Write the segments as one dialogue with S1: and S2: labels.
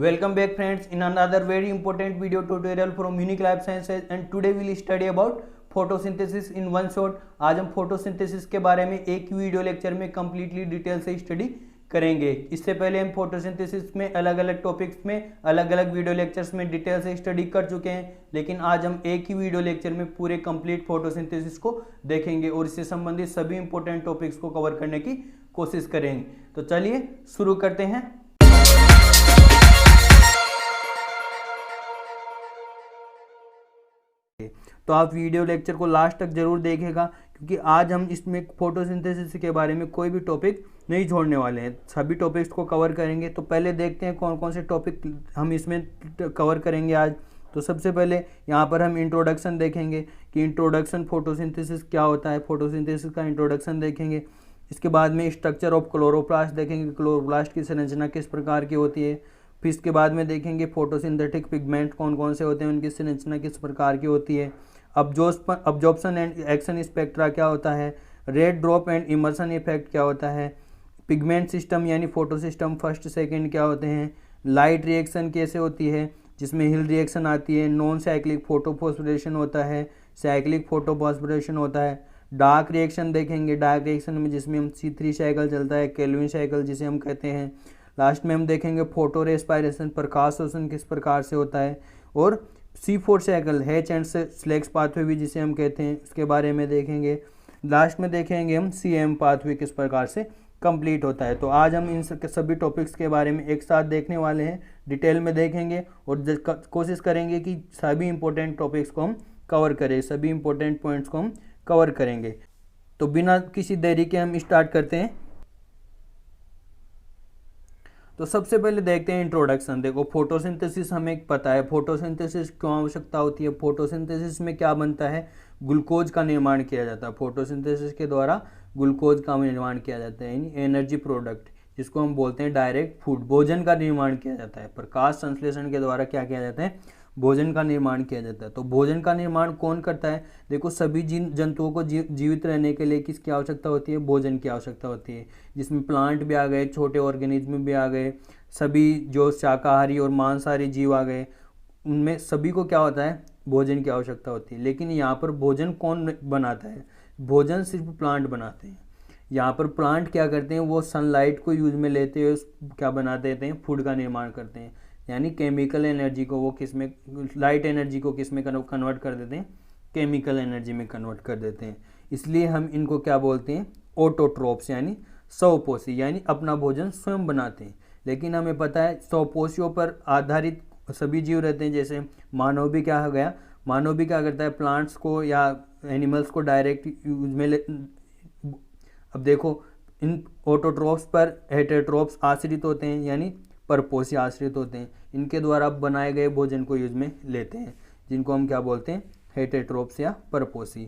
S1: Welcome back friends in another very important video tutorial from Unique Life Sciences and today we will study about photosynthesis in one shot। आज हम photosynthesis के बारे में एक video lecture में completely detail से study करेंगे। इससे पहले हम फोटोसिंथेसिस में अलग अलग टॉपिक्स में अलग अलग वीडियो लेक्चर्स में डिटेल से स्टडी कर चुके हैं, लेकिन आज हम एक ही वीडियो लेक्चर में पूरे कंप्लीट फोटोसिंथेसिस को देखेंगे और इससे संबंधित सभी इंपॉर्टेंट टॉपिक्स को कवर करने की कोशिश करेंगे। तो चलिए शुरू करते हैं। तो आप वीडियो लेक्चर को लास्ट तक जरूर देखेगा क्योंकि आज हम इसमें फोटोसिंथेसिस के बारे में कोई भी टॉपिक नहीं छोड़ने वाले हैं, सभी टॉपिक्स को कवर करेंगे। तो पहले देखते हैं कौन कौन से टॉपिक हम इसमें कवर करेंगे आज। तो सबसे पहले यहाँ पर हम इंट्रोडक्शन देखेंगे कि इंट्रोडक्शन फोटोसिंथेसिस क्या होता है, फोटोसिंथेसिस का इंट्रोडक्शन देखेंगे। इसके बाद में स्ट्रक्चर ऑफ क्लोरोप्लास्ट देखेंगे, क्लोरोप्लास्ट की संरचना किस प्रकार की होती है। फिर इसके बाद में देखेंगे फोटोसिंथेटिक पिगमेंट कौन कौन से होते हैं, उनकी संरचना किस प्रकार की होती है। अब्जॉर्प्शन एंड एक्शन स्पेक्ट्रा क्या होता है, red drop and Emerson effect क्या होता है, पिगमेंट सिस्टम यानी फोटो सिस्टम फर्स्ट सेकंड क्या होते हैं, लाइट रिएक्शन कैसे होती है जिसमें हिल रिएक्शन आती है, नॉन साइक्लिक फोटोफॉस्फोरेशन होता है, साइक्लिक फोटोफॉस्फोरेशन होता है, डार्क रिएक्शन देखेंगे, डार्क रिएक्शन में जिसमें हम C3 साइकिल चलता है, केल्विन साइकिल जिसे हम कहते हैं। लास्ट में हम देखेंगे फोटो रेस्पायरेशन प्रकाश शोषण किस प्रकार से होता है, और C4 cycle Hatch and Slack's pathway भी जिसे हम कहते हैं उसके बारे में देखेंगे। लास्ट में देखेंगे हम CM पाथवे किस प्रकार से कंप्लीट होता है। तो आज हम इन सभी टॉपिक्स के बारे में एक साथ देखने वाले हैं, डिटेल में देखेंगे और कोशिश करेंगे कि सभी इंपॉर्टेंट टॉपिक्स को हम कवर करें, सभी इंपॉर्टेंट पॉइंट्स को हम कवर करेंगे। तो बिना किसी देरी के हम स्टार्ट करते हैं। तो सबसे पहले देखते हैं इंट्रोडक्शन। देखो फोटोसिंथेसिस हमें पता है, फोटोसिंथेसिस क्यों आवश्यकता होती है, फोटोसिंथेसिस में क्या बनता है, ग्लूकोज का निर्माण किया जाता है। फोटोसिंथेसिस के द्वारा ग्लूकोज का निर्माण किया जाता है यानी एनर्जी प्रोडक्ट जिसको हम बोलते हैं डायरेक्ट फूड, भोजन का निर्माण किया जाता है। प्रकाश संश्लेषण के द्वारा क्या किया जाता है, भोजन का निर्माण किया जाता है। तो भोजन का निर्माण कौन करता है, देखो सभी जंतुओं को जीवित रहने के लिए किसकी आवश्यकता होती है, भोजन की आवश्यकता होती है, जिसमें प्लांट भी आ गए, छोटे ऑर्गेनिज्म भी आ गए, सभी जो शाकाहारी और मांसाहारी जीव आ गए, उनमें सभी को क्या होता है, भोजन की आवश्यकता होती है। लेकिन यहाँ पर भोजन कौन बनाता है, भोजन सिर्फ प्लांट बनाते हैं। यहाँ पर प्लांट क्या करते हैं, वो सनलाइट को यूज में लेते हुए क्या बना देते हैं, फूड का निर्माण करते हैं, यानी केमिकल एनर्जी को वो किस में, लाइट एनर्जी को किस में कन्वर्ट कर देते हैं, केमिकल एनर्जी में कन्वर्ट कर देते हैं। इसलिए हम इनको क्या बोलते हैं, ऑटोट्रोप्स यानी स्वपोषी, यानी अपना भोजन स्वयं बनाते हैं। लेकिन हमें पता है स्वपोषियों पर आधारित सभी जीव रहते हैं, जैसे मानव भी क्या हो गया, मानव भी क्या करता है, प्लांट्स को या एनिमल्स को डायरेक्ट यूज में अब देखो इन ऑटोट्रोप्स पर हेटेरोट्रोप्स आश्रित होते हैं यानी परपोषी आश्रित होते हैं, इनके द्वारा बनाए गए भोजन को यूज में लेते हैं, जिनको हम क्या बोलते हैं, हेटेरोट्रोप्स या परपोषी।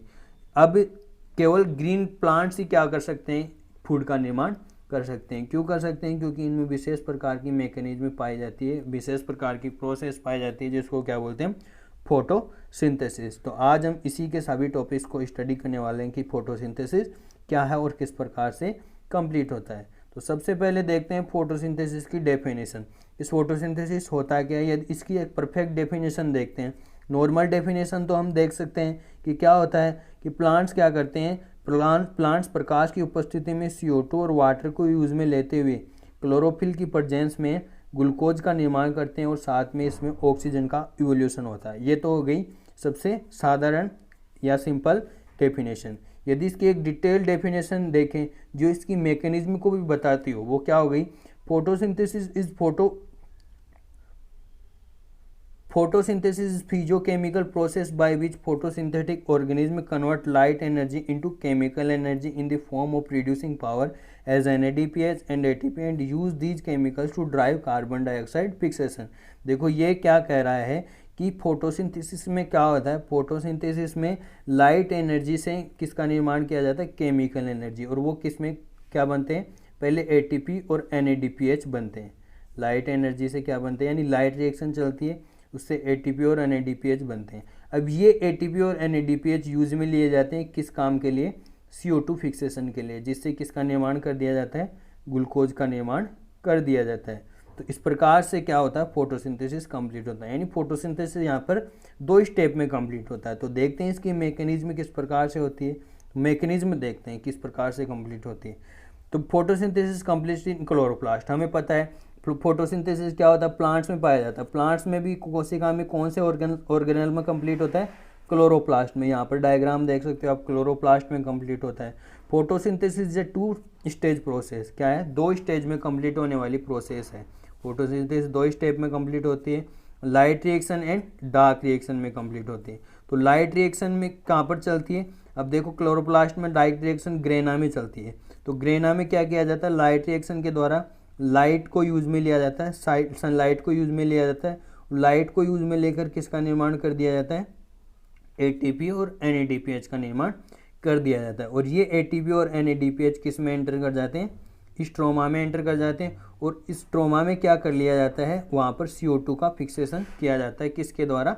S1: अब केवल ग्रीन प्लांट्स ही क्या कर सकते हैं, फूड का निर्माण कर सकते हैं। क्यों कर सकते हैं, क्योंकि इनमें विशेष प्रकार की मैकेनिज्म पाई जाती है, विशेष प्रकार की प्रोसेस पाई जाती है जिसको क्या बोलते हैं, फोटोसिंथेसिस। तो आज हम इसी के सभी टॉपिक्स को स्टडी करने वाले हैं कि फोटोसिंथेसिस क्या है और किस प्रकार से कंप्लीट होता है। तो सबसे पहले देखते हैं फोटोसिंथेसिस की डेफिनेशन। इस फोटोसिंथेसिस होता क्या है, यदि इसकी एक परफेक्ट डेफिनेशन देखते हैं। नॉर्मल डेफिनेशन तो हम देख सकते हैं कि क्या होता है कि प्लांट्स क्या करते हैं, प्लांट्स प्रकाश की उपस्थिति में CO2 और वाटर को यूज में लेते हुए क्लोरोफिल की प्रेजेंस में ग्लूकोज का निर्माण करते हैं और साथ में इसमें ऑक्सीजन का इवोल्यूशन होता है। ये तो हो गई सबसे साधारण या सिंपल डेफिनेशन। यदि इसकी एक डिटेल डेफिनेशन देखें जो इसकी मैकेनिज्म को भी बताती हो, वो क्या हो गई, photosynthesis is Photosynthesis is physiochemical process by which photosynthetic organism convert light energy into chemical energy in the form of producing power as NADPH and ATP and use these chemicals to drive carbon dioxide fixation। देखो ये क्या कह रहा है कि photosynthesis में क्या होता है, फोटोसिंथेसिस में लाइट एनर्जी से किसका निर्माण किया जाता है, केमिकल एनर्जी, और वो किस में क्या बनते हैं, पहले ATP और NADPH बनते हैं। लाइट एनर्जी से क्या बनते हैं, यानी लाइट रिएक्शन चलती है, उससे ATP और NADPH बनते हैं। अब ये ATP और NADPH यूज में लिए जाते हैं किस काम के लिए, CO2 फिक्सेशन के लिए, जिससे किसका निर्माण कर दिया जाता है, ग्लूकोज का निर्माण कर दिया जाता है। तो इस प्रकार से क्या होता है, फोटोसिंथेसिस कंप्लीट होता है। यानी फोटोसिंथेसिस यहाँ पर 2 स्टेप में कंप्लीट होता है। तो देखते हैं इसकी मैकेनिज्म किस प्रकार से होती है। मैकेनिज्म देखते हैं किस प्रकार से कंप्लीट होती है। तो फोटोसिंथेसिस कंप्लीट इन क्लोरोप्लास्ट, हमें पता है फोटोसिंथेसिस क्या होता है, प्लांट्स में पाया जाता है। प्लांट्स में भी कोशिका में कौन से ऑर्गेनल में कंप्लीट होता है, क्लोरोप्लास्ट में। यहाँ पर डायग्राम देख सकते हो आप, क्लोरोप्लास्ट में कंप्लीट होता है। Photosynthesis is a 2 stage process, क्या है, 2 स्टेज में कंप्लीट होने वाली प्रोसेस है। फोटोसिंथेसिस 2 स्टेप में कंप्लीट होती है, light reaction and dark reaction में कंप्लीट होती है। तो लाइट रिएक्शन में कहाँ पर चलती है, अब देखो क्लोरोप्लास्ट में डायरेक्ट रिएक्शन ग्रेना में चलती है। तो ग्रेना में क्या किया जाता है, लाइट रिएक्शन के द्वारा लाइट को यूज में लिया जाता है, सनलाइट को यूज में लिया जाता है। लाइट को यूज में लेकर किसका निर्माण कर दिया जाता है, एटीपी और एनएडीपीएच का निर्माण कर दिया जाता है। और ये एटीपी और एनएडीपीएच किस में एंटर कर जाते हैं, स्ट्रोमा में एंटर कर जाते हैं। और इस स्ट्रोमा में क्या कर लिया जाता है, वहाँ पर CO2 का फिक्सेशन किया जाता है, किसके द्वारा,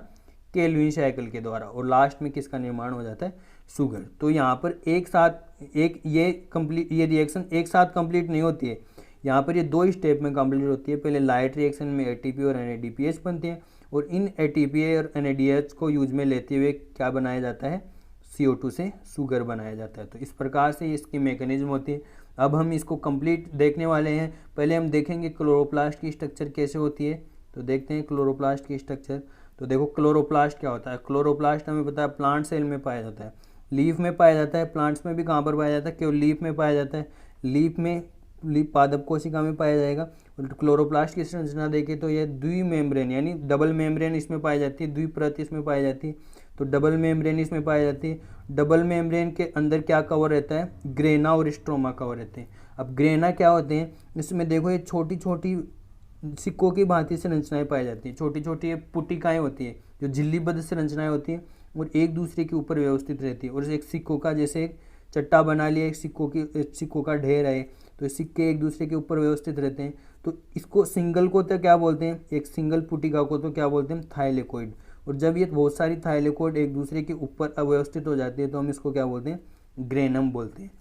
S1: केल्विन साइकिल के द्वारा। और लास्ट में किसका निर्माण हो जाता है, शुगर। तो यहाँ पर एक साथ ये रिएक्शन एक साथ कंप्लीट नहीं होती है, यहाँ पर ये 2 स्टेप में कंप्लीट होती है। पहले लाइट रिएक्शन में एटीपी और एनएडीपीएच बनते हैं, और इन एटीपी और एनएडीएच को यूज में लेते हुए क्या बनाया जाता है, CO2 से शुगर बनाया जाता है। तो इस प्रकार से इसकी मैकेनिज्म होती है। अब हम इसको कंप्लीट देखने वाले हैं। पहले हम देखेंगे क्लोरोप्लास्ट की स्ट्रक्चर कैसे होती है। तो देखते हैं क्लोरोप्लास्ट की स्ट्रक्चर। तो देखो क्लोरोप्लास्ट क्या होता है, क्लोरोप्लास्ट हमें पता है प्लांट सेल में पाया जाता है, लीफ में पाया जाता है। प्लांट्स में भी कहाँ पर पाया जाता है, केवल लीफ में पाया जाता है। लीफ पादप कोशिका में पाया जाएगा। और क्लोरोप्लास्ट की संरचना देखें तो यह द्विमेम्ब्रेन यानी डबल मेम्ब्रेन इसमें पाई जाती है, द्विप्रत इसमें पाई जाती है। तो डबल मेम्ब्रेन इसमें पाई जाती है। डबल मेम्ब्रेन के अंदर क्या कवर रहता है, ग्रेना और स्ट्रोमा कवर रहते हैं। अब ग्रेना क्या होते हैं, इसमें देखो ये छोटी छोटी सिक्कों की भांति संरचनाएं पाई जाती हैं। छोटी छोटी ये पुटिकाएँ होती है जो झिल्लीबद्ध संरचनाएं होती हैं और एक दूसरे के ऊपर व्यवस्थित रहती है। और एक सिक्कों का जैसे एक चट्टा बना लिया, एक सिक्कों का ढेर है, तो सिक्के एक दूसरे के ऊपर व्यवस्थित रहते हैं। तो इसको सिंगल को तो क्या बोलते हैं, एक सिंगल पुटिका को तो क्या बोलते हैं, थाइलेकोइड। और जब ये बहुत सारी थाइलेकोइड एक दूसरे के ऊपर अव्यवस्थित हो जाती है तो हम इसको क्या बोलते हैं, ग्रेनम बोलते हैं।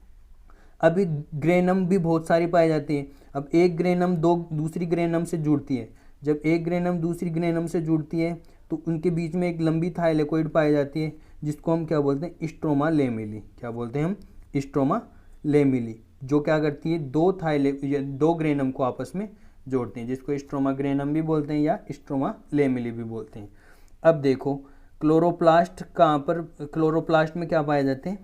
S1: अभी ग्रेनम भी बहुत सारी पाई जाती है। अब एक ग्रेनम दूसरी ग्रेनम से जुड़ती है। जब एक ग्रेनम दूसरी ग्रेनम से जुड़ती है तो उनके बीच में एक लंबी थाइलेकोइड पाई जाती है, जिसको हम क्या बोलते हैं, स्ट्रोमा लेमिली। क्या बोलते हैं हम, स्ट्रोमा लेमिली, जो क्या करती है, दो ग्रेनम को आपस में जोड़ते हैं, जिसको स्ट्रोमा ग्रेनम भी बोलते हैं या स्ट्रोमा लेमिली भी बोलते हैं। अब देखो क्लोरोप्लास्ट कहाँ पर, क्लोरोप्लास्ट में क्या पाए जाते हैं,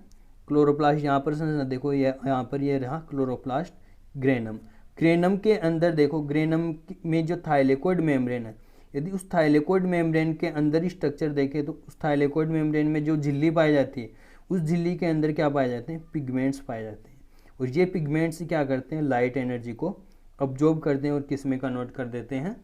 S1: क्लोरोप्लास्ट यहाँ पर देखो, यहाँ पर ये रहा क्लोरोप्लास्ट ग्रेनम। ग्रेनम के अंदर देखो, ग्रेनम में जो थाइलेकोइड मेम्ब्रेन है, यदि उस थाइलेकोइड मेम्ब्रेन के अंदर स्ट्रक्चर देखें तो उस थाइलेकोइड मेम्ब्रेन में जो झिल्ली पाई जाती है, उस झिल्ली के अंदर क्या पाए जाते हैं, पिगमेंट्स पाए जाते हैं। और ये पिगमेंट्स क्या करते हैं, लाइट एनर्जी को अब्जॉर्ब करते हैं और किस में कन्वर्ट कर देते हैं,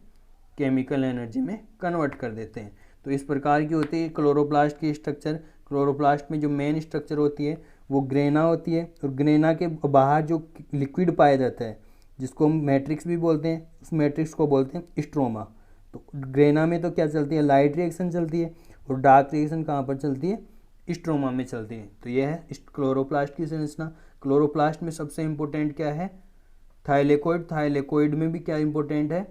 S1: केमिकल एनर्जी में कन्वर्ट कर देते हैं। तो इस प्रकार की होती है क्लोरोप्लास्ट की स्ट्रक्चर। क्लोरोप्लास्ट में जो मेन स्ट्रक्चर होती है वो ग्रेना होती है, और ग्रेना के बाहर जो लिक्विड पाया जाता है जिसको हम मैट्रिक्स भी बोलते हैं, उस मैट्रिक्स को बोलते हैं स्ट्रोमा। तो ग्रेना में तो क्या चलती है, लाइट रिएक्शन चलती है, और डार्क रिएक्शन कहाँ पर चलती है, स्ट्रोमा में चलती है। तो यह है क्लोरोप्लास्ट की संरचना। क्लोरोप्लास्ट में सबसे इम्पोर्टेंट क्या है, थाइलेकोइड। थाइलेकोइड में भी क्या इम्पोर्टेंट है,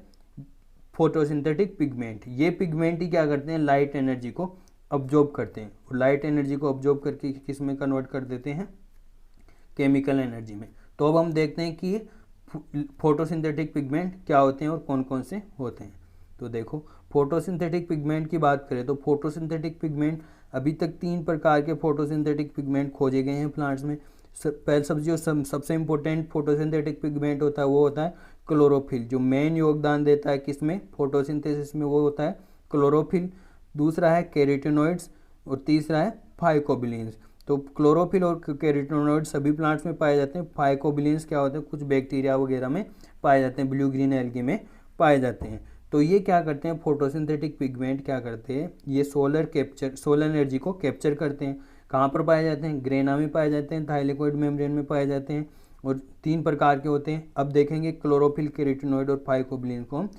S1: फोटोसिंथेटिक पिगमेंट। ये पिगमेंट ही क्या करते हैं, लाइट एनर्जी को अब्जॉर्ब करते हैं, और लाइट एनर्जी को अब्जॉर्ब करके किस में कन्वर्ट कर देते हैं, केमिकल एनर्जी में। तो अब हम देखते हैं कि फोटोसिंथेटिक पिगमेंट क्या होते हैं और कौन कौन से होते हैं। तो देखो फोटोसिंथेटिक पिगमेंट की बात करें तो फोटोसिंथेटिक पिगमेंट अभी तक 3 प्रकार के फोटोसिंथेटिक पिगमेंट खोजे गए हैं प्लांट्स में। सबसे इम्पोर्टेंट फोटोसिंथेटिक पिगमेंट होता है वो होता है क्लोरोफिल। जो मेन योगदान देता है किसमें, फोटोसिंथेसिस में, वो होता है क्लोरोफिल। दूसरा है कैरोटीनॉइड्स, और तीसरा है फाइकोबिलिन्स। तो क्लोरोफिल और कैरोटीनॉइड्स सभी प्लांट्स में पाए जाते हैं। फाइकोबिलिन्स क्या होते हैं, कुछ बैक्टीरिया वगैरह में पाए जाते हैं, ब्लू ग्रीन एल्गी में पाए जाते हैं। तो ये क्या करते हैं, फोटोसिंथेटिक पिगमेंट क्या करते हैं, ये सोलर एनर्जी को कैप्चर करते हैं। कहाँ पर पाए जाते हैं, ग्रेना में पाए जाते हैं, थाइलेकोइड मेम्ब्रेन में पाए जाते हैं, और 3 प्रकार के होते हैं। अब देखेंगे क्लोरोफिल, कैरोटीनॉइड और फाइकोबिलिन को हम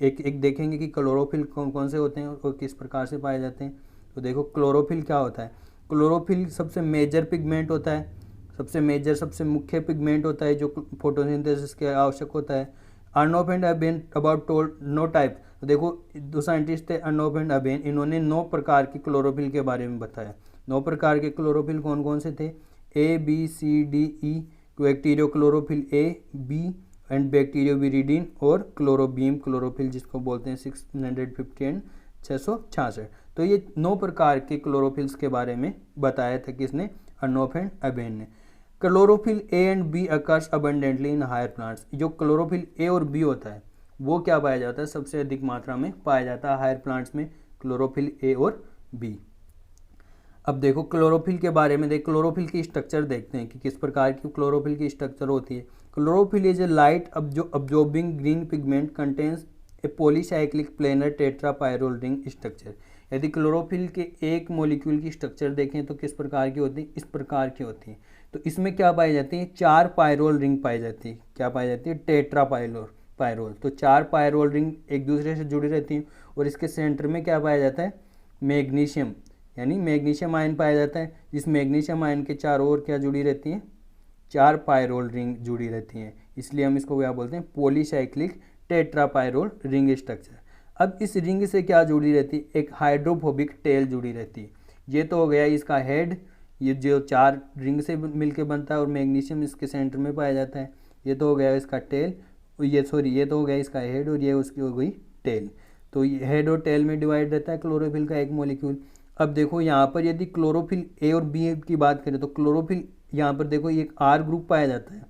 S1: एक देखेंगे कि क्लोरोफिल कौन कौन से होते हैं और किस प्रकार से पाए जाते हैं। तो देखो क्लोरोफिल क्या होता है, क्लोरोफिल सबसे मेजर पिगमेंट होता है, सबसे मुख्य पिगमेंट होता है जो फोटोसिंथेसिस के आवश्यक होता है। Arnon and Aben about told no type. तो देखो दो साइंटिस्ट थे अर्नोप एंड अबेन, इन्होंने 9 प्रकार की क्लोरोफिल के बारे में बताया। 9 प्रकार के क्लोरोफिल कौन कौन से थे? A B C D E, bacteriochlorophyll A B and bacterioviridin, और क्लोरोबीम क्लोरोफिल जिसको बोलते हैं 650 एंड 666। तो ये 9 प्रकार के क्लोरोफिल्स के बारे में बताया था किसने? अर्नोप एंड अबेन ने। Chlorophyll a and b occurs abundantly in higher plants. जो क्लोरोफिल ए और बी होता है वो क्या पाया जाता है? सबसे अधिक मात्रा में पाया जाता है हायर प्लांट्स में क्लोरोफिल ए और बी। अब देखो क्लोरोफिल के बारे में क्लोरोफिल की स्ट्रक्चर देखते हैं कि किस प्रकार की क्लोरोफिल की स्ट्रक्चर होती है। Chlorophyll is a light absorbing green pigment contains a polycyclic planar tetrapyrrole ring structure. यदि क्लोरोफिल के एक मॉलिक्यूल की स्ट्रक्चर देखें तो किस प्रकार की होती है? इस प्रकार की होती है। तो इसमें क्या पाई जाती है? 4 पायरोल रिंग पाई जाती है। क्या पाई जाती है? टेट्रापायरोल। तो 4 पायरोल रिंग एक दूसरे से जुड़ी रहती हैं, और इसके सेंटर में क्या पाया जाता है? मैग्नीशियम, यानी मैग्नीशियम आयन पाया जाता है। जिस मैग्नीशियम आयन के चारों ओर क्या जुड़ी रहती हैं? 4 पायरोल रिंग जुड़ी रहती हैं, इसलिए हम इसको क्या बोलते हैं? Polycyclic tetrapyrrole ring structure. अब इस रिंग से क्या जुड़ी रहती है? एक हाइड्रोफोबिक टेल जुड़ी रहती है। ये तो हो गया इसका हेड, ये जो 4 रिंग से मिलके बनता है, और मैग्नीशियम इसके सेंटर में पाया जाता है। ये तो हो गया इसका टेल, ये तो हो गया इसका हेड, और ये उसकी हो गई टेल। तो ये हेड और टेल में डिवाइड रहता है क्लोरोफिल का एक मॉलिक्यूल। अब देखो यहाँ पर यदि क्लोरोफिल ए और बी की बात करें तो क्लोरोफिल यहाँ पर देखो एक आर ग्रुप पाया जाता है,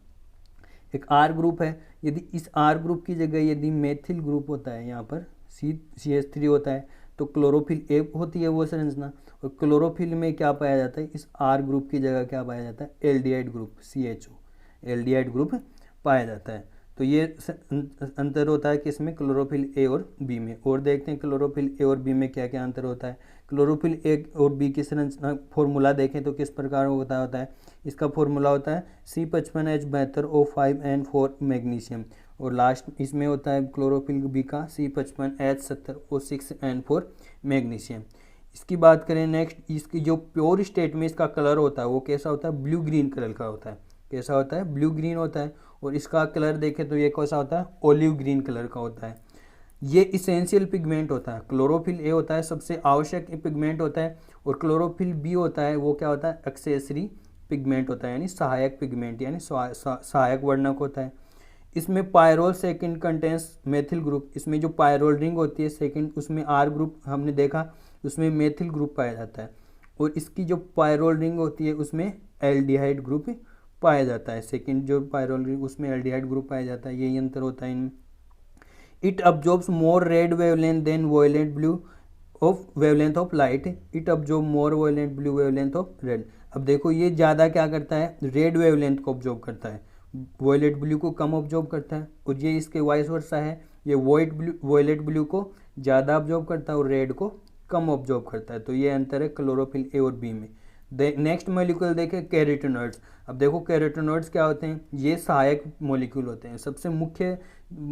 S1: एक आर ग्रुप है। यदि इस आर ग्रुप की जगह यदि मेथिल ग्रुप होता है, यहाँ पर CH3 होता है, तो क्लोरोफिल ए होती है वो संरचना। और क्लोरोफिल में क्या पाया जाता है? इस आर ग्रुप की जगह क्या पाया जाता है? Aldehyde group CHO, aldehyde group पाया जाता है। तो ये अंतर होता है किसमें? क्लोरोफिल ए और बी में। और देखते हैं क्लोरोफिल ए और बी में क्या क्या अंतर होता है। क्लोरोफिल ए और बी की संरचना फॉर्मूला देखें तो किस प्रकार होता है? इसका फॉर्मूला होता है C55H72O5N4 मैग्नीशियम, और लास्ट इसमें होता है क्लोरोफिल बी का C55H70O6N4 मैग्नीशियम। इसकी बात करें नेक्स्ट, इसकी जो प्योर स्टेट में इसका कलर होता है वो कैसा होता है? ब्लू ग्रीन कलर का होता है। कैसा होता है? ब्लू ग्रीन होता है। और इसका कलर देखें तो ये कैसा होता है? ओलिव ग्रीन कलर का होता है। ये इसेंशियल पिगमेंट होता है। क्लोरोफिल ए होता है सबसे आवश्यक पिगमेंट होता है, और क्लोरोफिल बी होता है वो क्या होता है? एक्सेसरी पिगमेंट होता है, यानी सहायक पिगमेंट, यानी सहायक वर्णक होता है। इसमें pyrrole second contains methyl group. इसमें जो पायरोल रिंग होती है सेकंड, उसमें आर ग्रुप हमने देखा, उसमें मेथिल ग्रुप पाया जाता है। और इसकी जो पायरोल रिंग होती है उसमें एल्डिहाइड ग्रुप पाया जाता है। सेकंड जो पायरोल रिंग उसमें एल्डिहाइड ग्रुप पाया जाता है। यही अंतर होता है इनमें। It absorbs more red wavelength than violent blue of wavelength of light. It absorb more violent blue wavelength of red. अब देखो ये ज़्यादा क्या करता है? रेड वेवलेंथ को ऑब्जॉर्ब करता है, वॉयलेट ब्लू को कम ऑब्जॉर्ब करता है। और ये इसके वाइस वर्सा है, ये वॉयलेट ब्लू को ज़्यादा ऑब्जॉर्ब करता है और रेड को कम ऑब्जॉर्ब करता है। तो ये अंतर है क्लोरोफिल ए और बी में। नेक्स्ट मॉलिक्यूल देखें कैरोटीनॉइड्स। अब देखो कैरोटीनॉइड्स क्या होते हैं? ये सहायक मॉलिक्यूल होते हैं। सबसे मुख्य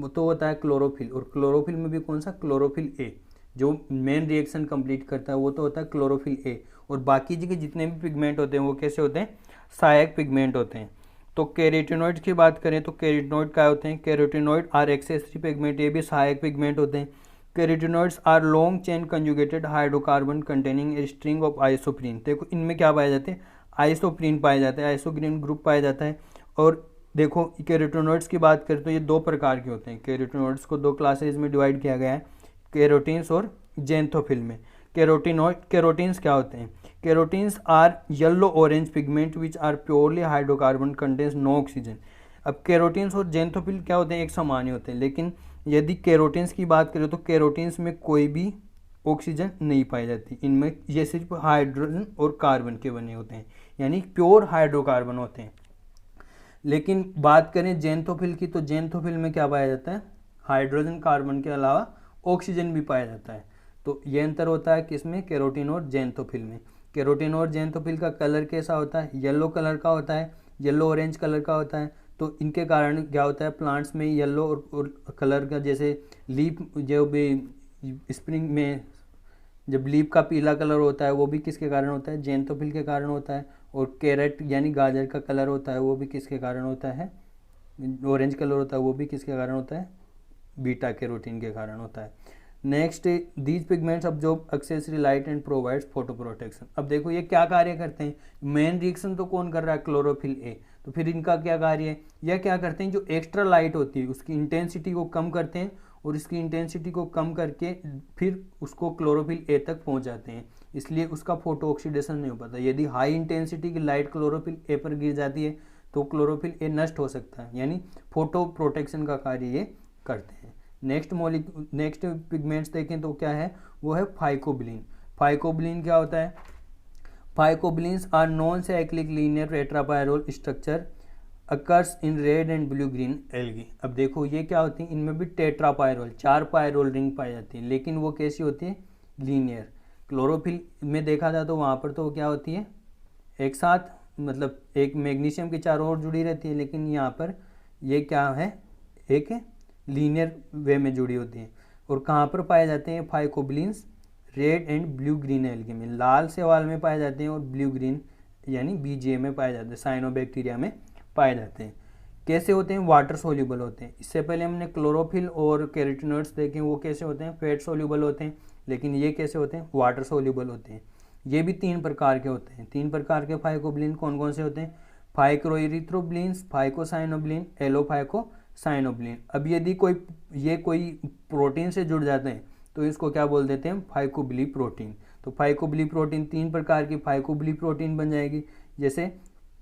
S1: तो होता है क्लोरोफिल, और क्लोरोफिल में भी कौन सा? Chlorophyll A. जो मेन रिएक्शन कंप्लीट करता है वो तो होता है क्लोरोफिल ए, और बाकी के जितने भी पिगमेंट होते हैं वो कैसे होते हैं? सहायक पिगमेंट होते हैं। तो कैरोटीनॉइड्स की बात करें तो कैरोटीनॉइड क्या होते हैं? कैरोटीनॉइड आर एक्सेसरी पिगमेंट, ये भी सहायक पिगमेंट होते हैं। Carotenoids are long chain conjugated hydrocarbon containing a string of isoprene. देखो इनमें क्या पाए जाते हैं? आइसोप्रीन पाए जाते हैं, आइसोप्रीन ग्रुप पाया जाता है। और देखो कैरोटीनॉइड्स की बात करें तो ये 2 प्रकार के होते हैं। कैरोटीनॉइड्स को 2 क्लासेज में डिवाइड किया गया है, कैरोटीन्स और जेंथोफिल में। कैरोटीन्स क्या होते हैं? Carotenes are yellow orange pigment which are purely hydrocarbon contains no oxygen. अब कैरोटीन्स और जेंथोफिल क्या होते हैं? एक समान ही होते हैं, लेकिन यदि कैरोटीन्स की बात करें तो कैरोटीन्स में कोई भी ऑक्सीजन नहीं पाई जाती। इनमें ये सिर्फ हाइड्रोजन और कार्बन के बने होते हैं, यानी प्योर हाइड्रोकार्बन होते हैं। लेकिन बात करें जेंथोफिल की तो जेंथोफिल में क्या पाया जाता है? हाइड्रोजन कार्बन के अलावा ऑक्सीजन भी पाया जाता है। तो ये अंतर होता है किसमें? कैरोटीन और जेंथोफिल में। कैरोटीन और जेंथोफिल का कलर कैसा होता है? येलो कलर का होता है, येलो ऑरेंज कलर का होता है। तो इनके कारण क्या होता है? प्लांट्स में येलो और कलर का, जैसे लीफ जो भी स्प्रिंग में जब लीफ का पीला कलर होता है वो भी किसके कारण होता है? जेंथोफिल के कारण होता है। और कैरेट यानी गाजर का कलर होता है वो भी किसके कारण होता है? ऑरेंज कलर होता है वो भी किसके कारण होता है? बीटा कैरोटीन के कारण होता है। Next, these pigments absorb accessory light and provides photo protection. अब देखो ये क्या कार्य करते हैं, मेन रिएक्शन तो कौन कर रहा है, क्लोरोफिल ए, तो फिर इनका क्या कार्य है, यह क्या करते हैं, जो एक्स्ट्रा लाइट होती है उसकी इंटेंसिटी को कम करते हैं और इसकी इंटेंसिटी को कम करके फिर उसको क्लोरोफिल ए तक पहुंचाते हैं, इसलिए उसका फोटो ऑक्सीडेशन नहीं हो पाता। यदि हाई इंटेंसिटी की लाइट क्लोरोफिल ए पर गिर जाती है तो क्लोरोफिल ए नष्ट हो सकता है, यानी फोटो प्रोटेक्शन का कार्य ये करते हैं। नेक्स्ट पिगमेंट्स देखें तो क्या है, वो है फाइकोबिलिन। फाइकोबिलिन क्या होता है, phycobilins are non cyclic linear tetrapyrrole structure occurs in red and blue green algae. अब देखो ये क्या होती है, इनमें भी टेट्रापायरोल 4 पायरोल रिंग पाई जाती है, लेकिन वो कैसी होती है, लीनियर। क्लोरोफिल में देखा जाए तो वहाँ पर तो क्या होती है, एक साथ, मतलब एक मैग्नीशियम के चारों ओर जुड़ी रहती है, लेकिन यहाँ पर ये क्या है, एक लीनियर वे में जुड़ी होती है। और कहाँ पर पाए जाते हैं phycobilins, red and blue green algae में, लाल सेवाल में पाए जाते हैं और ब्लू ग्रीन यानी बीजीए में पाए जाते हैं, साइनोबैक्टीरिया में पाए जाते हैं। कैसे होते हैं, वाटर सोल्यूबल होते हैं। इससे पहले हमने क्लोरोफिल और कैरोटीनॉइड्स देखे, वो कैसे होते हैं, फैट सोल्यूबल होते हैं, लेकिन ये कैसे होते हैं, वाटर सोल्यूबल होते हैं। ये भी 3 प्रकार के होते हैं। 3 प्रकार के फाइकोबिलिन कौन कौन से होते हैं, फाइक्रोइरिथ्रोबिलिन्स, फाइकोसाइनोबिलिन, एलोफाइकोसाइनोबिलिन। अब यदि कोई प्रोटीन से जुड़ जाते हैं तो इसको क्या बोल देते हैं, फाइकोबिली प्रोटीन। तो फाइकोबिली प्रोटीन 3 प्रकार की फाइकोबिली प्रोटीन बन जाएगी, जैसे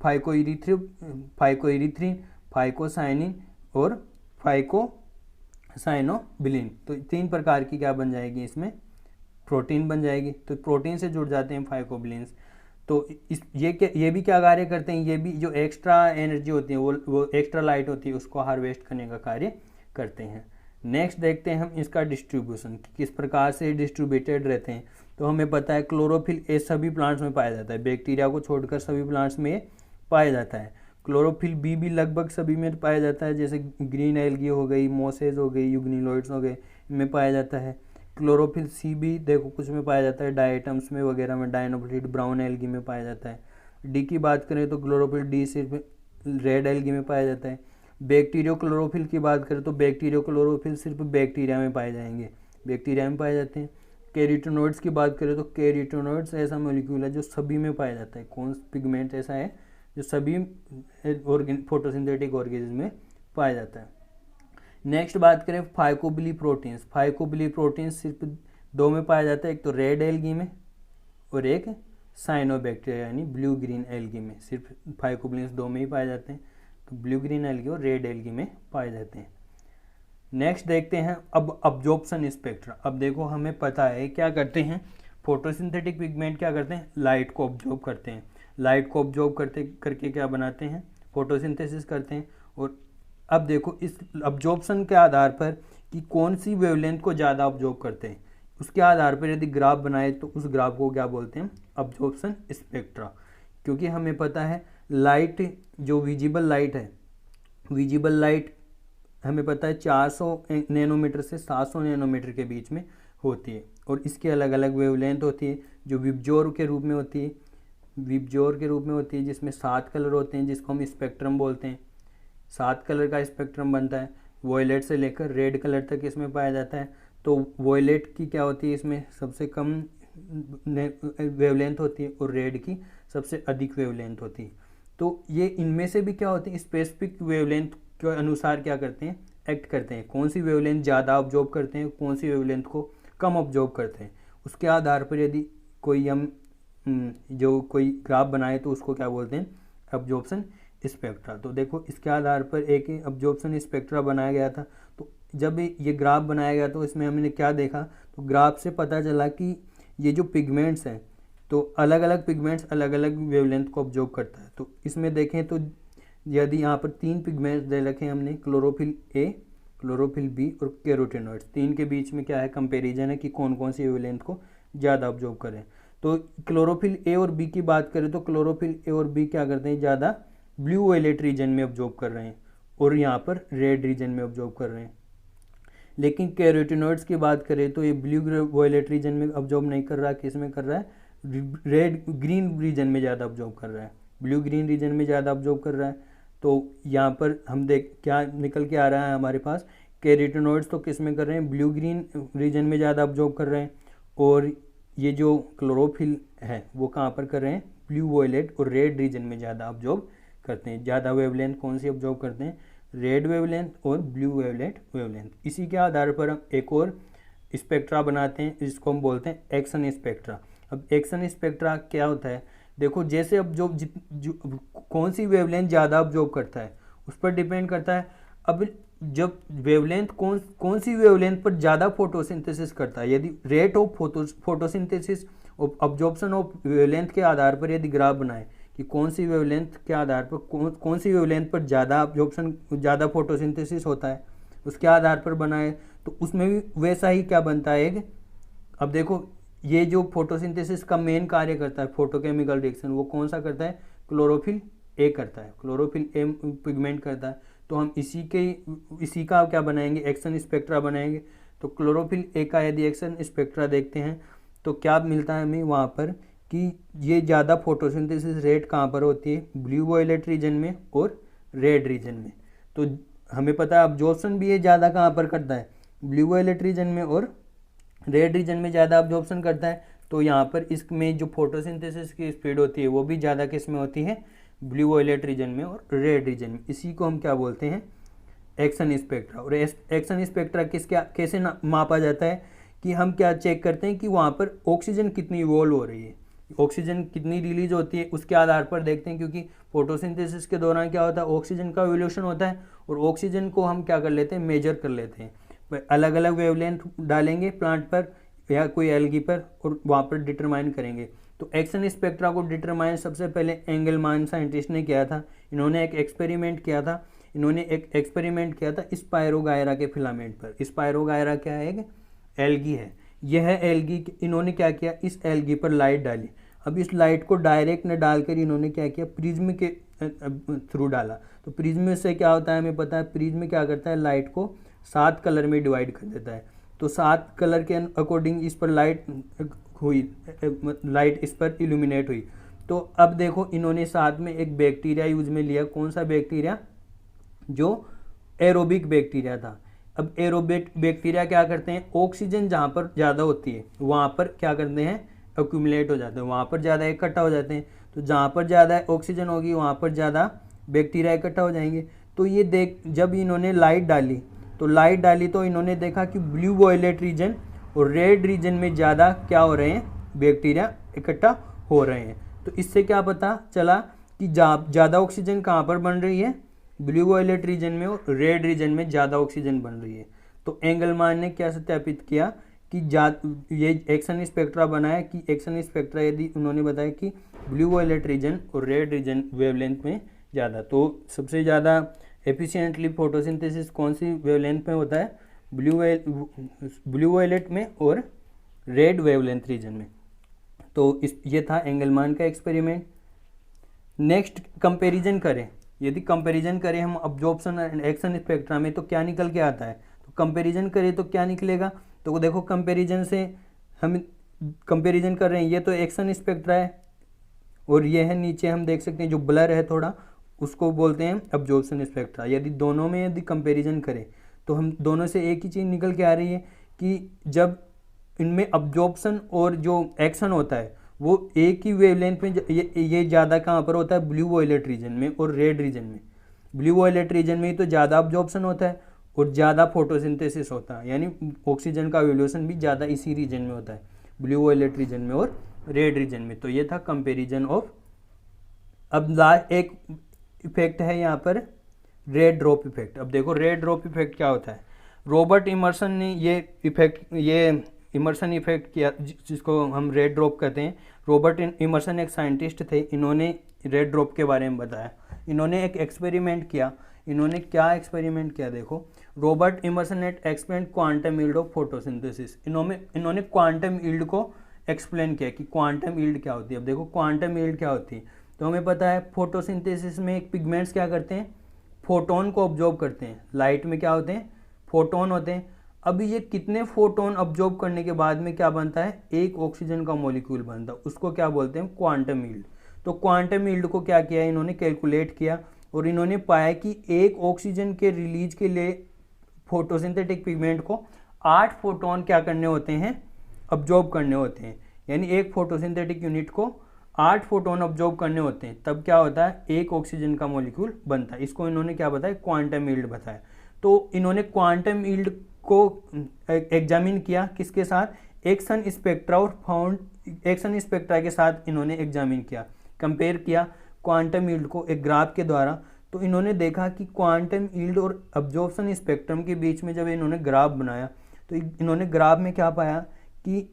S1: फाइकोइरिथ्रिन, फाइकोसाइनिन और फाइकोसाइनोबिलिन। तो 3 प्रकार की क्या बन जाएगी, इसमें प्रोटीन बन जाएगी। तो प्रोटीन से जुड़ जाते हैं फाइकोबिलिन्स। तो ये भी क्या कार्य करते हैं, ये भी जो एक्स्ट्रा एनर्जी होती है, वो एक्स्ट्रा लाइट होती है, उसको हार्वेस्ट करने का कार्य करते हैं। नेक्स्ट देखते हैं हम इसका डिस्ट्रीब्यूशन, किस प्रकार से डिस्ट्रीब्यूटेड रहते हैं। तो हमें पता है क्लोरोफिल ए सभी प्लांट्स में पाया जाता है, बैक्टीरिया को छोड़कर सभी प्लांट्स में पाया जाता है। क्लोरोफिल बी भी लगभग सभी में पाया जाता है, जैसे ग्रीन एल्गी हो गई, मोसेज हो गई, यूग्निलॉइड्स हो गए, इनमें पाया जाता है। क्लोरोफिल सी भी देखो कुछ में पाया जाता है, डायटम्स में वगैरह में, डायनोप्लिड ब्राउन एल्गी में पाया जाता है। डी की बात करें तो क्लोरोफिल डी सिर्फ रेड एल्गी में पाया जाता है। बैक्टीरियो क्लोरोफिल की बात करें तो बैक्टीरियो क्लोरोफिल सिर्फ बैक्टीरिया में पाए जाएंगे, बैक्टीरिया में पाए जाते हैं। कैरोटीनॉइड्स की बात करें तो कैरोटीनॉइड्स ऐसा मॉलिक्यूल है जो सभी में पाया जाता है। कौन पिगमेंट ऐसा है जो सभी फोटोसिंथेटिक ऑर्गेनिज्म में पाया जाता है। नेक्स्ट बात करें फाइकोबिली प्रोटीन्स। फाइकोबिली प्रोटीन्स सिर्फ 2 में पाया जाता है, एक तो रेड एल्गी में और एक साइनोबैक्टीरिया यानी ब्लू ग्रीन एल्गी में। सिर्फ फाइकोबिलिन्स 2 में ही पाए जाते हैं, तो ब्लू ग्रीन एल्गी और रेड एल्गी में पाए जाते हैं। नेक्स्ट देखते हैं अब अब्जॉर्प्शन स्पेक्ट्रा। अब देखो हमें पता है क्या करते हैं, फोटोसिंथेटिक पिगमेंट क्या करते हैं, लाइट को ऑब्जॉर्ब करते हैं। लाइट को ऑब्जॉर्ब करके क्या बनाते हैं, फोटोसिंथेसिस करते हैं। और अब देखो इस अब्जॉर्प्शन के आधार पर कि कौन सी वेवलेंथ को ज़्यादा ऑब्जॉर्ब करते हैं, उसके आधार पर यदि ग्राफ बनाए तो उस ग्राफ को क्या बोलते हैं, अब्जॉर्प्शन स्पेक्ट्रा। क्योंकि हमें पता है लाइट, जो विजिबल लाइट है, विजिबल लाइट हमें पता है 400 नैनोमीटर से 700 नैनोमीटर के बीच में होती है, और इसकी अलग अलग वेवलेंथ होती है, जो विबजोर के रूप में होती है, जिसमें 7 कलर होते हैं, जिसको हम स्पेक्ट्रम बोलते हैं। 7 कलर का स्पेक्ट्रम बनता है, वॉयलेट से लेकर रेड कलर तक इसमें पाया जाता है। तो वॉयलेट की क्या होती है, इसमें सबसे कम वेवलेंथ होती है और रेड की सबसे अधिक वेवलेंथ होती है। तो ये इनमें से भी क्या होती है, स्पेसिफिक वेवलेंथ के अनुसार क्या करते हैं, एक्ट करते हैं। कौन सी वेवलेंथ ज़्यादा ऑब्जॉर्ब करते हैं, कौन सी वेवलेंथ को कम ऑब्जॉर्ब करते हैं, उसके आधार पर यदि कोई ग्राफ बनाए तो उसको क्या बोलते हैं, अब्जॉर्प्शन स्पेक्ट्रा। तो देखो इसके आधार पर एक अब्जॉर्प्शन स्पेक्ट्रा बनाया गया था। तो जब ये ग्राफ बनाया गया तो इसमें हमने क्या देखा, तो ग्राफ से पता चला कि ये जो पिगमेंट्स हैं, तो अलग अलग पिगमेंट्स अलग अलग वेवलेंथ को ऑब्जॉर्ब करता है। तो इसमें देखें तो यदि यहाँ पर 3 पिगमेंट्स दे रखे हमने, क्लोरोफिल ए, क्लोरोफिल बी और कैरोटीनॉइड्स, 3 के बीच में क्या है, कंपेरिजन है कि कौन कौन सी वेवलेंथ को ज़्यादा ऑब्जॉर्ब करें। तो क्लोरोफिल ए और बी की बात करें तो क्लोरोफिल ए और बी क्या करते हैं, ज़्यादा ब्लू वायलेट रीजन में ऑब्जॉर्ब कर रहे हैं और यहाँ पर रेड रीजन में ऑब्जॉर्ब कर रहे हैं। लेकिन कैरोटीनॉइड्स की बात करें तो ये ब्लू वायलेट रीजन में ऑब्जॉर्ब नहीं कर रहा, किस में कर रहा है, रेड ग्रीन रीजन में ज़्यादा ऑब्जॉर्ब कर रहा है, ब्लू ग्रीन रीजन में ज़्यादा ऑब्जॉर्ब कर रहा है। तो यहाँ पर हम क्या निकल के आ रहा है हमारे पास कैरोटीनॉइड्स तो किस में कर रहे हैं, ब्लू ग्रीन रीजन में ज़्यादा ऑब्जॉर्व कर रहे हैं, और ये जो क्लोरोफिल है वो कहाँ पर कर रहे हैं, ब्लू वॉयलेट और रेड रीजन में ज़्यादा ऑब्जॉर्व करते हैं। ज़्यादा वेवलेंथ कौन सी ऑब्जॉर्व करते हैं, रेड वेवलेंथ और ब्लू वेवलेंथ। इसी के आधार पर हम एक और स्पेक्ट्रा बनाते हैं, जिसको हम बोलते हैं एक्शन स्पेक्ट्रा। अब एक्शन स्पेक्ट्रा क्या होता है, देखो जैसे अब जो कौन सी वेवलेंथ ज़्यादा ऑब्जॉर्व करता है उस पर डिपेंड करता है। अब जब वेवलेंथ कौन सी वेवलेंथ पर ज़्यादा फोटोसिंथेसिस करता है, यदि rate of photosynthesis absorption of wavelength के आधार पर यदि ग्राफ बनाए कि कौन सी वेवलेंथ के आधार पर कौन सी वेवलेंथ पर ज़्यादा ऑब्जॉर्प्शन, ज़्यादा फोटोसिंथेसिस होता है, उसके आधार पर बनाए, तो उसमें भी वैसा ही क्या बनता है। अब देखो ये जो फोटोसिंथेसिस का मेन कार्य करता है फोटोकेमिकल रिएक्शन, वो कौन सा करता है, क्लोरोफिल ए करता है, क्लोरोफिल ए पिगमेंट करता है। तो हम इसी का क्या बनाएंगे, एक्शन स्पेक्ट्रा बनाएंगे। तो क्लोरोफिल ए का यदि एक्शन स्पेक्ट्रा देखते हैं तो क्या मिलता है हमें वहाँ पर कि ये ज़्यादा फोटोसिंथेसिस रेट कहाँ पर होती है, ब्लू वॉयलेट रीजन में और रेड रीजन में। तो हमें पता है अब्जॉर्प्शन भी ये ज़्यादा कहाँ पर करता है, ब्लू वॉयलेट रीजन में और रेड रीजन में ज़्यादा अब्जॉर्प्शन करता है। तो यहाँ पर इसमें जो फोटोसिंथेसिस की स्पीड होती है वो भी ज़्यादा किस में होती है, ब्लू वॉयलेट रीजन में और रेड रीजन में। इसी को हम क्या बोलते हैं, एक्शन स्पेक्ट्रा। और एक्शन स्पेक्ट्रा कैसे मापा जाता है कि हम क्या चेक करते हैं कि वहाँ पर ऑक्सीजन कितनी इवॉल्व हो रही है, ऑक्सीजन कितनी रिलीज होती है, उसके आधार पर देखते हैं। क्योंकि फोटोसिंथेसिस के दौरान क्या होता है, ऑक्सीजन का इवोल्यूशन होता है, और ऑक्सीजन को हम क्या कर लेते हैं, मेजर कर लेते हैं। अलग अलग वेवलेंथ डालेंगे प्लांट पर या कोई एल्गी पर और वहाँ पर डिटरमाइन करेंगे। तो एक्शन स्पेक्ट्रा को डिटरमाइन सबसे पहले एंगलमान साइंटिस्ट ने किया था। इन्होंने एक एक्सपेरिमेंट किया था स्पायरोगायरा के फिलामेंट पर। स्पायरोगायरा क्या है, एक एल्गी है। यह एल्गी इन्होंने क्या किया, इस एल्गी पर लाइट डाली। अब इस लाइट को डायरेक्ट न डालकर इन्होंने क्या किया, प्रिज्म के थ्रू डाला। तो प्रिज्म से क्या होता है हमें पता है, प्रिज्म क्या करता है, लाइट को 7 कलर में डिवाइड कर देता है। तो 7 कलर के अकॉर्डिंग इस पर लाइट इस पर इल्यूमिनेट हुई। तो अब देखो इन्होंने साथ में एक बैक्टीरिया यूज में लिया। कौन सा बैक्टीरिया, जो एरोबिक बैक्टीरिया था। अब एरोबिक बैक्टीरिया क्या करते हैं, ऑक्सीजन जहाँ पर ज़्यादा होती है वहाँ पर क्या करते हैं, एक्यूमुलेट हो जाते हैं, वहाँ पर ज़्यादा इकट्ठा हो जाते हैं। तो जहाँ पर ज़्यादा ऑक्सीजन होगी वहाँ पर ज़्यादा बैक्टीरिया इकट्ठा हो जाएंगे। तो ये जब इन्होंने लाइट डाली तो इन्होंने देखा कि ब्लू वॉयलेट रीजन और रेड रीजन में ज़्यादा क्या हो रहे हैं, बैक्टीरिया इकट्ठा हो रहे हैं। तो इससे क्या पता चला कि ज़्यादा ऑक्सीजन कहाँ पर बन रही है, ब्लू वॉयलेट रीजन में और रेड रीजन में ज़्यादा ऑक्सीजन बन रही है। तो एंगलमान ने क्या सत्यापित किया कि ये एक्शन स्पेक्ट्रा बनाया कि एक्शन स्पेक्ट्रा यदि उन्होंने बताया कि ब्लू वॉयलेट रीजन और रेड रीजन वेवलेंथ में ज़्यादा, तो सबसे ज़्यादा एफिशिएंटली फोटोसिंथेसिस कौन सी वेवलेंथ में होता है, ब्लू वॉयलेट में और रेड वेवलेंथ रीजन में। तो ये था एंगलमान का एक्सपेरिमेंट। नेक्स्ट कंपैरिजन करें, यदि कंपैरिजन करें हम अब्जॉर्प्शन एंड एक्शन स्पेक्ट्रा में तो क्या निकल के आता है, तो कंपैरिजन करें तो क्या निकलेगा। तो देखो कंपैरिजन से हम कंपैरिजन कर रहे हैं, ये तो एक्शन स्पेक्ट्रा है और ये है नीचे हम देख सकते हैं जो ब्लर है थोड़ा, उसको बोलते हैं अब्जॉर्प्शन स्पेक्ट्रा। यदि दोनों में यदि कंपैरिजन करें तो हम दोनों से एक ही चीज़ निकल के आ रही है कि जब इनमें अब्जॉर्प्शन और जो एक्शन होता है वो एक ही वेवलेंथ में, ये ज़्यादा कहाँ पर होता है, ब्लू वॉयलेट रीजन में और रेड रीजन में। ब्लू वॉयलेट रीजन में ही तो ज़्यादा अब्जॉर्प्शन होता है और ज़्यादा फोटोसिंथेसिस होता है, यानी ऑक्सीजन का इवोल्यूशन भी ज़्यादा इसी रीजन में होता है, ब्लू वॉयलेट रीजन में और रेड रीजन में। तो ये था कंपेरिजन ऑफ। अब एक इफेक्ट है यहाँ पर रेड ड्रॉप इफेक्ट। अब देखो रेड ड्रॉप इफेक्ट क्या होता है। रॉबर्ट इमर्सन ने ये इमर्सन इफेक्ट किया, जिसको हम रेड ड्रॉप कहते हैं। रॉबर्ट इमर्सन एक साइंटिस्ट थे, इन्होंने रेड ड्रॉप के बारे में बताया। इन्होंने एक एक्सपेरिमेंट किया। इन्होंने क्या एक्सपेरिमेंट किया, देखो रॉबर्ट इमर्सन ने explain quantum yield of photosynthesis. इन्होंने क्वांटम यील्ड को एक्सप्लेन किया कि क्वांटम यील्ड क्या होती है। अब देखो क्वांटम यील्ड क्या होती है, तो हमें पता है फोटोसिंथेसिस में एक पिगमेंट्स क्या करते हैं, फोटोन को ऑब्जॉर्व करते हैं। लाइट में क्या होते हैं, फोटोन होते हैं। अभी ये कितने फोटोन ऑब्जॉर्व करने के बाद में क्या बनता है, एक ऑक्सीजन का मॉलिक्यूल बनता है, उसको क्या बोलते हैं, क्वांटम यील्ड। तो क्वांटम यील्ड को क्या किया, इन्होंने कैलकुलेट किया और इन्होंने पाया कि एक ऑक्सीजन के रिलीज के लिए फोटोसिंथेटिक पिगमेंट को 8 फोटोन क्या करने होते हैं, अब्जॉर्ब करने होते हैं। यानी एक फोटोसिंथेटिक यूनिट को 8 फोटोन अब्जॉर्ब करने होते हैं, तब क्या होता है, एक ऑक्सीजन का मॉलिक्यूल बनता है। इसको इन्होंने क्या बताया, क्वांटम यील्ड बताया। तो इन्होंने क्वांटम यील्ड को एग्जामिन किया किसके साथ, एक्सन स्पेक्ट्रा और फाउंड एक्सन स्पेक्ट्रा के साथ इन्होंने एग्जामिन किया, कंपेयर किया क्वांटम यील्ड को एक ग्राफ के द्वारा। तो इन्होंने देखा कि क्वांटम यील्ड और अब्जॉर्प्शन स्पेक्ट्रम के बीच में जब इन्होंने ग्राफ बनाया तो इन्होंने ग्राफ में क्या पाया कि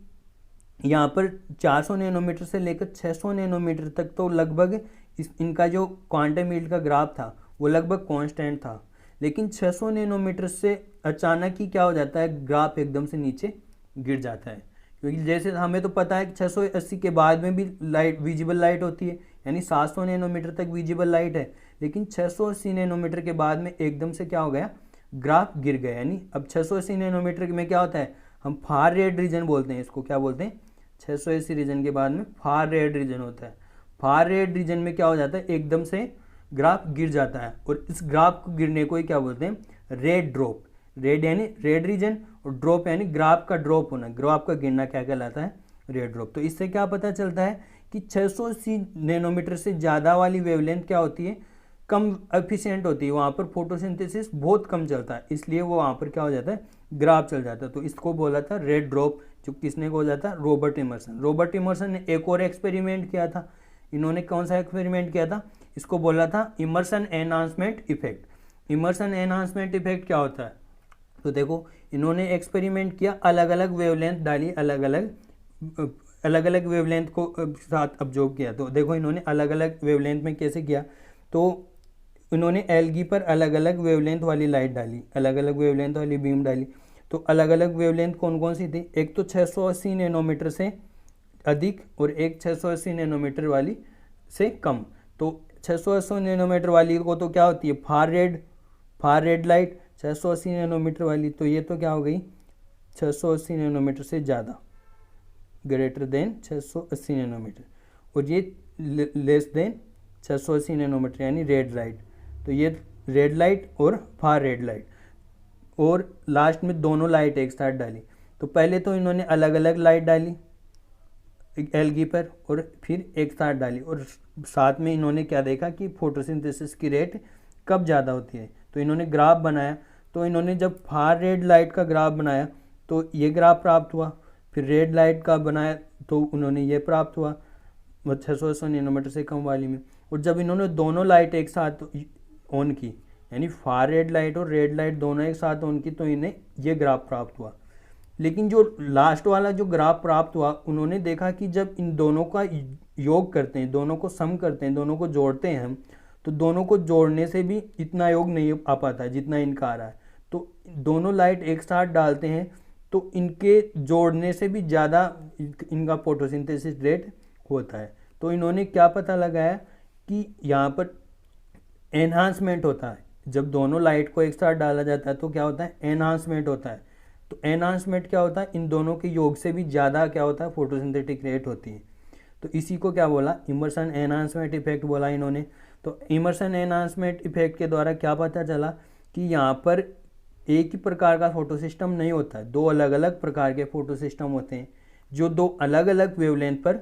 S1: यहाँ पर 400 नैनोमीटर से लेकर 600 नैनोमीटर तक तो लगभग इनका जो क्वांटम यील्ड का ग्राफ था वो लगभग कांस्टेंट था। लेकिन 600 नैनोमीटर से अचानक ही क्या हो जाता है, ग्राफ एकदम से नीचे गिर जाता है। क्योंकि जैसे हमें तो पता है कि 680 के बाद में भी लाइट, विजिबल लाइट होती है, यानी 700 नैनोमीटर तक विजिबल लाइट है। लेकिन 680 नैनोमीटर के बाद में एकदम से क्या हो गया, ग्राफ गिर गया। यानी अब 680 नैनोमीटर में क्या होता है, हम फार रेड रीजन बोलते हैं इसको, क्या बोलते हैं, 680 रीजन के बाद में फार रेड रीजन होता है। फार रेड रीजन में क्या हो जाता है, एकदम से ग्राफ गिर जाता है, और इस ग्राफ को गिरने को ही क्या बोलते हैं, रेड ड्रॉप। रेड यानी रेड रीजन, और ड्रॉप यानी ग्राफ का ड्रॉप होना, ग्राफ का गिरना क्या कहलाता है, रेड ड्रॉप। तो इससे क्या पता चलता है कि 680 नैनोमीटर से ज़्यादा वाली वेवलेंथ क्या होती है, कम एफिशिएंट होती है, वहाँ पर फोटोसिंथेसिस बहुत कम चलता है, इसलिए वो वहाँ पर क्या हो जाता है, ग्राफ चल जाता है। तो इसको बोला था रेड ड्रॉप, जो किसने को हो जाता है, रॉबर्ट इमर्सन। रॉबर्ट इमर्सन ने एक और एक्सपेरिमेंट किया था। इन्होंने कौन सा एक्सपेरिमेंट किया था, इसको बोला था Emerson enhancement effect. Emerson enhancement effect क्या होता है, तो देखो इन्होंने एक्सपेरिमेंट किया, अलग अलग वेवलेंथ डाली, अलग अलग वेवलेंथ को साथ अब्जॉर्ब किया। तो देखो इन्होंने अलग अलग वेवलेंथ में कैसे किया, तो इन्होंने एल्गी पर अलग अलग वेवलेंथ वाली लाइट डाली, अलग अलग वेवलेंथ वाली बीम डाली। तो अलग अलग वेवलेंथ कौन कौन सी थी, एक तो 680 नैनोमीटर से अधिक और एक 680 नैनोमीटर वाली से कम। तो 680 नैनोमीटर वाली को तो क्या होती है, फार रेड लाइट। 680 नैनोमीटर वाली, तो ये तो क्या हो गई, 680 नैनोमीटर से ज़्यादा, ग्रेटर देन 680 नैनोमीटर, और ये लेस देन 680 नैनोमीटर यानी रेड लाइट। तो ये रेड लाइट और फार रेड लाइट, और लास्ट में दोनों लाइट एक साथ डाली। तो पहले तो इन्होंने अलग अलग लाइट डाली एल्गी पर, और फिर एक साथ डाली, और साथ में इन्होंने क्या देखा कि फोटोसिंथेसिस की रेट कब ज़्यादा होती है। तो इन्होंने ग्राफ बनाया, तो इन्होंने जब फार रेड लाइट का ग्राफ बनाया तो ये ग्राफ प्राप्त हुआ, फिर रेड लाइट का बनाया तो उन्होंने ये प्राप्त हुआ 680 नैनोमीटर से कम वाली में। और जब इन्होंने दोनों लाइट एक साथ ऑन की, यानी फार रेड लाइट और रेड लाइट दोनों एक साथ ऑन की, तो इन्हें ये ग्राफ प्राप्त हुआ। लेकिन जो लास्ट वाला जो ग्राफ प्राप्त हुआ, उन्होंने देखा कि जब इन दोनों का योग करते हैं, दोनों को सम करते हैं, दोनों को जोड़ते हैं हम, तो दोनों को जोड़ने से भी इतना योग नहीं आ पाता जितना इनका आ रहा है। तो दोनों लाइट एक साथ डालते हैं तो इनके जोड़ने से भी ज़्यादा इनका फोटोसिंथेसिस रेट होता है। तो इन्होंने क्या पता लगाया कि यहाँ पर एनहांसमेंट होता है, जब दोनों लाइट को एक साथ डाला जाता है तो क्या होता है, एनहांसमेंट होता है। तो एनहांसमेंट क्या होता है, इन दोनों के योग से भी ज़्यादा क्या होता है, फोटोसिंथेटिक रेट होती है। तो इसी को क्या बोला, इमर्सन एनहांसमेंट इफेक्ट बोला इन्होंने। तो इमर्सन एनहांसमेंट इफेक्ट के द्वारा क्या पता चला कि यहाँ पर एक ही प्रकार का फोटो सिस्टम नहीं होता है, दो अलग अलग प्रकार के फोटो सिस्टम होते हैं जो दो अलग अलग वेवलेंथ पर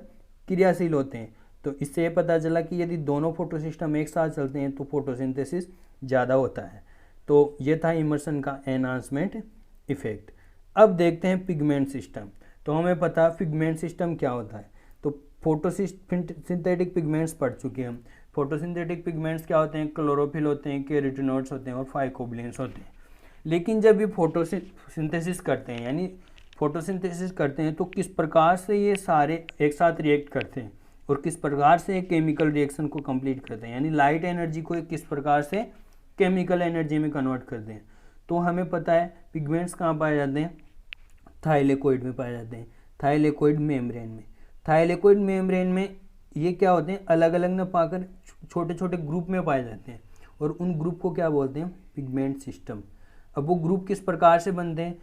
S1: क्रियाशील होते हैं। तो इससे ये पता चला कि यदि दोनों फोटो सिस्टम एक साथ चलते हैं तो फोटोसिंथेसिस ज़्यादा होता है। तो ये था इमर्सन का एनहांसमेंट इफेक्ट। अब देखते हैं पिगमेंट सिस्टम। तो हमें पता पिगमेंट सिस्टम क्या होता है, तो फोटोसिंथेटिक पिगमेंट्स पढ़ चुके हैं हम। फोटोसिंथेटिक पिगमेंट्स क्या होते हैं, क्लोरोफिल होते हैं, केराटिनॉइड्स होते हैं और फाइकोबिलेंस होते हैं। लेकिन जब ये फोटोसिंथेसिस करते हैं, यानी फोटोसिंथेसिस करते हैं, तो किस प्रकार से ये सारे एक साथ रिएक्ट करते हैं और किस प्रकार से केमिकल रिएक्शन को कंप्लीट करते हैं, यानी लाइट एनर्जी को किस प्रकार से केमिकल एनर्जी में कन्वर्ट करते हैं। तो हमें पता है पिगमेंट्स कहाँ पाए जाते हैं, थाइलेकोइड में पाए जाते हैं, थाइलेकोइड मेम्ब्रेन में। थाइलेकोइड मेम्ब्रेन में ये क्या होते हैं, अलग अलग न पाकर छोटे छोटे ग्रुप में पाए जाते हैं, और उन ग्रुप को क्या बोलते हैं, पिगमेंट सिस्टम। अब वो ग्रुप किस प्रकार से बनते हैं,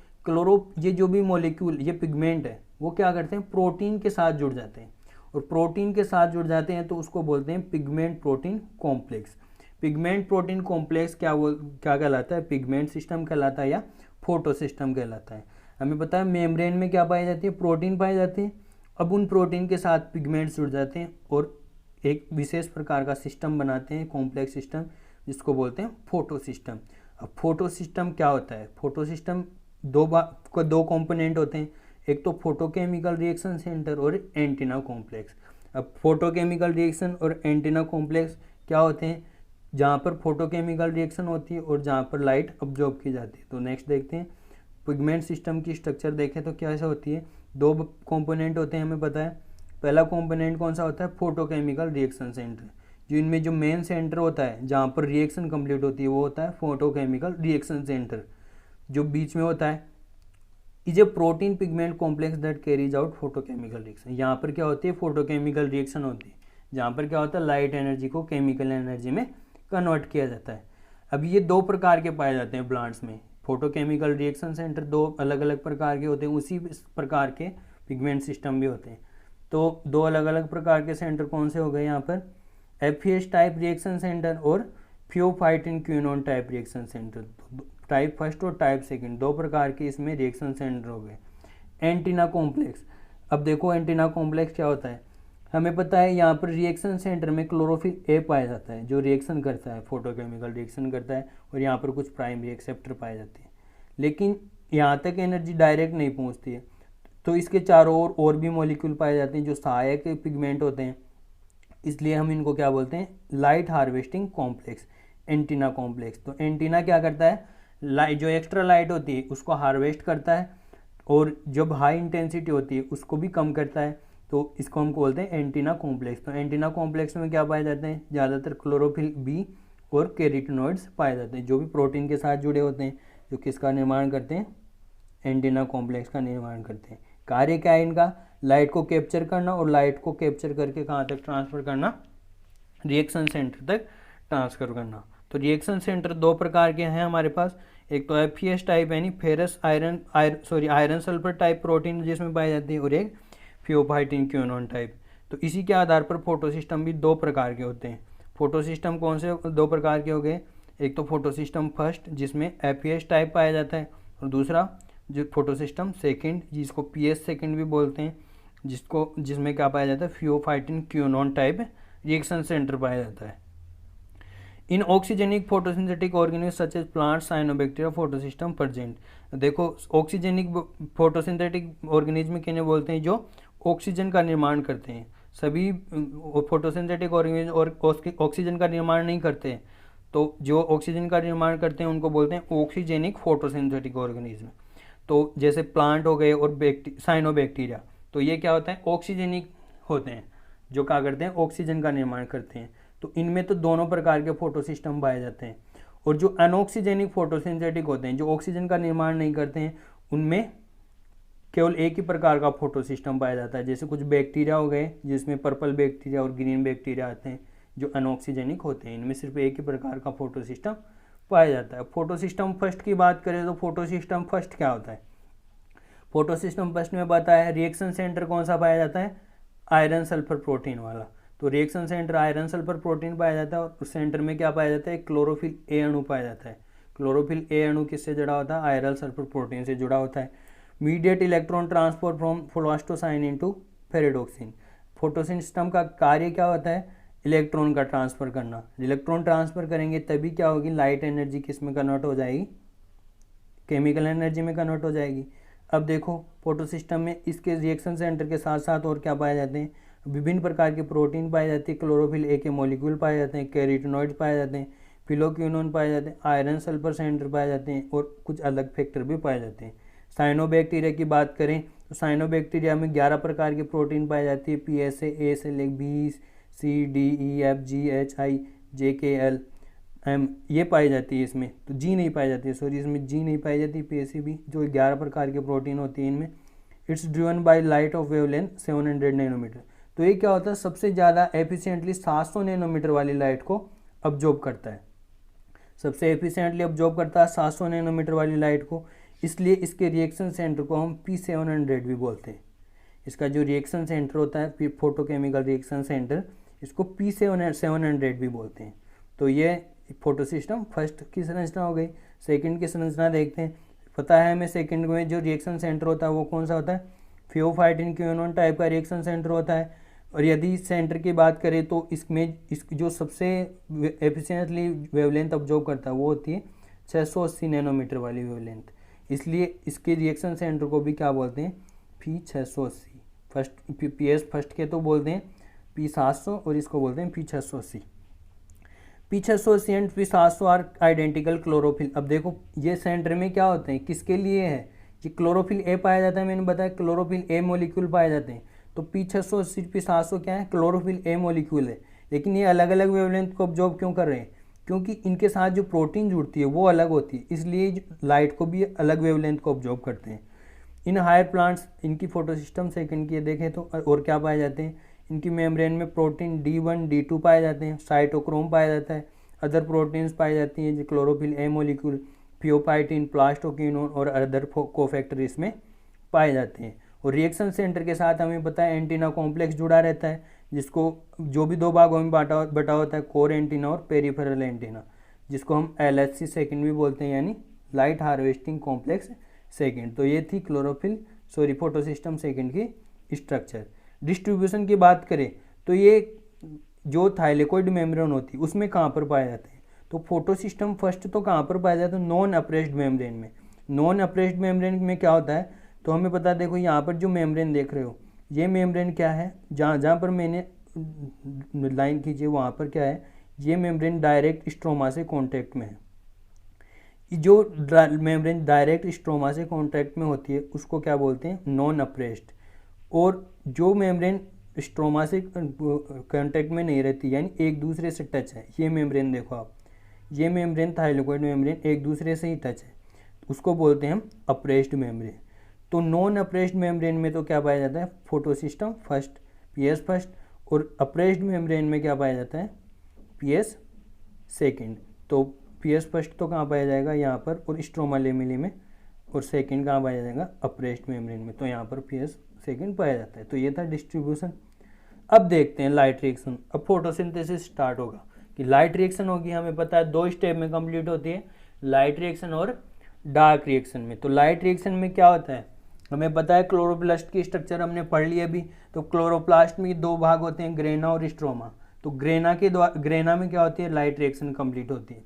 S1: ये जो भी मॉलिक्यूल ये पिगमेंट है वो क्या करते हैं, प्रोटीन के साथ जुड़ जाते हैं, और प्रोटीन के साथ जुड़ जाते हैं तो उसको बोलते हैं pigment protein complex. Pigment protein complex क्या कहलाता है, पिगमेंट सिस्टम कहलाता है या फोटो सिस्टम कहलाता है। हमें पता है मेम्ब्रेन में क्या पाई जाती है, प्रोटीन पाई जाती है। अब उन प्रोटीन के साथ पिगमेंट्स जुड़ जाते हैं और एक विशेष प्रकार का सिस्टम बनाते हैं, कॉम्प्लेक्स सिस्टम, जिसको बोलते हैं फोटो सिस्टम। अब फोटो सिस्टम क्या होता है, फोटो सिस्टम दो कंपोनेंट होते हैं, एक तो फोटोकेमिकल रिएक्शन सेंटर और एंटीना कॉम्प्लेक्स। अब फोटोकेमिकल रिएक्शन और एंटीना कॉम्प्लेक्स क्या होते हैं, जहाँ पर फोटोकेमिकल रिएक्शन होती है और जहाँ पर लाइट अब्जॉर्ब की जाती है। तो नेक्स्ट देखते हैं पिगमेंट सिस्टम की स्ट्रक्चर देखें तो क्या ऐसा होती है, दो कंपोनेंट होते हैं हमें पता है। पहला कंपोनेंट कौन सा होता है, फोटोकेमिकल रिएक्शन सेंटर। जो इनमें जो मेन सेंटर होता है जहाँ पर रिएक्शन कंप्लीट होती है वो होता है फोटोकेमिकल रिएक्शन सेंटर। जो बीच में होता है is a protein pigment complex that carries out photochemical reaction. यहाँ पर क्या होती है, फोटोकेमिकल रिएक्शन होती है, जहाँ पर क्या होता है लाइट एनर्जी को केमिकल एनर्जी में कन्वर्ट किया जाता है। अब ये दो प्रकार के पाए जाते हैं प्लांट्स में, फोटोकेमिकल रिएक्शन सेंटर दो अलग अलग प्रकार के होते हैं, उसी प्रकार के पिगमेंट सिस्टम भी होते हैं। तो दो अलग अलग प्रकार के सेंटर कौन से हो गए यहाँ पर, एफएस टाइप रिएक्शन सेंटर और pheophytin quinone type reaction centre. Type first और टाइप सेकंड दो प्रकार के इसमें रिएक्शन सेंटर हो गए। एंटीना कॉम्प्लेक्स, अब देखो एंटीना कॉम्प्लेक्स क्या होता है, हमें पता है यहाँ पर रिएक्शन सेंटर में क्लोरोफिल ए पाया जाता है जो रिएक्शन करता है, फोटोकेमिकल रिएक्शन करता है, और यहाँ पर कुछ प्राइमरी एक्सेप्टर पाए जाते हैं। लेकिन यहाँ तक एनर्जी डायरेक्ट नहीं पहुँचती है, तो इसके चारों ओर और भी मॉलिक्यूल पाए जाते हैं जो सहायक पिगमेंट होते हैं, इसलिए हम इनको क्या बोलते हैं, light harvesting complex, antenna complex. तो एंटीना क्या करता है, लाइट जो एक्स्ट्रा लाइट होती है उसको हार्वेस्ट करता है, और जब हाई इंटेंसिटी होती है उसको भी कम करता है, तो इसको हम बोलते हैं एंटीना कॉम्प्लेक्स। तो एंटीना कॉम्प्लेक्स में क्या पाए जाते हैं, ज़्यादातर क्लोरोफिल बी और कैरोटीनॉइड्स पाए जाते हैं, जो भी प्रोटीन के साथ जुड़े होते हैं, जो किसका निर्माण करते हैं, एंटीना कॉम्प्लेक्स का निर्माण करते हैं। कार्य क्या है इनका, लाइट को कैप्चर करना, और लाइट को कैप्चर करके कहाँ तक ट्रांसफ़र करना, रिएक्शन सेंटर तक ट्रांसफर करना। तो रिएक्शन सेंटर दो प्रकार के हैं हमारे पास, एक तो एफईएस टाइप यानी ferrous iron sulphur type protein जिसमें पाई जाती है, और एक फियोफाइटिन क्विनोन टाइप। तो इसी के आधार पर फोटो सिस्टम भी दो प्रकार के होते हैं। फोटो सिस्टम कौन से दो प्रकार के हो गए, एक तो फोटो सिस्टम फर्स्ट जिसमें एफईएस टाइप पाया जाता है, और दूसरा जो फोटो सिस्टम सेकेंड जिसको पीएस सेकेंड भी बोलते हैं, जिसमें क्या पाया जाता है, pheophytin quinone type reaction centre पाया जाता है। In oxygenic photosynthetic organism such as plant cyanobacteria photosystem present. देखो ऑक्सीजेनिक फोटोसिंथेटिक ऑर्गेनिज्म किन्हें बोलते हैं, जो ऑक्सीजन का निर्माण करते हैं। सभी फोटोसिंथेटिक ऑर्गेनिज्म और ऑक्सीजन का निर्माण नहीं करते हैं, तो जो ऑक्सीजन का निर्माण करते हैं उनको बोलते हैं ऑक्सीजेनिक फोटोसिंथेटिक ऑर्गेनिज्म। तो जैसे प्लांट हो गए और साइनोबैक्टीरिया, तो ये क्या होता है, ऑक्सीजेनिक होते हैं, जो क्या करते हैं, ऑक्सीजन का निर्माण करते हैं। तो इनमें तो दोनों प्रकार के फोटो सिस्टम पाए जाते हैं। और जो अनऑक्सीजेनिक फोटोसिंथेटिक होते हैं, जो ऑक्सीजन का निर्माण नहीं करते हैं, उनमें केवल एक ही प्रकार का फोटो सिस्टम पाया जाता है। जैसे कुछ बैक्टीरिया हो गए जिसमें पर्पल बैक्टीरिया और ग्रीन बैक्टीरिया आते हैं, जो अनऑक्सीजेनिक होते हैं। इनमें सिर्फ एक ही प्रकार का फोटो सिस्टम पाया जाता है। फोटो सिस्टम फर्स्ट की बात करें तो फोटो सिस्टम फर्स्ट क्या होता है, फोटो सिस्टम फर्स्ट में बताया रिएक्शन सेंटर कौन सा पाया जाता है, आयरन सल्फर प्रोटीन वाला। तो reaction centre iron sulphur protein पाया जाता है, और उस सेंटर में क्या पाया जाता है, क्लोरोफिल ए अणु पाया जाता है। क्लोरोफिल ए अणु किससे जुड़ा होता है, आयरन सल्फर प्रोटीन से जुड़ा होता है। Mediate electron transport from plastocyanin into ferredoxin. Photo system का कार्य क्या होता है, इलेक्ट्रॉन का ट्रांसफर करना। इलेक्ट्रॉन ट्रांसफर करेंगे तभी क्या होगी, लाइट एनर्जी किस में कन्वर्ट हो जाएगी, केमिकल एनर्जी में कन्वर्ट हो जाएगी। अब देखो फोटो सिस्टम में इसके रिएक्शन सेंटर के साथ साथ और क्या पाए जाते हैं, विभिन्न प्रकार के प्रोटीन पाए जाते हैं, क्लोरोफिल ए के मॉलिक्यूल पाए जाते हैं, कैरोटीनॉइड्स पाए जाते हैं, फिलोक्विनोन पाए जाते हैं, आयरन सल्फर सेंटर पाए जाते हैं, और कुछ अलग फैक्टर भी पाए जाते हैं। साइनोबैक्टीरिया की बात करें तो साइनोबैक्टीरिया में 11 प्रकार के प्रोटीन पाए जाती है, PSA A से लेकर B C D E F G H I J K L M ये पाई जाती है। इसमें तो G नहीं पाई जाती है, सॉरी इसमें G नहीं पाई जाती, PSB जो 11 प्रकार के प्रोटीन होती है इनमें। It's driven by light of wavelength 700 nanometer. तो ये क्या होता है, सबसे ज़्यादा एफिशिएंटली 700 नैनोमीटर वाली लाइट को अब्जॉर्ब करता है, सबसे एफिशिएंटली अब्जॉर्ब करता है 700 नैनोमीटर वाली लाइट को। इसलिए इसके रिएक्शन सेंटर को हम P700 भी बोलते हैं। इसका जो रिएक्शन सेंटर होता है फोटोकेमिकल रिएक्शन सेंटर, इसको P700 भी बोलते हैं। तो ये फोटो सिस्टम फर्स्ट की संरचना हो गई। सेकंड की संरचना देखते हैं। पता है हमें सेकंड में जो रिएक्शन सेंटर होता है वो कौन सा होता है, फियोफाइटिन क्यूनोन टाइप का रिएक्शन सेंटर होता है। और यदि सेंटर की बात करें तो इसमें जो सबसे एफिशिएंटली वेवलेंथ ऑब्जॉर्व करता है वो होती है 680 नैनोमीटर वाली वेवलेंथ। इसलिए इसके रिएक्शन सेंटर को भी क्या बोलते हैं, P680। फर्स्ट PS फर्स्ट के तो बोलते हैं P700 और इसको बोलते हैं P680। P680 and P700 are identical chlorophyll. अब देखो ये सेंटर में क्या होते हैं, किसके लिए है, ये क्लोरोफिल ए पाया जाता है, मैंने बताया क्लोरोफिल ए मॉलिक्यूल पाए जाते हैं। तो P680 P700 क्या है, क्लोरोफिल ए मॉलिक्यूल है। लेकिन ये अलग अलग वेवलेंथ को ऑब्जॉर्व क्यों कर रहे हैं, क्योंकि इनके साथ जो प्रोटीन जुड़ती है वो अलग होती है, इसलिए लाइट को भी अलग वेवलेंथ को ऑब्जॉर्व करते हैं। इन हायर प्लांट्स इनकी फोटोसिस्टम सेकंड की देखें तो और क्या पाए जाते हैं, इनकी मेम्ब्रेन में प्रोटीन D1 D2 पाए जाते हैं, साइटोक्रोम पाया जाता है, अदर प्रोटीन्स पाई जाती हैं जो क्लोरोफिल ए मॉलिक्यूल, फियोपाइटिन, प्लास्टोक्विनोन और अदर कोफैक्टर इसमें पाए जाते हैं। और रिएक्शन सेंटर के साथ हमें पता है एंटीना कॉम्प्लेक्स जुड़ा रहता है, जिसको जो भी दो भागों में बटा होता है, कोर एंटीना और पेरिफेरल एंटीना, जिसको हम LHC सेकंड भी बोलते हैं, यानी लाइट हार्वेस्टिंग कॉम्प्लेक्स सेकंड। तो ये थी फोटोसिस्टम सेकंड की स्ट्रक्चर। डिस्ट्रीब्यूशन की बात करें तो ये जो थाइलेकोइड मेम्ब्रेन होती है उसमें कहाँ पर पाए जाते हैं, तो फोटोसिस्टम फर्स्ट तो कहाँ पर पाया जाता है, नॉन अप्रेस्ड मेम्ब्रेन में। नॉन अप्रेस्ड मेम्ब्रेन में क्या होता है, तो हमें पता है, देखो यहाँ पर जो मेम्ब्रेन देख रहे हो ये मेम्ब्रेन क्या है, जहाँ पर मैंने लाइन खींची वहाँ पर क्या है, ये मेम्ब्रेन डायरेक्ट स्ट्रोमा से कॉन्टैक्ट में है। जो मेम्ब्रेन डायरेक्ट स्ट्रोमा से कॉन्टैक्ट में होती है उसको क्या बोलते हैं, नॉन अप्रेस्ड। और जो मेम्ब्रेन स्ट्रोमा से कांटेक्ट में नहीं रहती, यानी एक दूसरे से टच है, ये मेम्ब्रेन देखो आप, ये मेम्ब्रेन थाइलेकोइड मेम्ब्रेन एक दूसरे से ही टच है, उसको बोलते हैं हम अप्रेस्ड मेम्ब्रेन। तो नॉन अप्रेस्ड मेम्ब्रेन में तो क्या पाया जाता है, फोटोसिस्टम फर्स्ट PS फर्स्ट, और अप्रेस्ड मेम्ब्रेन में क्या पाया जाता है, PS सेकेंड। तो PS फर्स्ट तो कहाँ पाया जाएगा, यहाँ पर, और स्ट्रोमा लेमिली में, और सेकेंड कहाँ पाया जाएगा, अप्रेस्ड मेम्ब्रेन में, तो यहाँ पर PS सेकेंड पाया जाता है। तो ये था डिस्ट्रीब्यूशन। अब देखते हैं लाइट रिएक्शन। अब फोटोसिंथेसिस स्टार्ट होगा कि लाइट रिएक्शन होगी, हमें पता है 2 स्टेप में कंप्लीट होती है, लाइट रिएक्शन और डार्क रिएक्शन में। तो लाइट रिएक्शन में क्या होता है, हमें पता है क्लोरोप्लास्ट की स्ट्रक्चर हमने पढ़ ली अभी। तो क्लोरोप्लास्ट में 2 भाग होते हैं, ग्रेना और स्ट्रोमा। तो ग्रेना में क्या होती है, लाइट रिएक्शन कंप्लीट होती है।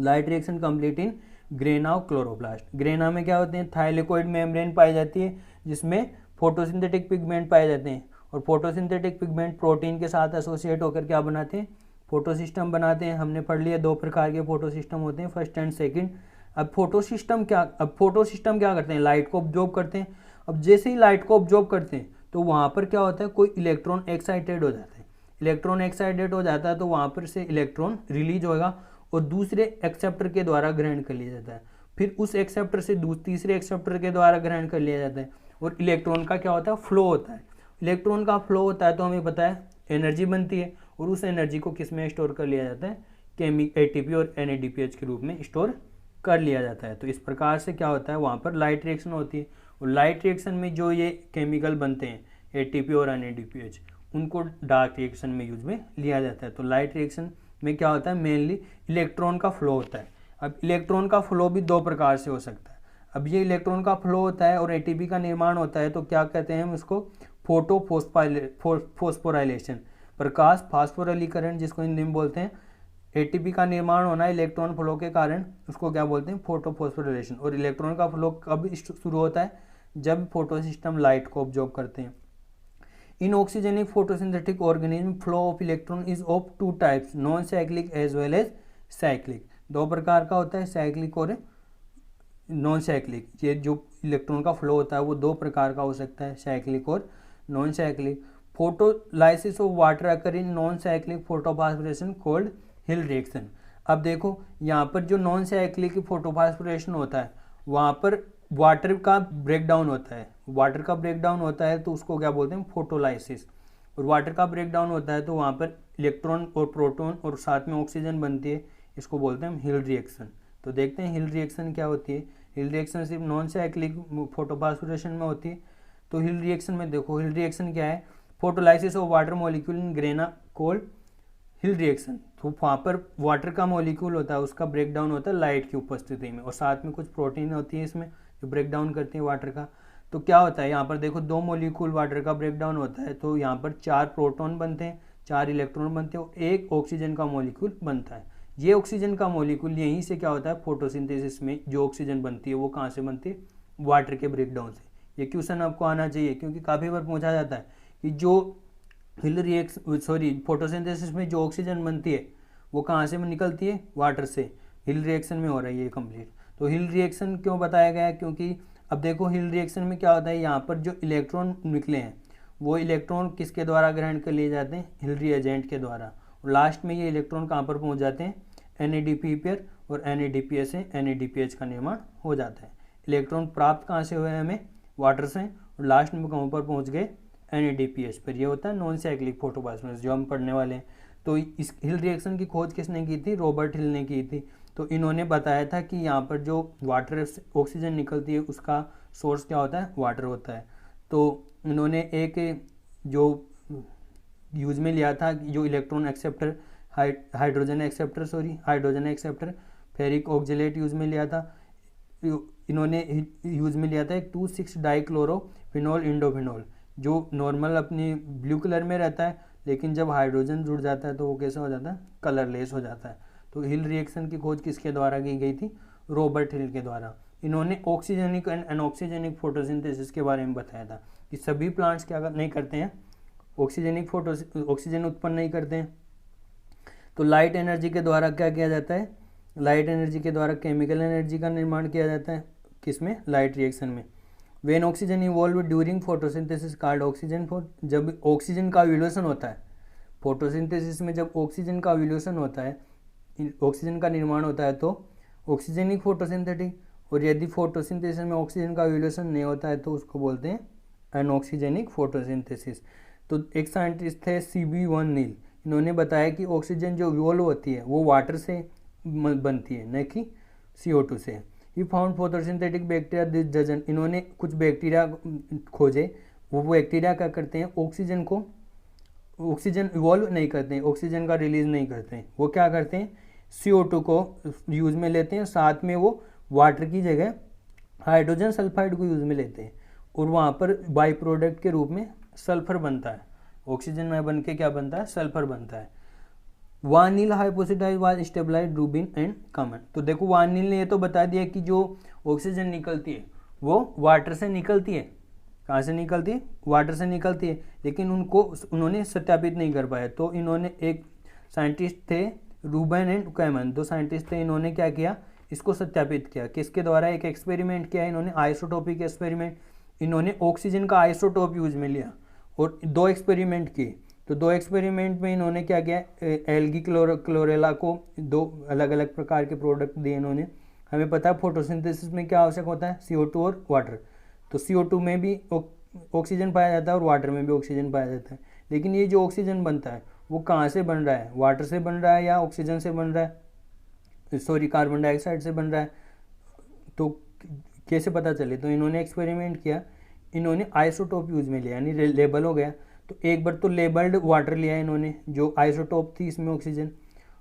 S1: Light reaction complete in grana और क्लोरोप्लास्ट। ग्रेना में क्या होते हैं, थाइलेकोइड मेम्ब्रेन पाई जाती है जिसमें फोटोसिंथेटिक पिगमेंट पाए जाते हैं, और फोटोसिंथेटिक पिगमेंट प्रोटीन के साथ एसोसिएट होकर क्या बनाते हैं, फोटोसिस्टम बनाते हैं। हमने पढ़ लिया 2 प्रकार के फोटोसिस्टम होते हैं, फर्स्ट एंड सेकंड। अब फोटोसिस्टम क्या करते हैं, लाइट को ऑब्जॉर्व करते हैं। अब जैसे ही लाइट को ऑब्जॉर्व करते हैं तो वहाँ पर क्या होता है, कोई इलेक्ट्रॉन एक्साइटेड हो जाता है। इलेक्ट्रॉन एक्साइटेड हो जाता है तो वहाँ पर से इलेक्ट्रॉन रिलीज होगा और दूसरे एक्सेप्टर के द्वारा ग्रहण कर लिया जाता है। फिर उस एक्सेप्टर से तीसरे एक्सेप्टर के द्वारा ग्रहण कर लिया जाता है, और इलेक्ट्रॉन का क्या होता है, फ्लो होता है। इलेक्ट्रॉन का फ्लो होता है तो हमें पता है एनर्जी बनती है, और उस एनर्जी को किस में स्टोर कर लिया जाता है, ATP और NADPH के रूप में स्टोर कर लिया जाता है। तो इस प्रकार से क्या होता है, वहाँ पर लाइट रिएक्शन होती है। और लाइट रिएक्शन में जो ये केमिकल बनते हैं ATP और NADPH, उनको डार्क रिएक्शन में यूज में लिया जाता है। तो लाइट रिएक्शन में क्या होता है, मेनली इलेक्ट्रॉन का फ्लो होता है। अब इलेक्ट्रॉन का फ्लो भी 2 प्रकार से हो सकता है। अब ये इलेक्ट्रॉन का फ्लो होता है और ATP का निर्माण होता है, तो क्या कहते हैं हम इसको, फोटोफॉस्फोराइलेशन, प्रकाश फास्फोरिलीकरण, जिसको हिंदी में बोलते हैं। ATP का निर्माण होना इलेक्ट्रॉन फ्लो के कारण, उसको क्या बोलते हैं, फोटोफॉस्फोराइलेशन। और इलेक्ट्रॉन का फ्लो कब शुरू होता है, जब फोटोसिस्टम लाइट को ऑब्जॉर्व करते हैं। In oxygenic photosynthetic organism flow of electron is of 2 types, non cyclic as well as cyclic. 2 प्रकार का होता है, साइक्लिक और नॉन साइक्लिक। ये जो इलेक्ट्रॉन का फ्लो होता है वो 2 प्रकार का हो सकता है, साइक्लिक और non cyclic. Photolysis of water occur in non cyclic photophosphorylation called hill reaction. अब देखो यहाँ पर जो नॉन साइक्लिक फोटोफॉस्फोरेशन होता है वहाँ पर वाटर का ब्रेकडाउन होता है। वाटर का ब्रेकडाउन होता है तो उसको क्या बोलते हैं, फोटोलाइसिस। और वाटर का ब्रेकडाउन होता है तो वहाँ पर इलेक्ट्रॉन और प्रोटॉन और साथ में ऑक्सीजन बनती है, इसको बोलते हैं हम हिल रिएक्शन। तो देखते हैं हिल रिएक्शन क्या होती है। हिल रिएक्शन सिर्फ नॉन साइक्लिक फोटोफॉस्फोरेशन में होती है। तो हिल रिएक्शन में देखो, हिल रिएक्शन क्या है, photolysis of water molecule in grana cold hill reaction, तो वहाँ पर वाटर का मॉलिक्यूल होता है, उसका ब्रेक डाउन होता है लाइट की उपस्थिति में, और साथ में कुछ प्रोटीन होती है इसमें जो ब्रेक डाउन करती है वाटर का। तो क्या होता है यहाँ पर देखो, 2 मॉलिक्यूल वाटर का ब्रेक डाउन होता है, तो यहाँ पर 4 प्रोटॉन बनते हैं, 4 इलेक्ट्रॉन बनते हैं और 1 ऑक्सीजन का मॉलिक्यूल बनता है। ये ऑक्सीजन का मॉलिक्यूल यहीं से क्या होता है, फोटोसिंथेसिस में जो ऑक्सीजन बनती है वो कहाँ से बनती है, वाटर के ब्रेक डाउन से। ये क्वेश्चन आपको आना चाहिए, क्योंकि काफ़ी बार पूछा जाता है कि जो फोटोसिंथेसिस में जो ऑक्सीजन बनती है वो कहाँ से निकलती है, वाटर से। हिल रिएक्शन में हो रहा है ये कंप्लीट। तो हिल रिएक्शन क्यों बताया गया है, क्योंकि अब देखो हिल रिएक्शन में क्या होता है, यहाँ पर जो इलेक्ट्रॉन निकले हैं वो इलेक्ट्रॉन किसके द्वारा ग्रहण कर लिए जाते हैं, हिल रिएजेंट के द्वारा, और लास्ट में ये इलेक्ट्रॉन कहाँ पर पहुँच जाते हैं, NADP पर, और NADPH से NADPH का निर्माण हो जाता है। इलेक्ट्रॉन प्राप्त कहाँ से हुए हमें, वाटर से, और लास्ट में कहाँ पर पहुँच गए, NADPH पर। ये होता है नॉन साइक्लिक फोटोफॉस्फोरेशन जो हम पढ़ने वाले हैं। तो इस हिल रिएक्शन की खोज किसने की थी, रॉबर्ट हिल ने की थी। तो इन्होंने बताया था कि यहाँ पर जो वाटर ऑक्सीजन निकलती है उसका सोर्स क्या होता है, वाटर होता है। तो इन्होंने एक जो यूज में लिया था, जो electron acceptor, hydrogen acceptor ferric oxalate use में लिया था। इन्होंने यूज में लिया था एक 2,6 डाइक्लोरोफिनॉल इंडोफिनॉल, जो नॉर्मल अपनी ब्लू कलर में रहता है, लेकिन जब हाइड्रोजन जुड़ जाता है तो वो कैसा हो जाता है, कलरलेस हो जाता है। तो हिल रिएक्शन की खोज किसके द्वारा की गई थी, रॉबर्ट हिल के द्वारा। इन्होंने ऑक्सीजनिक एंड अनऑक्सीजनिक फोटोसिंथेसिस के बारे में बताया था कि सभी प्लांट्स क्या नहीं करते हैं, ऑक्सीजन उत्पन्न नहीं करते हैं। तो लाइट एनर्जी के द्वारा क्या किया जाता है, लाइट एनर्जी के द्वारा केमिकल एनर्जी का निर्माण किया जाता है, किसमें, लाइट रिएक्शन में। When oxygen evolve during photosynthesis called oxygen जब ऑक्सीजन का विलोसन होता है फोटोसिंथेसिस में, जब ऑक्सीजन का विलोसन होता है, ऑक्सीजन का निर्माण होता है, तो ऑक्सीजनिक फोटोसिंथेटिक। और यदि फोटोसिंथेसिस में ऑक्सीजन का विलोसन नहीं होता है तो उसको बोलते हैं अनऑक्सीजनिक फोटोसिंथेसिस। तो एक साइंटिस्ट थे CB1 नील, इन्होंने बताया कि ऑक्सीजन जो इवॉल्व होती है वो वाटर से बनती है, न कि CO2 से। He found photosynthetic bacteria this dozen, इन्होंने कुछ बैक्टीरिया खोजे, वो बैक्टीरिया क्या करते हैं, ऑक्सीजन इवॉल्व नहीं करते हैं, ऑक्सीजन का रिलीज नहीं करते हैं, वो क्या करते हैं, CO2 को यूज़ में लेते हैं, साथ में वो वाटर की जगह हाइड्रोजन सल्फाइड को यूज़ में लेते हैं, और वहाँ पर बाई प्रोडक्ट के रूप में सल्फर बनता है, ऑक्सीजन में बन के क्या बनता है, सल्फर बनता है। Van Niel hypothesise was stabilised Ruben and Kamen. तो देखो वानिल ने ये तो बता दिया कि जो ऑक्सीजन निकलती है वो वाटर से निकलती है, कहाँ से निकलती है, वाटर से निकलती है, लेकिन उन्होंने सत्यापित नहीं कर पाया। तो इन्होंने एक साइंटिस्ट थे रूबेन एंड कैमन, 2 साइंटिस्ट थे, इन्होंने क्या किया, इसको सत्यापित किया, किसके द्वारा, एक एक्सपेरिमेंट किया इन्होंने, आइसोटोपिक एक्सपेरिमेंट। इन्होंने ऑक्सीजन का आइसोटोप यूज में लिया और 2 एक्सपेरिमेंट किए। तो 2 एक्सपेरिमेंट में इन्होंने क्या किया, एल्गी क्लोरेला को 2 अलग अलग प्रकार के प्रोडक्ट दिए इन्होंने। हमें पता है फोटोसिंथेसिस में क्या आवश्यक होता है, CO2 और वाटर। तो CO2 में भी ऑक्सीजन पाया जाता है और वाटर में भी ऑक्सीजन पाया जाता है, लेकिन ये जो ऑक्सीजन बनता है वो कहाँ से बन रहा है, वाटर से बन रहा है या ऑक्सीजन से बन रहा है, कार्बन डाइऑक्साइड से बन रहा है। तो कैसे पता चले, तो इन्होंने एक्सपेरिमेंट किया, इन्होंने आइसोटोप यूज में लिया, यानी लेबल हो गया। तो एक बार तो लेबल्ड वाटर लिया इन्होंने, जो आइसोटोप थी इसमें ऑक्सीजन,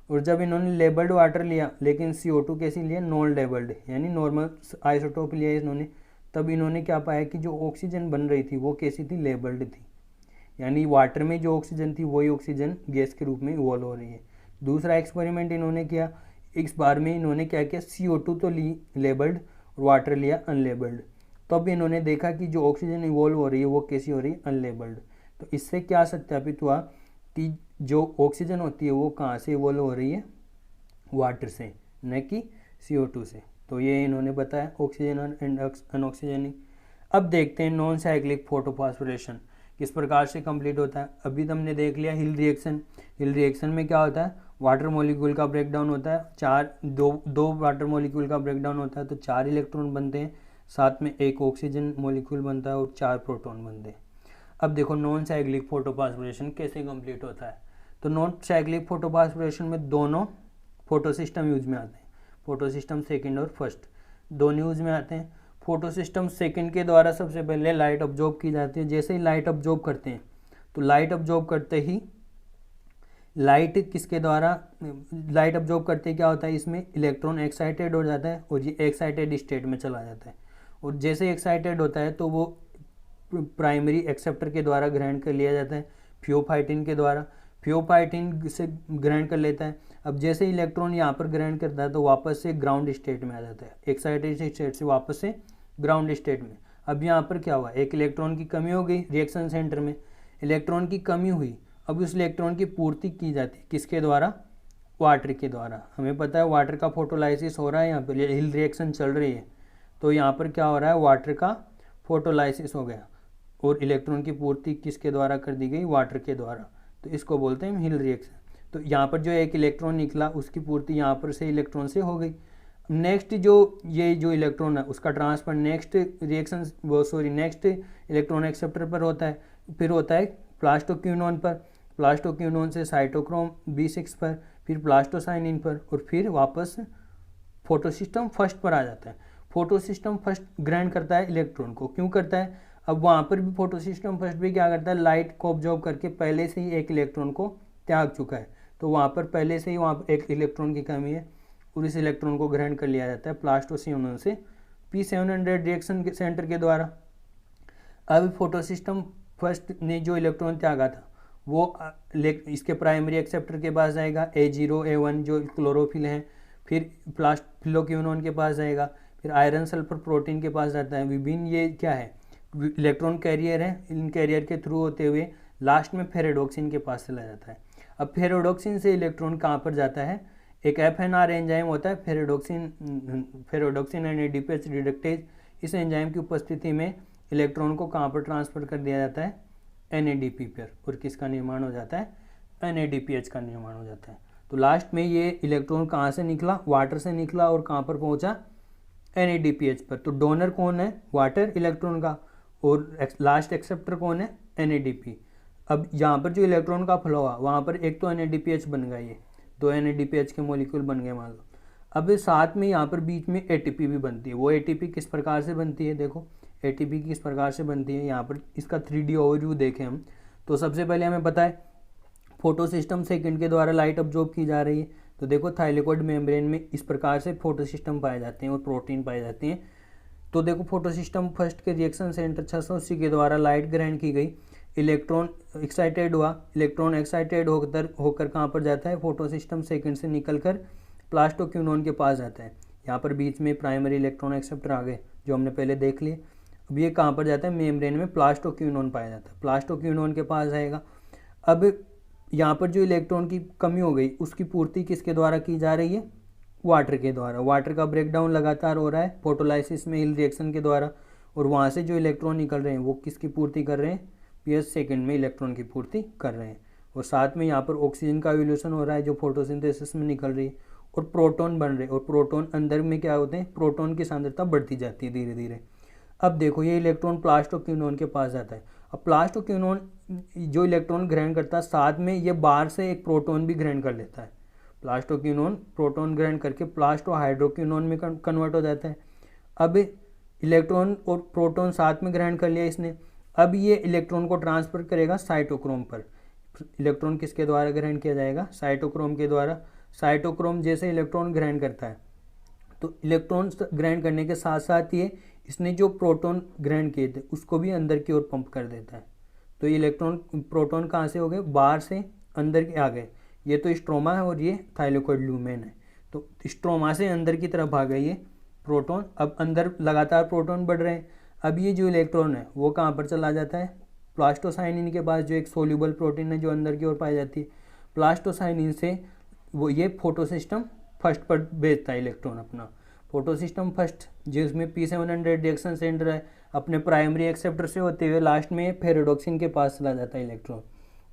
S1: और जब इन्होंने लेबल्ड वाटर लिया, लेकिन CO2 कैसी लिया, नॉन लेबल्ड, यानी नॉर्मल आइसोटोप लिया इन्होंने, तब इन्होंने क्या पाया कि जो ऑक्सीजन बन रही थी वो कैसी थी, लेबल्ड थी, यानी वाटर में जो ऑक्सीजन थी वही ऑक्सीजन गैस के रूप में इवॉल्व हो रही है। दूसरा एक्सपेरिमेंट इन्होंने किया, इस बार में इन्होंने क्या किया, CO2 तो ली लेबल्ड और वाटर लिया अनलेबल्ड। तब इन्होंने देखा कि जो ऑक्सीजन इवॉल्व हो रही है वो कैसी हो रही है, अनलेबल्ड। तो इससे क्या सत्यापित हुआ कि जो ऑक्सीजन होती है वो कहाँ से इवॉल्व हो रही है, वाटर से, न कि CO2 से। तो ये इन्होंने बताया ऑक्सीजन एंड अनऑक्सीजनिक। अब देखते हैं नॉन साइक्लिक फोटोफॉस्फोरेशन किस प्रकार से कंप्लीट होता है। अभी तो हमने देख लिया हिल रिएक्शन। हिल रिएक्शन में क्या होता है, वाटर मॉलिक्यूल का ब्रेकडाउन होता है, दो वाटर मॉलिक्यूल का ब्रेकडाउन होता है, तो 4 इलेक्ट्रॉन बनते हैं, साथ में 1 ऑक्सीजन मॉलिक्यूल बनता है और 4 प्रोटॉन बनते हैं। अब देखो नॉन साइक्लिक फोटोफॉस्फोरेशन कैसे कंप्लीट होता है। तो नॉन साइक्लिक फोटोफॉस्फोरेशन में दोनों फोटो सिस्टम यूज में आते हैं, फोटो सिस्टम सेकेंड और फर्स्ट दोनों यूज में आते हैं। फोटो सिस्टम सेकेंड के द्वारा सबसे पहले लाइट ऑब्जॉर्ब की जाती है। जैसे ही लाइट ऑब्जॉर्ब करते हैं तो लाइट ऑब्जॉर्ब करते ही लाइट किसके द्वारा, लाइट अब्जॉर्ब करते क्या होता है, इसमें इलेक्ट्रॉन एक्साइटेड हो जाता है और ये एक्साइटेड स्टेट में चला जाता है, और जैसे एक्साइटेड होता है तो वो प्राइमरी एक्सेप्टर के द्वारा ग्रहण कर लिया जाता है, फियोफाइटिन के द्वारा, फियोफाइटिन से ग्रहण कर लेता है। अब जैसे इलेक्ट्रॉन यहाँ पर ग्रहण करता है तो वापस से ग्राउंड स्टेट में आ जाता है, एक्साइटेड स्टेट से वापस से ग्राउंड स्टेट में। अब यहाँ पर क्या हुआ, एक इलेक्ट्रॉन की कमी हो गई रिएक्शन सेंटर में, इलेक्ट्रॉन की कमी हुई। अब उस इलेक्ट्रॉन की पूर्ति की जाती है किसके द्वारा, वाटर के द्वारा। हमें पता है वाटर का फोटोलाइसिस हो रहा है, यहाँ पर हिल रिएक्शन चल रही है, तो यहाँ पर क्या हो रहा है, वाटर का फोटोलाइसिस हो गया और इलेक्ट्रॉन की पूर्ति किसके द्वारा कर दी गई, वाटर के द्वारा, तो इसको बोलते हैं हिल रिएक्शन। तो यहाँ पर जो एक इलेक्ट्रॉन निकला उसकी पूर्ति यहाँ पर से इलेक्ट्रॉन से हो गई। नेक्स्ट ये जो इलेक्ट्रॉन है उसका transfer next reaction next electron acceptor पर होता है, फिर होता है प्लास्टोक्यूनोन पर, प्लास्टोक्यूनोन से साइटोक्रोम B6 पर, फिर प्लास्टोसाइनिन पर, और फिर वापस फोटोसिस्टम फर्स्ट पर आ जाता है। फोटोसिस्टम फर्स्ट ग्रहण करता है इलेक्ट्रॉन को, क्यों करता है, अब वहाँ पर भी फोटोसिस्टम फर्स्ट भी क्या करता है, लाइट को ऑब्जॉर्व करके पहले से ही एक इलेक्ट्रॉन को त्याग चुका है, तो वहाँ पर पहले से ही वहाँ पर एक इलेक्ट्रॉन की कमी है और इस इलेक्ट्रॉन को ग्रहण कर लिया जाता है प्लास्टोसिनोन से P700 रिएक्शन के सेंटर के द्वारा। अब फोटोसिस्टम फर्स्ट ने जो इलेक्ट्रॉन त्यागा था वो इसके प्राइमरी एक्सेप्टर के पास जाएगा A0 A1 जो क्लोरोफिल है, फिर फिलोक्यूनोन के पास जाएगा, फिर आयरन सल्फर प्रोटीन के पास जाता है। विभिन्न ये क्या है, इलेक्ट्रॉन कैरियर है, इन कैरियर के थ्रू होते हुए लास्ट में फेरेडोक्सिन के पास चला जाता है। अब फेरेडोक्सिन से इलेक्ट्रॉन कहाँ पर जाता है, एक FNR एंजाइम होता है फेरेडोक्सिन NADPH रिडक्टेज, इस एंजाइम की उपस्थिति में इलेक्ट्रॉन को कहाँ पर ट्रांसफर कर दिया जाता है, NADP पर, और किसका निर्माण हो जाता है, NADPH का निर्माण हो जाता है। तो लास्ट में ये इलेक्ट्रॉन कहाँ से निकला, वाटर से निकला और कहाँ पर पहुँचा, NADPH पर। तो डोनर कौन है, वाटर इलेक्ट्रॉन का, और लास्ट एक्सेप्टर कौन है, NADP। अब यहाँ पर जो इलेक्ट्रॉन का फ्लो हुआ वहाँ पर एक तो NADPH बन गया, ये 2 NADPH के मॉलिक्यूल बन गए मान लो। अब साथ में यहाँ पर बीच में ATP भी बनती है। वो ATP किस प्रकार से बनती है, देखो ATP किस प्रकार से बनती है, यहाँ पर इसका 3D ओवरव्यू देखें हम तो सबसे पहले हमें पता है फोटोसिस्टम सेकंड के द्वारा लाइट अब्जॉर्ब की जा रही है। तो देखो थाइलेकोइड मेम्ब्रेन में इस प्रकार से फोटोसिस्टम पाए जाते हैं और प्रोटीन पाए जाते हैं। तो देखो फोटोसिस्टम फर्स्ट के रिएक्शन सेंटर 680 के द्वारा लाइट ग्रहण की गई, इलेक्ट्रॉन एक्साइटेड हुआ, इलेक्ट्रॉन एक्साइटेड होकर कहाँ पर जाता है, फोटोसिस्टम सेकंड से निकलकर प्लास्टोक्यूनोन के पास जाता है। यहाँ पर बीच में प्राइमरी इलेक्ट्रॉन एक्सेप्टर आ गए जो हमने पहले देख लिए। अब ये कहाँ पर जाता है, मेम्ब्रेन में प्लास्टोक्यूनोन पाया जाता है, प्लास्टोक्यूनोन के पास जाएगा। अब यहाँ पर जो इलेक्ट्रॉन की कमी हो गई उसकी पूर्ति किसके द्वारा की जा रही है, वाटर के द्वारा। वाटर का ब्रेकडाउन लगातार हो रहा है फोटोलाइसिस में हिल रिएक्शन के द्वारा, और वहाँ से जो इलेक्ट्रॉन निकल रहे हैं वो किसकी पूर्ति कर रहे हैं, PS सेकंड में इलेक्ट्रॉन की पूर्ति कर रहे हैं। और साथ में यहाँ पर ऑक्सीजन का इवोल्यूशन हो रहा है जो फोटोसिंथेसिस में निकल रही है, और प्रोटॉन बन रहे, और प्रोटॉन अंदर में क्या होते हैं, प्रोटॉन की सांद्रता बढ़ती जाती है धीरे धीरे। अब देखो ये इलेक्ट्रॉन प्लास्टोक्यूनोन के पास जाता है। अब प्लास्टोक्यूनोन जो इलेक्ट्रॉन ग्रहण करता है साथ में ये बाहर से एक प्रोटॉन भी ग्रहण कर लेता है। प्लास्टोक्यूनोन प्रोटॉन ग्रहण करके प्लास्टोहाइड्रोक्यूनोन में कन्वर्ट हो जाता है। अब इलेक्ट्रॉन और प्रोटॉन साथ में ग्रहण कर लिया इसने। अब ये इलेक्ट्रॉन को ट्रांसफर करेगा साइटोक्रोम पर। इलेक्ट्रॉन किसके द्वारा ग्रहण किया जाएगा, साइटोक्रोम के द्वारा। साइटोक्रोम जैसे इलेक्ट्रॉन ग्रहण करता है तो इलेक्ट्रॉन ग्रहण करने के साथ साथ ये इसने जो प्रोटॉन ग्रहण किए थे उसको भी अंदर की ओर पंप कर देता है। तो ये इलेक्ट्रॉन प्रोटॉन कहाँ से हो गए, बाहर से अंदर के आ गए। ये तो स्ट्रोमा है और ये थाइलेकोइड ल्यूमेन है। तो स्ट्रोमा से अंदर की तरफ आ गए ये प्रोटॉन। अब अंदर लगातार प्रोटॉन बढ़ रहे हैं। अब ये जो इलेक्ट्रॉन है वो कहाँ पर चला जाता है, प्लास्टोसाइनिन के पास, जो एक सोल्यूबल प्रोटीन है जो अंदर की ओर पाई जाती है। प्लास्टोसाइनिन से वो ये फोटोसिस्टम फर्स्ट पर भेजता है इलेक्ट्रॉन अपना। फोटोसिस्टम फर्स्ट जिसमें P700 रिएक्शन सेंटर है अपने प्राइमरी एक्सेप्टर से होते हुए लास्ट में फेरेडोक्सिन के पास चला जाता है इलेक्ट्रॉन।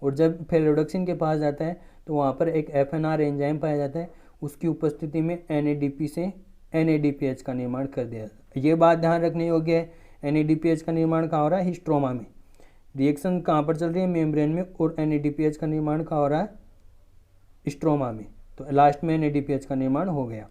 S1: और जब फेरेडोक्सिन के पास जाता है तो वहाँ पर एक FNR एंजाइम पाया जाता है, उसकी उपस्थिति में NADP से NADPH का निर्माण कर दिया जाता है। ये बात ध्यान रखने योग्य है, NADPH का निर्माण कहाँ हो रहा है, स्ट्रोमा में। रिएक्शन कहाँ पर चल रही है, मेम्ब्रेन में, और NADPH का निर्माण कहाँ हो रहा है, स्ट्रोमा में। तो लास्ट में NADPH का निर्माण हो गया।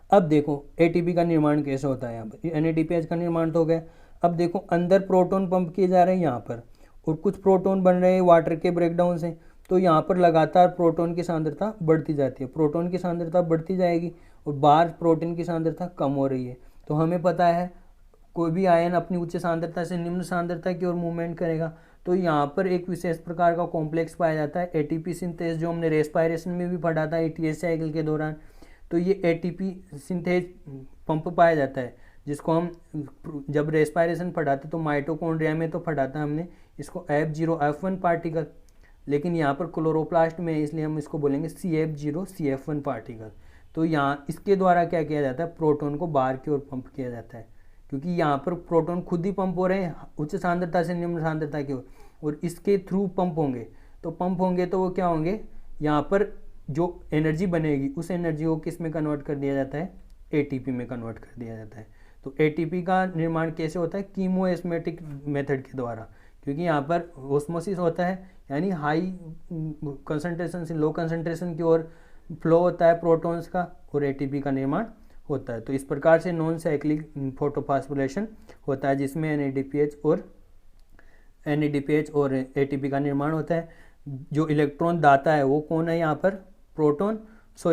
S1: अब देखो ATP का निर्माण कैसे होता है, यहाँ पर NADPH का निर्माण तो हो गया। अब देखो अंदर प्रोटॉन पंप किए जा रहे हैं यहाँ पर, और कुछ प्रोटॉन बन रहे हैं वाटर के ब्रेकडाउन से। तो यहाँ पर लगातार प्रोटॉन की सांद्रता बढ़ती जाती है, प्रोटॉन की सांद्रता बढ़ती जाएगी और बाहर प्रोटीन की सांद्रता कम हो रही है। तो हमें पता है कोई भी आयन अपनी उच्च सांद्रता से निम्न सांद्रता की ओर मूवमेंट करेगा। तो यहाँ पर एक विशेष प्रकार का कॉम्प्लेक्स पाया जाता है एटीपी सिंथेज, जो हमने रेस्पिरेशन में भी पढ़ा था एटीएस साइकिल के दौरान। तो ये एटीपी सिंथेज पंप पाया जाता है, जिसको हम जब रेस्पिरेशन पढ़ाते तो माइटोकॉन्ड्रिया में तो पढ़ा था हमने इसको F0 F1 पार्टिकल, लेकिन यहाँ पर क्लोरोप्लास्ट में है इसलिए हम इसको बोलेंगे CF0 CF1 पार्टिकल। तो यहाँ इसके द्वारा क्या किया जाता है, प्रोटॉन को बाहर की ओर पंप किया जाता है, क्योंकि यहाँ पर प्रोटॉन खुद ही पंप हो रहे हैं उच्च सांद्रता से निम्न सांद्रता की ओर, और इसके थ्रू पंप होंगे। तो पंप होंगे तो वो क्या होंगे, यहाँ पर जो एनर्जी बनेगी उस एनर्जी को किस में कन्वर्ट कर दिया जाता है, एटीपी में कन्वर्ट कर दिया जाता है। तो एटीपी का निर्माण कैसे होता है, कीमोएस्मेटिक मेथड के द्वारा, क्योंकि यहाँ पर ऑस्मोसिस होता है, यानी हाई कंसंट्रेशन से लो कंसंट्रेशन की ओर फ्लो होता है प्रोटॉन्स का और एटीपी का निर्माण होता है। तो इस प्रकार से नॉन साइक्लिक फोटोफॉस्फोरिलेशन होता है, जिसमें NADPH और एटीपी का निर्माण होता है। जो इलेक्ट्रॉन दाता है वो कौन है, यहाँ पर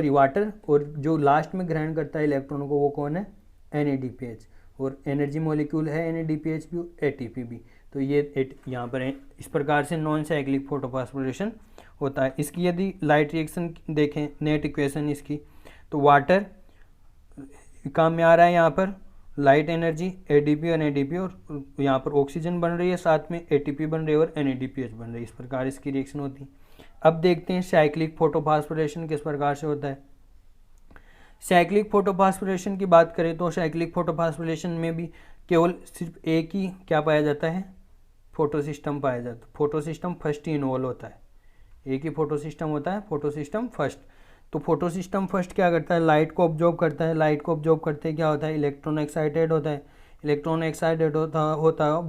S1: वाटर, और जो लास्ट में ग्रहण करता है इलेक्ट्रॉन को वो कौन है, NADPH, और एनर्जी मॉलिक्यूल है NADPH भी ATP भी। तो ये यहाँ पर इस प्रकार से नॉन साइक्लिक फोटोफॉस्फोरिलेशन होता है। इसकी यदि लाइट रिएक्शन देखें, नेट इक्वेशन इसकी, तो वाटर काम में आ रहा है यहाँ पर लाइट एनर्जी ADP और NADP, और यहाँ पर ऑक्सीजन बन रही है, साथ में ATP बन रही है और NADPH बन रही है। इस प्रकार इसकी रिएक्शन होती है। अब देखते हैं साइक्लिक फोटोफॉस्फोरिलेशन किस प्रकार से होता है। साइक्लिक फोटोफॉस्फोरिलेशन की बात करें तो साइक्लिक फोटोफॉस्फोरिलेशन में भी केवल सिर्फ एक ही क्या पाया जाता है, फोटोसिस्टम पाया जाता है। फोटोसिस्टम फर्स्ट ही इन्वॉल्व होता है, एक ही फोटोसिस्टम होता है, फोटोसिस्टम फर्स्ट। तो फोटोसिस्टम फर्स्ट क्या करता है, लाइट को ऑब्जॉर्व करता है। लाइट को ऑब्जॉर्व करते क्या होता है, इलेक्ट्रॉन एक्साइटेड होता है। इलेक्ट्रॉन एक्साइटेड होता है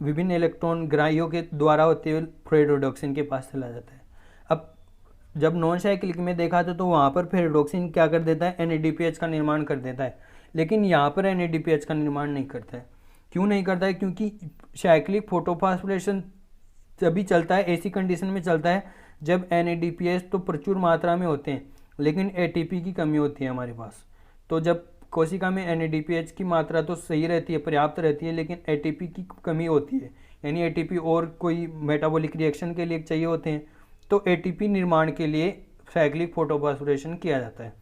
S1: विभिन्न इलेक्ट्रॉन ग्राहियों के द्वारा होते हुए फेरेडोक्सिन के पास चला जाता है। अब जब नॉन साइक्लिक में देखा तो वहाँ पर फेरेडोक्सिन क्या कर देता है, NADPH का निर्माण कर देता है, लेकिन यहाँ पर NADPH का निर्माण नहीं करता है। क्यों नहीं करता है, क्योंकि साइक्लिक फोटोफॉस्फोरिलेशन तभी चलता है, ऐसी कंडीशन में चलता है जब NADPH तो प्रचुर मात्रा में होते हैं लेकिन ATP की कमी होती है हमारे पास। तो जब कोशिका में NADPH की मात्रा तो सही रहती है, पर्याप्त रहती है, लेकिन ATP की कमी होती है, यानी ATP और कोई मेटाबॉलिक रिएक्शन के लिए चाहिए होते हैं, तो ATP निर्माण के लिए साइक्लिक फोटोफॉस्फोरिलेशन किया जाता है।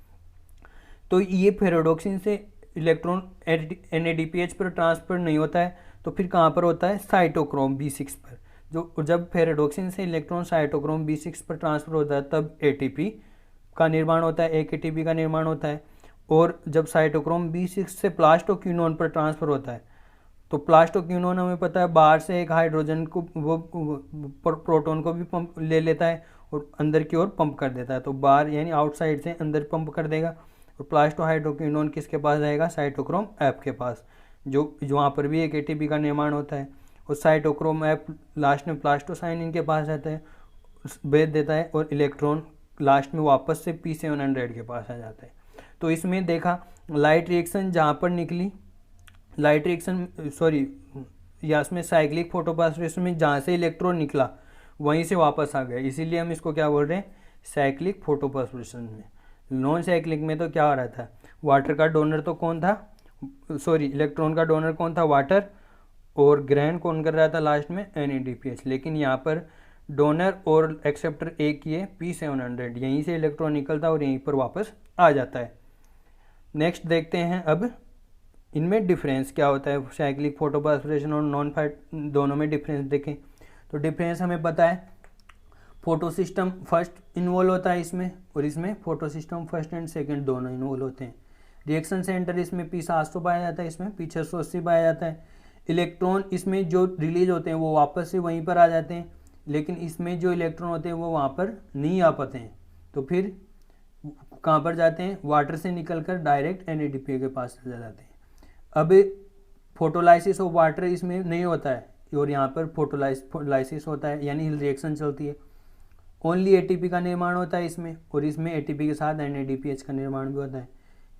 S1: तो ये फेरेडोक्सिन से इलेक्ट्रॉन NADPH पर ट्रांसफर नहीं होता है, तो फिर कहाँ पर होता है, साइटोक्रोम B6 पर। जो जब फेरेडोक्सिन से इलेक्ट्रॉन साइटोक्रोम B6 पर ट्रांसफर होता है तब ATP का निर्माण होता है, एक ATP का निर्माण होता है। और जब साइटोक्रोम B6 से प्लास्टोक्विनोन पर ट्रांसफर होता है तो प्लास्टोक्विनोन हमें पता है बाहर से एक हाइड्रोजन को वो प्रोटॉन को भी पंप ले लेता है और अंदर की ओर पंप कर देता है। तो बाहर यानी आउटसाइड से अंदर पंप कर देगा, और प्लास्टोहाइड्रोक्विनोन किसके पास जाएगा, साइटोक्रोम F के पास, जो वहाँ पर भी एक ATP का निर्माण होता है। और साइटोक्रोम F लास्ट में प्लास्टोसाइनिन के पास जाता है, भेज देता है, और इलेक्ट्रॉन लास्ट में वापस से P700 के पास आ जाता है। तो इसमें देखा लाइट रिएक्शन जहाँ पर निकली, लाइट रिएक्शन या इसमें साइक्लिक फोटोफॉस्फोरिलेशन में जहाँ से इलेक्ट्रॉन निकला वहीं से वापस आ गया, इसीलिए हम इसको क्या बोल रहे हैं, साइक्लिक फोटोफॉस्फोरिलेशन में। नॉन साइक्लिक में तो क्या हो रहा था, वाटर का डोनर तो कौन था, इलेक्ट्रॉन का डोनर कौन था, वाटर, और ग्रहण कौन कर रहा था लास्ट में, NADPH। लेकिन यहाँ पर डोनर और एक्सेप्टर एक ही है, P700, यहीं से इलेक्ट्रॉन निकलता और यहीं पर वापस आ जाता है। नेक्स्ट देखते हैं अब इनमें डिफरेंस क्या होता है, साइक्लिक फोटोफॉस्फोरिलेशन और नॉन दोनों में डिफरेंस देखें तो डिफरेंस हमें पता है, फोटोसिस्टम फर्स्ट इन्वॉल्व होता है इसमें, और इसमें फोटोसिस्टम फर्स्ट एंड सेकंड दोनों इन्वॉल्व होते हैं। रिएक्शन सेंटर इसमें P700 पाया जाता है, इसमें P680 पाया जाता है। इलेक्ट्रॉन इसमें जो रिलीज होते हैं वो वापस से वहीं पर आ जाते हैं, लेकिन इसमें जो इलेक्ट्रॉन होते हैं वो वहाँ पर नहीं आ पाते हैं, तो फिर कहाँ पर जाते हैं, वाटर से निकलकर डायरेक्ट NADPH के पास चले जाते हैं। अब फोटोलाइसिस ऑफ वाटर इसमें नहीं होता है, और यहाँ पर फोटोलाइसिस होता है, यानी रिएक्शन चलती है, ओनली ATP का निर्माण होता है इसमें, और इसमें ATP के साथ NADPH का निर्माण भी होता है।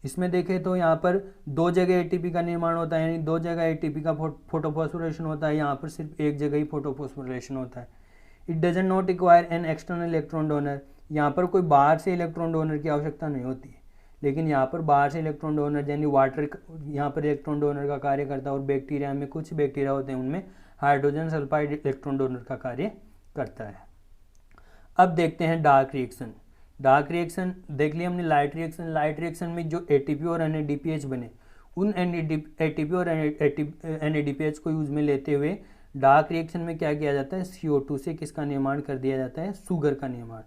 S1: इसमें देखें तो यहाँ पर दो जगह ATP का निर्माण होता है, यानी दो जगह ATP का फोटोफॉस्फोरिलेशन होता है, यहाँ पर सिर्फ एक जगह ही फोटोफॉस्फोरिलेशन होता है। It doesn't not require an external electron donor, यहाँ पर कोई बाहर से इलेक्ट्रॉन डोनर की आवश्यकता नहीं होती है। लेकिन यहाँ पर बाहर से इलेक्ट्रॉन डोनर यानी वाटर यहाँ पर इलेक्ट्रॉन डोनर का कार्य करता है, और बैक्टीरिया में कुछ बैक्टीरिया होते हैं उनमें हाइड्रोजन सल्फाइड इलेक्ट्रॉन डोनर का कार्य करता है। अब देखते हैं डार्क रिएक्शन। डार्क रिएक्शन देख लिया हमने। लाइट रिएक्शन, लाइट रिएक्शन में जो एटीपी और NADPH बने, उन एटीपी और NADPH को यूज में लेते हुए डार्क रिएक्शन में क्या किया जाता है, CO2 से किसका निर्माण कर दिया जाता है, शुगर का निर्माण।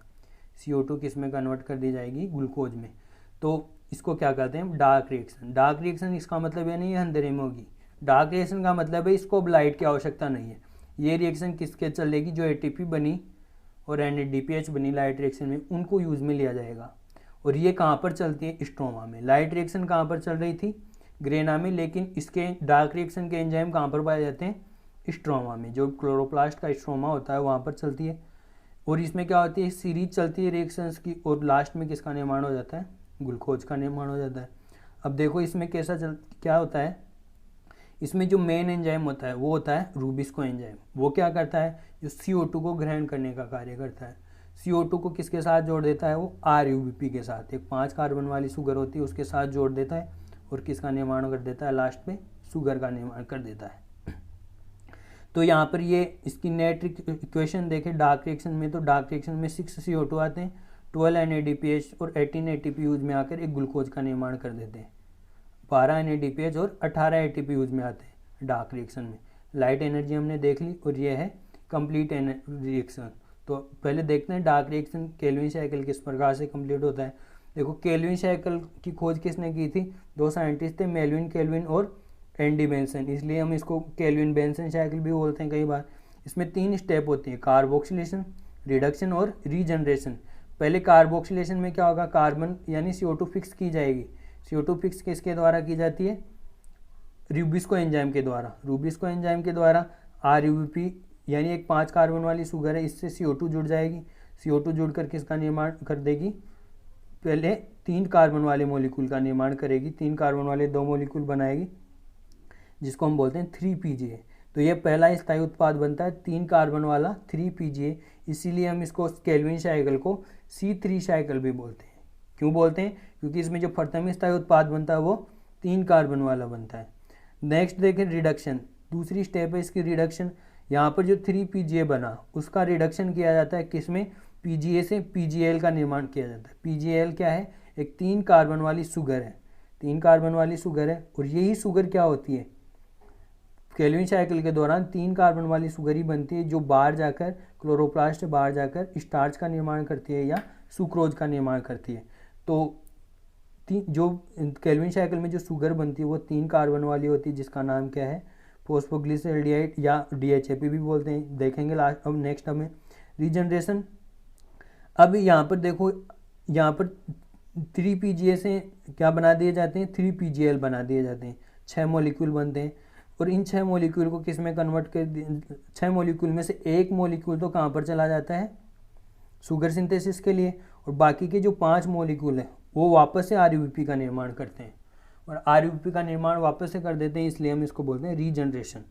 S1: CO2 किस में कन्वर्ट कर दी जाएगी, ग्लूकोज में। तो इसको क्या कहते हैं, डार्क रिएक्शन। डार्क रिएक्शन इसका मतलब ये नहीं है अंधेरे में होगी। डार्क रिएक्शन का मतलब है इसको अब लाइट की आवश्यकता नहीं है। ये रिएक्शन किसके चलेगी, जो एटीपी बनी और NADPH बनी लाइट रिएक्शन में, उनको यूज में लिया जाएगा। और ये कहाँ पर चलती है, स्ट्रोमा में। लाइट रिएक्शन कहाँ पर चल रही थी, ग्रेना में, लेकिन इसके डार्क रिएक्शन के एंजाइम कहाँ पर पाए जाते हैं, स्ट्रोमा में। जो क्लोरोप्लास्ट का स्ट्रोमा होता है वहाँ पर चलती है। और इसमें क्या होती है, सीरीज चलती है रिएक्शंस की, और लास्ट में किसका निर्माण हो जाता है, ग्लूकोज का निर्माण हो जाता है। अब देखो इसमें क्या होता है, इसमें जो मेन एंजाइम होता है वो होता है रूबिस्को एंजाइम। वो क्या करता है, जो CO2 को ग्रहण करने का कार्य करता है। CO2 को किसके साथ जोड़ देता है, वो RUBP के साथ, एक 5 कार्बन वाली शुगर होती है उसके साथ जोड़ देता है, और किसका निर्माण कर देता है, लास्ट में शुगर का निर्माण कर देता है। तो यहाँ पर ये इसकी नेट इक्वेशन देखें डार्क रिएक्शन में, तो डार्क रिएक्शन में 6 CO2 आते हैं, 12 NADPH और 18 ATP यूज में आकर एक ग्लूकोज का निर्माण कर देते हैं। 12 NADPH और 18 ATP यूज में आते हैं डार्क रिएक्शन में। लाइट एनर्जी हमने देख ली, और ये है कंप्लीट रिएक्शन। तो पहले देखते हैं डार्क रिएक्शन केल्विन साइकिल किस प्रकार से कंप्लीट होता है। देखो केल्विन साइकिल की खोज किसने की थी, 2 साइंटिस्ट थे, मेल्विन केल्विन और एंडी बेंसन, इसलिए हम इसको केल्विन बेंसन साइकिल भी बोलते हैं कई बार। इसमें 3 स्टेप होती है, कार्बोक्सिलेशन, रिडक्शन और रीजनरेशन। पहले कार्बोक्सिलेशन में क्या होगा, कार्बन यानी CO2 फिक्स की जाएगी। CO2 फिक्स किसके द्वारा की जाती है, रूबिस्को एंजाइम के द्वारा। रूबिस्को एंजाइम के द्वारा RUBP यानी एक 5 कार्बन वाली शुगर है, इससे CO2 जुड़ जाएगी। CO2 जुड़कर किसका निर्माण कर देगी, पहले 3 कार्बन वाले मॉलिक्यूल का निर्माण करेगी, 3 कार्बन वाले 2 मॉलिक्यूल बनाएगी, जिसको हम बोलते हैं 3PGA। तो ये पहला स्थायी उत्पाद बनता है 3 कार्बन वाला 3PGA, इसीलिए हम इसको केल्विन साइकिल को C3 साइकिल भी बोलते हैं। क्यों बोलते हैं, क्योंकि इसमें जो प्रथम स्थायी उत्पाद बनता है वो 3 कार्बन वाला बनता है। नेक्स्ट देखें रिडक्शन, दूसरी स्टेप है इसकी रिडक्शन। यहाँ पर जो 3PGA बना उसका रिडक्शन किया जाता है, किसमें, PGA से PGL का निर्माण किया जाता है। PGL क्या है, एक 3 कार्बन वाली शुगर है, 3 कार्बन वाली शुगर है। और यही शुगर क्या होती है, केल्विन साइकिल के दौरान 3 कार्बन वाली शुगर ही बनती है, जो बाहर जाकर क्लोरोप्लास्ट से बाहर जाकर स्टार्च का निर्माण करती है या सुक्रोज का निर्माण करती है। तो जो केल्विन साइकिल में जो शुगर बनती है वो 3 कार्बन वाली होती है, जिसका नाम क्या है, फॉस्फोग्लिसरेल्डिहाइड या DHAP भी बोलते हैं, देखेंगे लास्ट। अब नेक्स्ट हमें रीजनरेशन। अब यहाँ पर देखो, यहाँ पर 3PGA से क्या बना दिए जाते हैं, 3PGL बना दिए जाते हैं, 6 मॉलिक्यूल बनते हैं। और इन 6 मॉलिक्यूल को किस में कन्वर्ट कर, 6 मॉलिक्यूल में से एक मॉलिक्यूल तो कहाँ पर चला जाता है, शुगर सिंथेसिस के लिए, और बाकी के जो 5 मॉलिक्यूल हैं वो वापस से RUBP का निर्माण करते हैं, और RUBP का निर्माण वापस से कर देते हैं, इसलिए हम इसको बोलते हैं रीजनरेशन।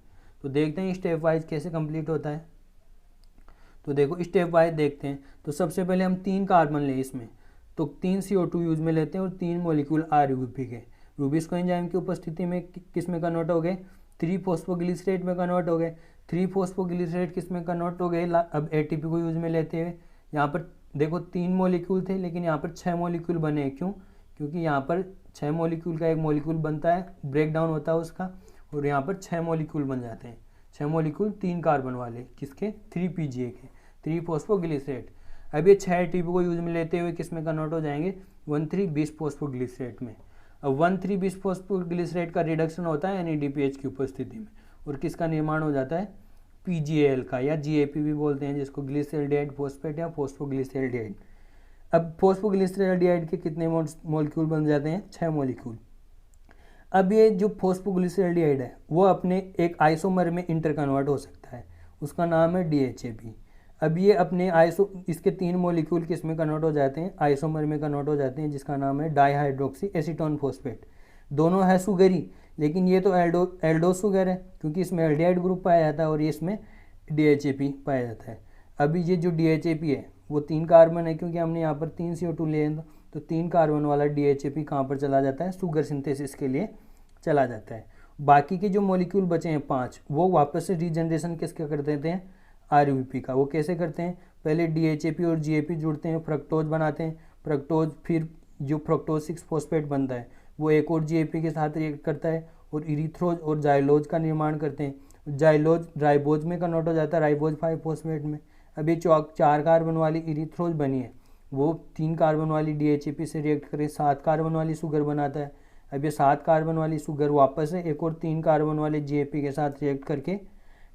S1: तो देखते हैं स्टेप वाइज कैसे कंप्लीट होता है। तो देखो स्टेप वाइज देखते हैं। तो सबसे पहले हम 3 कार्बन लें इसमें, तो 3 CO2 यूज में लेते हैं, और 3 मॉलिक्यूल RUBP के रूबिस्को एंजाइम की उपस्थिति में किस में कन्वर्ट हो गए, 3-फॉस्फोग्लिसरेट में कन्वर्ट हो गए। 3-फॉस्फोग्लिसरेट किस में कन्वर्ट हो गए, अब ATP को यूज में लेते हुए। यहाँ पर देखो 3 मॉलिक्यूल थे, लेकिन यहाँ पर 6 मॉलिक्यूल बने। क्यों, क्योंकि यहाँ पर 6 मॉलिक्यूल का एक मॉलिक्यूल बनता है, ब्रेक डाउन होता है उसका, और यहाँ पर 6 मॉलिक्यूल बन जाते हैं। 6 मॉलिक्यूल 3 कार्बन वाले, किसके, 3PGA के, 3-फॉस्फोग्लिसरेट। अब ये 6 ATP को यूज में लेते हुए किस में कन्वर्ट हो जाएंगे, 1,3-bis-फॉस्फोग्लिसरेट में। अब 1,3-bis-फॉस्फोग्लिसरेट का रिडक्शन होता है NADPH की उपस्थिति में, और किसका निर्माण हो जाता है, PGAL का, या GAP भी बोलते हैं, जिसको ग्लिसरेल्डिहाइड फॉस्फेट या फॉस्फोग्लिसरेल्डिहाइड। अब फॉस्फोग्लिसरेल्डिहाइड के कितने मॉलिक्यूल बन जाते हैं, 6 मॉलिक्यूल। अब ये जो फॉस्फोग्लिसरेल्डिहाइड है वो अपने एक आइसोमर में इंटर कन्वर्ट हो सकता है, उसका नाम है DHAP। अब ये अपने इसके 3 मॉलिक्यूल किस में कन्वर्ट हो जाते हैं, आइसोमर में कन्वर्ट हो जाते हैं, जिसका नाम है डाइहाइड्रोक्सी एसीटोन फॉस्फेट। दोनों है सुगरी, लेकिन ये तो एल्डोस शुगर है, क्योंकि इसमें एल्डिहाइड ग्रुप पाया जाता है, और ये इसमें DHAP पाया जाता है। अभी ये जो DHAP है वो 3 कार्बन है, क्योंकि हमने यहाँ पर 3 CO2 लिए हैं, तो 3 कार्बन वाला DHAP कहाँ पर चला जाता है, शुगर सिंथेसिस के लिए चला जाता है। बाकी के जो मॉलिक्यूल बचे हैं 5, वो वापस से रीजनरेशन किसका कर देते हैं, RUBP का। वो कैसे करते हैं, पहले DHAP और GAP जुड़ते हैं, फ्रक्टोज बनाते हैं, फ्रक्टोज फिर जो फ्रक्टोज 6 फॉस्फेट बनता है वो एक और GAP के साथ रिएक्ट करता है और इरीथ्रोज और जाइलोज का निर्माण करते हैं। जाइलोज राइबोज में कन्वर्ट हो जाता है राइबोज 5 फॉस्फेट में। अब ये 4 कार्बन वाली इरीथ्रोज बनी है, वो 3 कार्बन वाली DHAP से रिएक्ट करके 7 कार्बन वाली शुगर बनाता है। अब ये 7 कार्बन वाली शुगर वापस से एक और 3 कार्बन वाले GAP के साथ रिएक्ट करके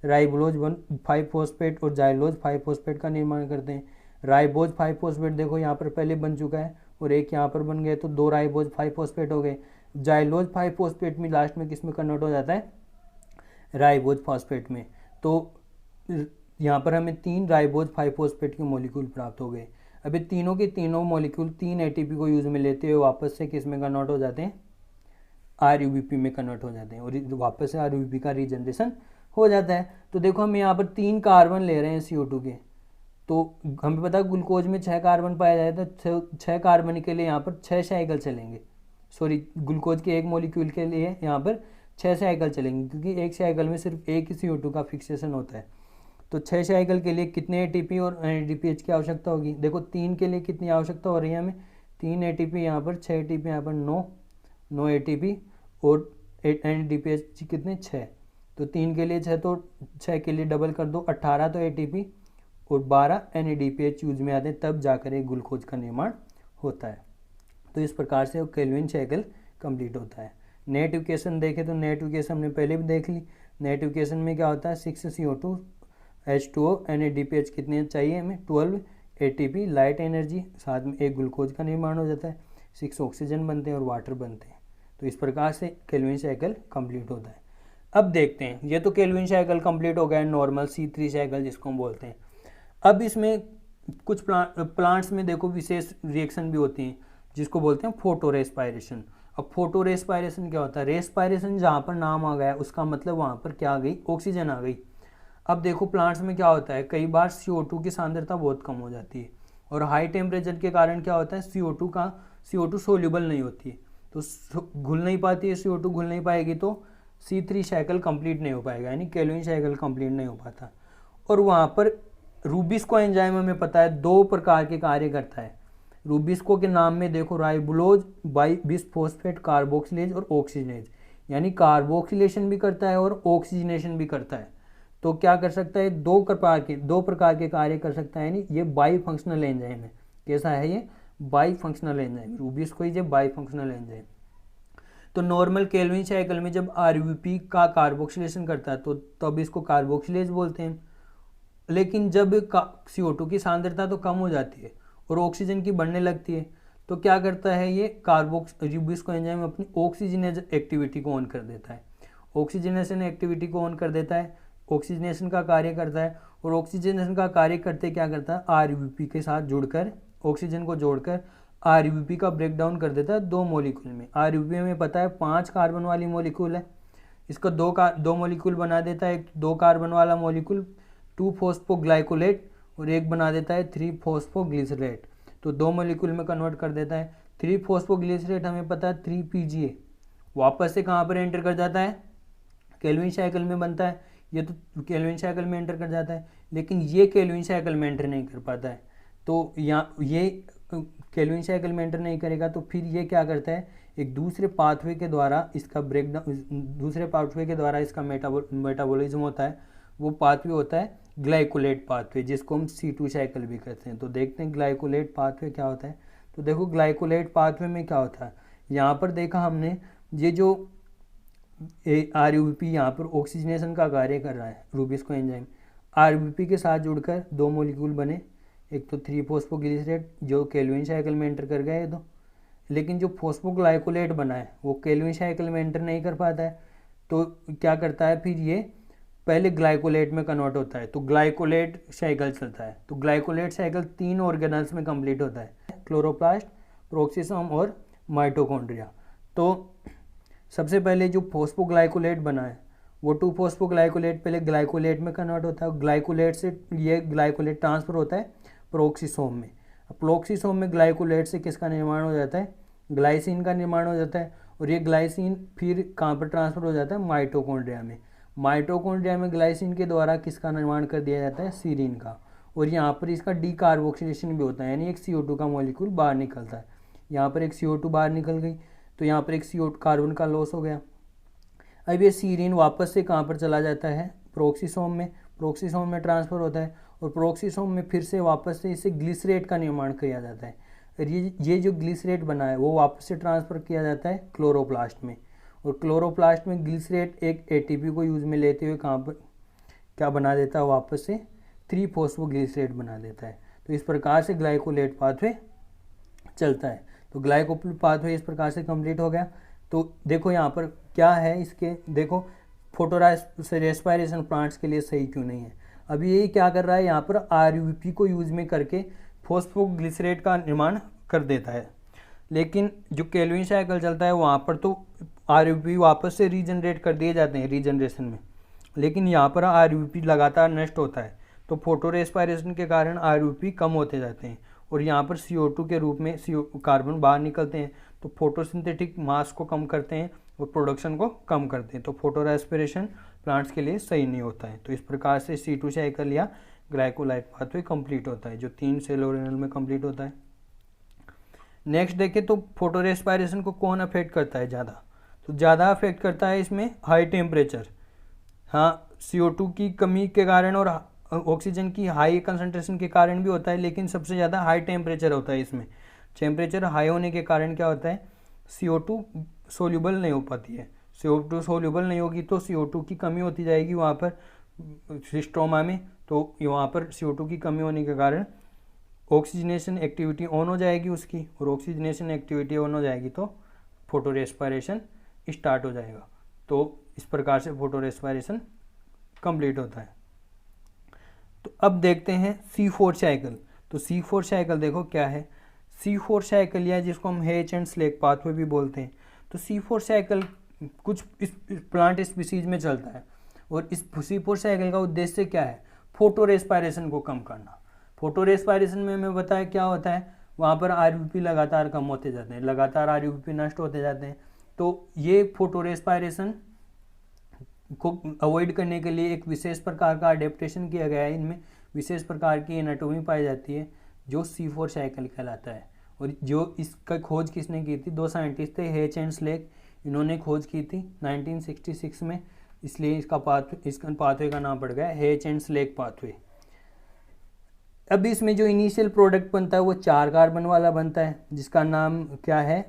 S1: राइबोज 5 फॉस्फेट और जाइलोज 5 फॉस्फेट का निर्माण करते हैं। राइबोज 5 फॉस्फेट देखो यहाँ पर पहले बन चुका है और एक यहाँ पर बन गए, तो 2 राइबोज 5 फॉस्फेट हो गए। जाइलोज 5 फॉस्फेट में लास्ट में किस में कन्वर्ट हो जाता है, राइबोज फॉस्फेट में। तो यहाँ पर हमें 3 राइबोज 5 फॉस्फेट के मॉलिक्यूल प्राप्त हो गए। अभी तीनों के तीनों मॉलिक्यूल 3 ATP को यूज में लेते हुए वापस से किस में कन्वर्ट हो जाते हैं, RUBP में कन्वर्ट हो जाते हैं और वापस से RUBP का रीजनरेशन हो जाता है। तो देखो हम यहाँ पर 3 कार्बन ले रहे हैं CO2 के, तो हमें पता है ग्लूकोज में 6 कार्बन पाया जाए, तो 6 कार्बन के लिए यहाँ पर 6 साइकिल चलेंगे। सॉरी, ग्लूकोज के एक मॉलिक्यूल के लिए यहाँ पर 6 साइकिल चलेंगे, क्योंकि एक साइकिल में सिर्फ एक ही CO2 का फिक्सेशन होता है। तो 6 साइकिल के लिए कितने ATP और NADPH की आवश्यकता होगी, देखो 3 के लिए कितनी आवश्यकता हो रही है हमें, 3 ATP यहाँ पर, 6 ATP यहाँ पर, 9 ATP और NADPH कितने, 6। तो 3 के लिए 6, तो 6 के लिए डबल कर दो, 18 तो ATP और 12 NADPH यूज में आते हैं, तब जाकर एक ग्लूकोज का निर्माण होता है। तो इस प्रकार से केल्विन साइकिल कंप्लीट होता है। नेट इक्वेशन देखें तो नेट इक्वेशन हमने पहले भी देख ली। नेट इक्वेशन में क्या होता है, 6 CO2 H2O NADPH कितने चाहिए हमें, 12 ATP लाइट एनर्जी, साथ में एक ग्लूकोज का निर्माण हो जाता है, 6 ऑक्सीजन बनते हैं और वाटर बनते हैं। तो इस प्रकार से केल्विन साइकिल कंप्लीट होता है। अब देखते हैं, ये तो केल्विन साइकिल कंप्लीट हो गया, नॉर्मल C3 साइकिल जिसको हम बोलते हैं। अब इसमें कुछ प्लांट्स में देखो विशेष रिएक्शन भी होती हैं जिसको बोलते हैं फोटो रेस्पायरेशन। अब फोटो रेस्पायरेशन क्या होता है, रेस्पायरेशन जहाँ पर नाम आ गया उसका मतलब वहाँ पर क्या आ गई, ऑक्सीजन आ गई। अब देखो प्लांट्स में क्या होता है, कई बार CO2 की सांद्रता बहुत कम हो जाती है और हाई टेम्परेचर के कारण क्या होता है, CO2 सोल्यूबल नहीं होती है, तो घुल नहीं पाती है, CO2 घुल नहीं पाएगी तो C3 साइकिल कंप्लीट नहीं हो पाएगा, यानी केल्विन साइकिल कंप्लीट नहीं हो पाता। और वहाँ पर रूबिस्को एंजाइम हमें पता है 2 प्रकार के कार्य करता है। रूबिस्को के नाम में देखो राइबोलोज बाइबिसफॉस्फेट कार्बोक्सिलेज और ऑक्सीजनेज, यानी कार्बोक्सिलेशन भी करता है और ऑक्सीजनेशन भी करता है। तो क्या कर सकता है, 2 प्रकार के कार्य कर सकता है, यानी ये बाई फंक्शनल एंजाइम है। कैसा है ये, by functional enzyme, rubisco is a by functional enzyme. तो नॉर्मल केल्विन साइकिल में जब RUBP का कार्बोक्सिलेशन करता है तो तब इसको कार्बोक्सिलेज बोलते हैं। लेकिन जब CO2 की सांद्रता तो कम हो जाती है और ऑक्सीजन की बढ़ने लगती है, तो क्या करता है ये रूबिस्को एंजाइम अपनी ऑक्सीजनेज एक्टिविटी को ऑन कर देता है। ऑक्सीजनेशन एक्टिविटी को ऑन कर देता है, ऑक्सीजनेशन का कार्य करता है और ऑक्सीजनेशन का कार्य करते क्या करता है, RUBP के साथ जुड़कर, ऑक्सीजन को जोड़कर RUBP का ब्रेक डाउन कर देता है 2 मॉलिक्यूल में। RUBP में पता है 5 कार्बन वाली मॉलिक्यूल है, इसका 2 मॉलिक्यूल बना देता है। एक 2 कार्बन वाला मॉलिक्यूल 2 फॉस्फोग्लाइकोलेट और एक बना देता है 3 फॉस्फोग्लिसरेट, तो 2 मॉलिक्यूल में कन्वर्ट कर देता है। 3 फॉस्फोग्लिसरेट हमें पता है 3 PGA वापस से कहाँ पर एंटर कर जाता है, केल्विन साइकिल में बनता है। ये तो केल्विन साइकिल में एंटर कर जाता है, लेकिन ये केल्विन साइकिल में एंटर नहीं कर पाता है। तो यहाँ ये केल्विन साइकिल में एंटर नहीं करेगा, तो फिर ये क्या करता है, एक दूसरे पाथवे के द्वारा इसका इसका मेटाबॉलिज्म होता है। वो पाथवे होता है ग्लाइकोलेट पाथवे, जिसको हम C2 साइकिल भी कहते हैं। तो देखते हैं ग्लाइकोलेट पाथवे क्या होता है। तो देखो ग्लाइकोलेट पाथवे में क्या होता है, यहाँ पर देखा हमने, ये जो RUBP यहाँ पर ऑक्सीजनेशन का कार्य कर रहा है, रूबिस्को एंजाइम RUBP के साथ जुड़कर 2 मॉलिक्यूल बने, एक तो 3 फॉस्फोग्लिसरेट जो केल्विन साइकिल में एंटर कर गए, तो लेकिन जो फॉस्फोग्लाइकोलेट बना है वो केल्विन साइकिल में एंटर नहीं कर पाता है। तो क्या करता है, फिर ये पहले ग्लाइकोलेट में कन्वर्ट होता है, तो ग्लाइकोलेट साइकिल चलता है। तो ग्लाइकोलेट साइकिल 3 ऑर्गेनल्स में कंप्लीट होता है, क्लोरोप्लास्ट, प्रोक्सिसोम और माइटोकॉन्ड्रिया। तो सबसे पहले जो फॉस्फोग्लाइकोलेट बना है वो 2-फॉस्फोग्लाइकोलेट पहले ग्लाइकोलेट में कन्वर्ट होता है, ग्लाइकोलेट से ये ग्लाइकोलेट ट्रांसफर होता है प्रोक्सीसोम में। प्रोक्सीसोम में ग्लाइकोलेट से किसका निर्माण हो जाता है, ग्लाइसिन का निर्माण हो जाता है, और ये ग्लाइसिन फिर कहाँ पर ट्रांसफर हो जाता है, माइटोकॉन्ड्रिया में। माइटोकॉन्ड्रिया में ग्लाइसिन के द्वारा किसका निर्माण कर दिया जाता है, सीरीन का, और यहाँ पर इसका डीकार्बोक्सिलेशन भी होता है, यानी एक CO2 का मॉलिक्यूल बाहर निकलता है। यहाँ पर एक CO2 बाहर निकल गई तो यहाँ पर एक CO2 कार्बन का लॉस हो गया। अब ये सीरीन वापस से कहाँ पर चला जाता है, प्रोक्सीसोम में, प्रोक्सीसोम में ट्रांसफर होता है, और प्रोक्सीसोम में फिर से वापस से इसे ग्लिसरेट का निर्माण किया जाता है। और ये जो ग्लिसरेट बना है वो वापस से ट्रांसफ़र किया जाता है क्लोरोप्लास्ट में, और क्लोरोप्लास्ट में ग्लिसरेट एक ATP को यूज़ में लेते हुए कहाँ पर क्या बना देता है, वापस से 3-फॉस्फोग्लिसरेट बना देता है। तो इस प्रकार से ग्लाइकोलेट पाथवे चलता है। तो ग्लाइकोलेट पाथवे इस प्रकार से कंप्लीट हो गया। तो देखो यहाँ पर क्या है इसके, देखो फोटो रेस्पायरेशन प्लांट्स के लिए सही क्यों नहीं है। अभी ये क्या कर रहा है, यहाँ पर RUP को यूज में करके फॉस्फोग्लिसरेट का निर्माण कर देता है, लेकिन जो केल्विन साइकिल चलता है वहाँ पर तो RUP वापस से रीजनरेट कर दिए जाते हैं रीजनरेशन में, लेकिन यहाँ पर RUP लगातार नष्ट होता है। तो फोटो रेस्पायरेशन के कारण RUP कम होते जाते हैं, और यहाँ पर CO2 के रूप में कार्बन बाहर निकलते हैं, तो फोटोसिंथेटिक मास को कम करते हैं और प्रोडक्शन को कम करते हैं। तो फोटो रेस्पिरेशन प्लांट्स के लिए सही नहीं होता है। तो इस प्रकार से C2 साइकिल या ग्लाइकोलाइट पाथवे कंप्लीट होता है, जो 3 सेल ऑर्गेनेल में कंप्लीट होता है। नेक्स्ट देखें तो फोटो रेस्पायरेशन को कौन अफेक्ट करता है ज़्यादा, तो ज़्यादा अफेक्ट करता है इसमें हाई टेम्परेचर। हाँ, CO2 की कमी के कारण और ऑक्सीजन की हाई कंसंट्रेशन के कारण भी होता है, लेकिन सबसे ज़्यादा हाई टेम्परेचर होता है इसमें। टेम्परेचर हाई होने के कारण क्या होता है, CO2 सोल्यूबल नहीं हो पाती है। CO2 सोल्यूबल नहीं होगी तो CO2 की कमी होती जाएगी वहाँ पर स्ट्रोमा में, तो वहाँ पर CO2 की कमी होने के कारण ऑक्सीजनेशन एक्टिविटी ऑन हो जाएगी उसकी, और ऑक्सीजनेशन एक्टिविटी ऑन हो जाएगी तो फोटो रेस्पायरेशन स्टार्ट हो जाएगा। तो इस प्रकार से फोटो रेस्पायरेशन कंप्लीट होता है। तो अब देखते हैं C4 साइकिल। तो C4 साइकिल देखो क्या है, C4 साइकिल या जिसको हम हेच एंड स्लेक पाथवे भी बोलते हैं। तो C4 साइकिल कुछ इस प्लांट स्पीसीज में चलता है, और इस C4 साइकिल का उद्देश्य क्या है, फोटो रेस्पायरेशन को कम करना। फोटो रेस्पायरेशन में हमें बताया क्या होता है, वहाँ पर RUP लगातार कम होते जाते हैं, लगातार RUP नष्ट होते जाते हैं। तो ये फोटो रेस्पायरेशन को अवॉइड करने के लिए एक विशेष प्रकार का अडेप्टेशन किया गया है। इनमें विशेष प्रकार की एनाटोमी पाई जाती है जो C4 साइकिल कहलाता है। और जो इसका खोज किसने की थी, 2 साइंटिस्ट थे, हेच एंड स्लेक। इन्होंने खोज की थी 1966 में, इसलिए इसका पाथवे का नाम पड़ गया हेच एंड स्लेक पाथवे। अब इसमें जो इनिशियल प्रोडक्ट बनता है वो 4 कार्बन वाला बनता है, जिसका नाम क्या है,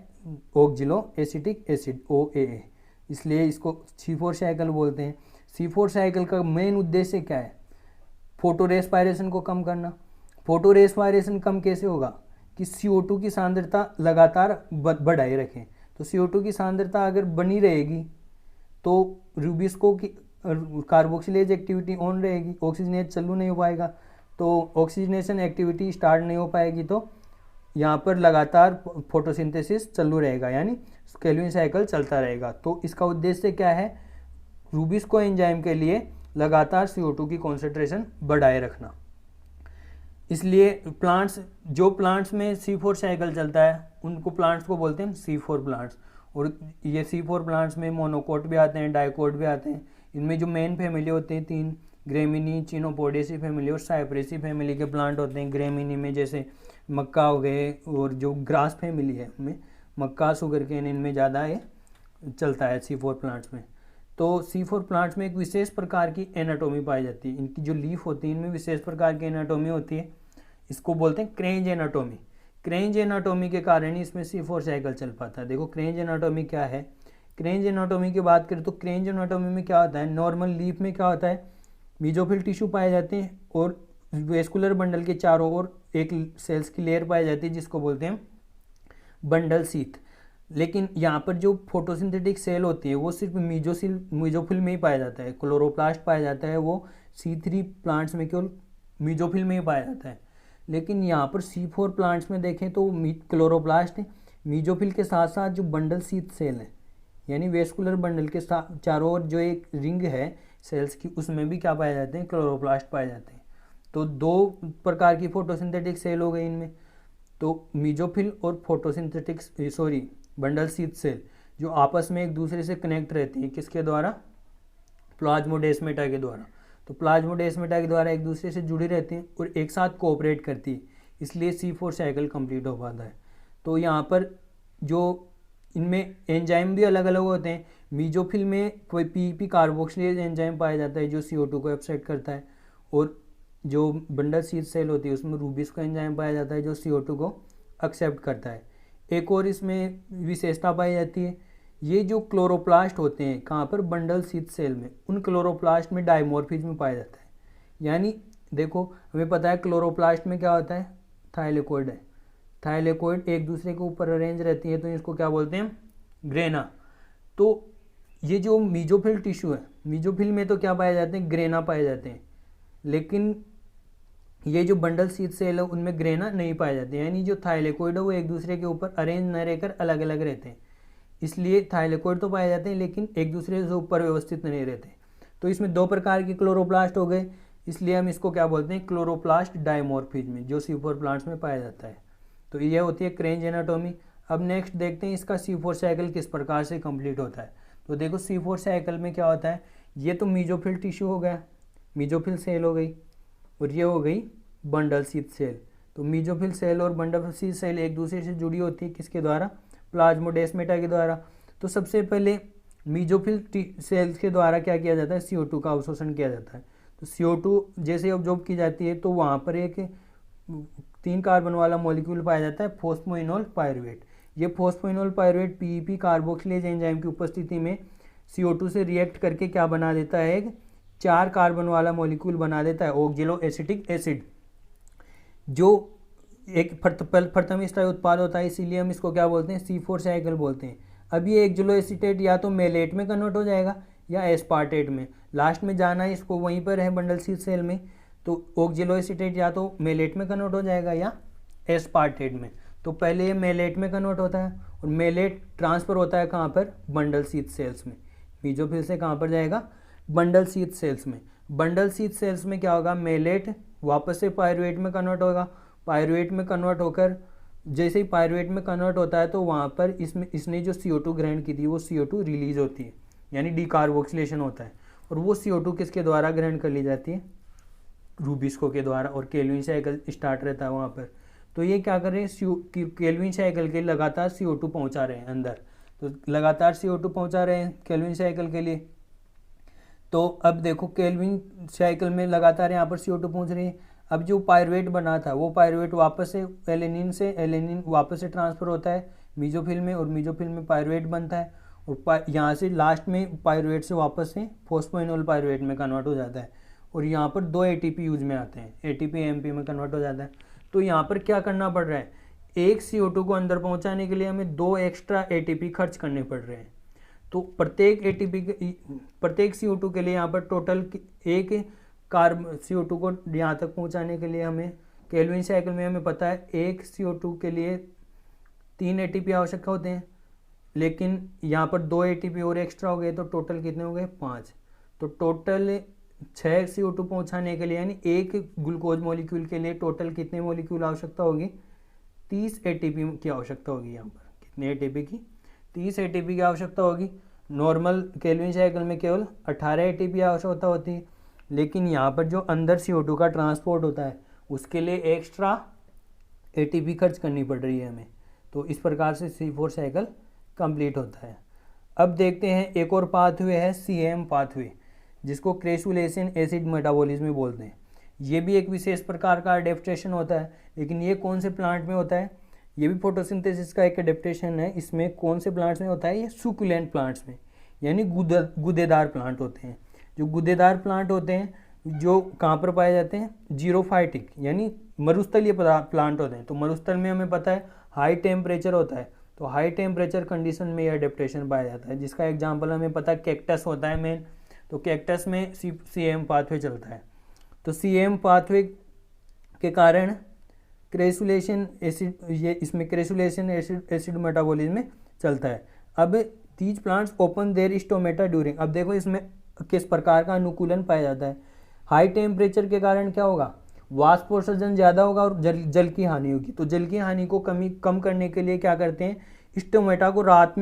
S1: ऑक्जिलो एसिटिक एसिड OAA, इसलिए इसको C4 साइकिल बोलते हैं। C4 साइकिल का मेन उद्देश्य क्या है, फोटो रेस्पायरेशन को कम करना। फोटो रेस्पायरेशन कम कैसे होगा कि CO2 की सांद्रता लगातार बढ़ाए रखें। तो CO2 की सांद्रता अगर बनी रहेगी तो रूबिस्को की कार्बोक्सिलेज एक्टिविटी ऑन रहेगी, ऑक्सीजनेज चालू नहीं हो पाएगा, तो ऑक्सीजनेशन एक्टिविटी स्टार्ट नहीं हो पाएगी, तो यहाँ पर लगातार फोटोसिंथेसिस चालू रहेगा, यानी केल्विन साइकिल चलता रहेगा। तो इसका उद्देश्य क्या है, रूबिस्को एंजाइम के लिए लगातार CO2 की कॉन्सेंट्रेशन बढ़ाए रखना। इसलिए प्लांट्स में C4 साइकिल चलता है उनको प्लांट्स को बोलते हैं C4 प्लांट्स। और ये C4 प्लांट्स में मोनोकोट भी आते हैं, डाइकोट भी आते हैं। इनमें जो मेन फैमिली होते हैं 3, ग्रेमिनी, चिनोपोडेसी फैमिली और साइप्रेसी फैमिली के प्लांट होते हैं। ग्रेमिनी में जैसे मक्का हो गए, और जो ग्रास फैमिली है उनमें मक्का, शुगर केन, इनमें ज़्यादा ये चलता है C4 प्लांट्स में। तो C4 प्लांट्स में एक विशेष प्रकार की एनाटोमी पाई जाती है। इनकी जो लीफ होती है इनमें विशेष प्रकार की एनाटोमी होती है, इसको बोलते हैं क्रेंज एनाटोमी। क्रेंज एनाटोमी के कारण ही इसमें C4 साइकिल चल पाता है। देखो क्रेंज एनाटोमी क्या है, क्रेंज एनाटोमी की बात करें तो क्रेंज एनाटोमी में क्या होता है, नॉर्मल लीफ में क्या होता है, मीजोफिल टिश्यू पाए जाते हैं और वेस्कुलर बंडल के चारों ओर एक सेल्स की लेयर पाई जाती है जिसको बोलते हैं बंडल सीथ। लेकिन यहाँ पर जो फोटोसिंथेटिक सेल होती है वो सिर्फ मीजोफिल में ही पाया जाता है। क्लोरोप्लास्ट पाया जाता है वो C3 प्लांट्स में केवल मीजोफिल में ही पाया जाता है। लेकिन यहाँ पर C4 प्लांट्स में देखें तो क्लोरोप्लास्ट मीजोफिल के साथ साथ जो बंडल सीथ सेल है यानी वेस्कुलर बंडल के चारों ओर जो एक रिंग है सेल्स की, उसमें भी क्या पाए जाते हैं, क्लोरोप्लास्ट पाए जाते हैं। तो दो प्रकार की फोटोसिंथेटिक सेल हो गई इनमें, तो मीजोफिल और फोटोसिंथेटिक बंडल शीथ सेल जो आपस में एक दूसरे से कनेक्ट रहती हैं, किसके द्वारा, प्लाज्मोडेस्माटा के द्वारा। तो प्लाज्मोडेस्माटा के द्वारा एक दूसरे से जुड़ी रहती हैं और एक साथ कोऑपरेट करती है, इसलिए C4 साइकिल कंप्लीट हो पाता है। तो यहाँ पर जो इनमें एंजाइम भी अलग अलग होते हैं। मीजोफिल में कोई PEP कार्बोक्सिलेज एंजाइम पाया जाता है जो CO2 को एब्सट्रैक्ट करता है, और जो बंडल शीथ सेल होती है उसमें रूबिस्को एंजाइम पाया जाता है जो CO2 को एक्सेप्ट करता है। एक और इसमें विशेषता पाई जाती है, ये जो क्लोरोप्लास्ट होते हैं कहाँ पर, बंडल शीथ सेल में, उन क्लोरोप्लास्ट में डायमॉर्फिज्म पाया जाता है। यानी देखो हमें पता है क्लोरोप्लास्ट में क्या होता है, थाइलेकोइड है, थाइलेकोइड एक दूसरे के ऊपर अरेंज रहती है, तो इसको क्या बोलते हैं, ग्रेना। तो ये जो मीजोफिल टिश्यू है, मीजोफिल में तो क्या पाए जाते हैं, ग्रेना पाए जाते हैं, लेकिन ये जो बंडल शीथ सेल है उनमें ग्रेना नहीं पाए जाते हैं। यानी जो थाइलेकोइड है वो एक दूसरे के ऊपर अरेंज न रहकर अलग अलग रहते हैं, इसलिए थाइलेकोइड तो पाए जाते हैं लेकिन एक दूसरे से ऊपर व्यवस्थित नहीं रहते। तो इसमें दो प्रकार के क्लोरोप्लास्ट हो गए, इसलिए हम इसको क्या बोलते हैं, क्लोरोप्लास्ट डायमॉर्फिज्म, जो C4 प्लांट्स में पाया जाता है। तो यह होती है क्रेंज एनाटॉमी। अब नेक्स्ट देखते हैं इसका C4 साइकिल किस प्रकार से कंप्लीट होता है। तो देखो C4 साइकिल में क्या होता है, ये तो मीजोफिल टिश्यू हो गया, मीजोफिल सेल हो गई, और ये हो गई बंडल शीथ सेल। तो मीजोफिल सेल और बंडल शीथ सेल एक दूसरे से जुड़ी होती है, किसके द्वारा, प्लाज्मोडेस्माटा के द्वारा। तो सबसे पहले मीजोफिल सेल्स के द्वारा क्या किया जाता है, CO2 का अवशोषण किया जाता है। तो CO2 जैसे ऑब्जॉर्ब की जाती है तो वहाँ पर एक 3 कार्बन वाला मॉलिक्यूल पाया जाता है, फॉस्फोइनोल पायरुवेट। ये phosphoenol pyruvate PEP carboxylase enzyme की उपस्थिति में CO2 से रिएक्ट करके क्या बना देता है, एक 4 कार्बन वाला मॉलिक्यूल बना देता है, ऑक्जेलो एसिटिक एसिड, जो एक प्रथम स्तरीय उत्पाद होता है, इसीलिए हम इसको क्या बोलते हैं, C4 साइकिल बोलते हैं। अब ये एक्जेलो एसिटेट या तो मेलेट में कन्वर्ट हो जाएगा या एस्पार्टेट में, लास्ट में जाना है इसको वहीं पर है बंडल शीथ सेल में। तो ऑक्जेलो एसिटेट या तो मेलेट में कन्वर्ट हो जाएगा या एस्पार्टेट में। तो पहले ये मेलेट में कन्वर्ट होता है और मेलेट ट्रांसफर होता है कहाँ पर, बंडल शीथ सेल्स में। मीजोफिल से कहाँ पर जाएगा, बंडल शीथ सेल्स में। बंडल शीथ सेल्स में क्या होगा, मेलेट वापस से पायरुवेट में कन्वर्ट होगा, पायरुवेट में कन्वर्ट होकर जैसे ही पायरुवेट में कन्वर्ट होता है तो वहाँ पर इसने जो CO2 ग्रहण की थी वो CO2 रिलीज होती है, यानी डीकार्बोक्सिलेशन होता है, और वो CO2 किसके द्वारा ग्रहण कर ली जाती है, रूबिस्को के द्वारा, और केल्विन साइकिल स्टार्ट रहता है वहाँ पर। तो ये क्या कर रहे हैं, केल्विन साइकिल के लगातार CO2 पहुँचा रहे हैं अंदर, तो लगातार CO2 पहुँचा रहे हैं केल्विन साइकिल के लिए। तो अब देखो केल्विन साइकिल में लगातार यहाँ पर CO2 पहुँच रही है। अब जो पायरुवेट बना था वो पायरुवेट वापस से एलेनिन वापस से ट्रांसफ़र होता है मीजोफिल में, और मीजोफिल में पायरुवेट बनता है, और यहाँ से लास्ट में पायरुवेट से वापस से फॉस्फोइनोल पायरुवेट में कन्वर्ट हो जाता है, और यहाँ पर 2 ATP यूज में आते हैं, ATP MP में कन्वर्ट हो जाता है। तो यहाँ पर क्या करना पड़ रहा है, एक CO2 को अंदर पहुँचाने के लिए हमें 2 एक्स्ट्रा ATP खर्च करने पड़ रहे हैं। तो प्रत्येक CO2 के लिए यहाँ पर टोटल एक CO2 को यहाँ तक पहुँचाने के लिए हमें केल्विन साइकिल में हमें पता है एक CO2 के लिए 3 ATP आवश्यक होते हैं, लेकिन यहाँ पर 2 ATP और एक्स्ट्रा हो गए, तो टोटल कितने हो गए, 5। तो टोटल 6 CO2 पहुँचाने के लिए, यानी एक ग्लूकोज मॉलिक्यूल के लिए टोटल कितने मॉलिक्यूल आवश्यकता होगी, 30 ATP की आवश्यकता होगी। यहाँ पर कितने ATP की, 30 ATP की आवश्यकता होगी। नॉर्मल केल्विन साइकिल में केवल 18 ATP आवश्यकता होती है, लेकिन यहाँ पर जो अंदर CO2 का ट्रांसपोर्ट होता है उसके लिए एक्स्ट्रा ATP खर्च करनी पड़ रही है हमें। तो इस प्रकार से C4 साइकिल कंप्लीट होता है। अब देखते हैं एक और पाथवे है CAM पाथवे, जिसको क्रेसुलेशन एसिड मेटाबॉलिज्म बोलते हैं। ये भी एक विशेष प्रकार का अडेप्टेशन होता है, लेकिन ये कौन से प्लांट में होता है, ये भी फोटोसिंथेसिस का एक अडेप्टेशन है। इसमें कौन से प्लांट्स में होता है, ये सुकुलेंट प्लांट्स में, यानी गूदेदार प्लांट होते हैं। जो गूदेदार प्लांट होते हैं जो कहाँ पर पाए जाते हैं, जीरोफाइटिक यानी मरुस्थलीय प्लांट होते हैं। तो मरुस्थल में हमें पता है हाई टेम्परेचर होता है, तो हाई टेम्परेचर कंडीशन में यह अडेप्टेशन पाया जाता है, जिसका एग्जाम्पल हमें पता है कैक्टस होता है मेन। तो कैक्टस में CAM पाथवे चलता है। तो CAM पाथवे के कारण क्रेसुलेशन एसिड, ये इसमें क्रेसुलेशन एसिड मेटाबॉलिज्म में चलता है। अब these plants open there stomata during, अब देखो इसमें किस प्रकार का अनुकूलन पाया जाता है। हाई टेम्परेचर के कारण क्या होगा, वाष्पोत्सर्जन ज़्यादा होगा और जल की हानि होगी। तो जल की हानि को कम करने के लिए क्या करते हैं, स्टोमेटा को रात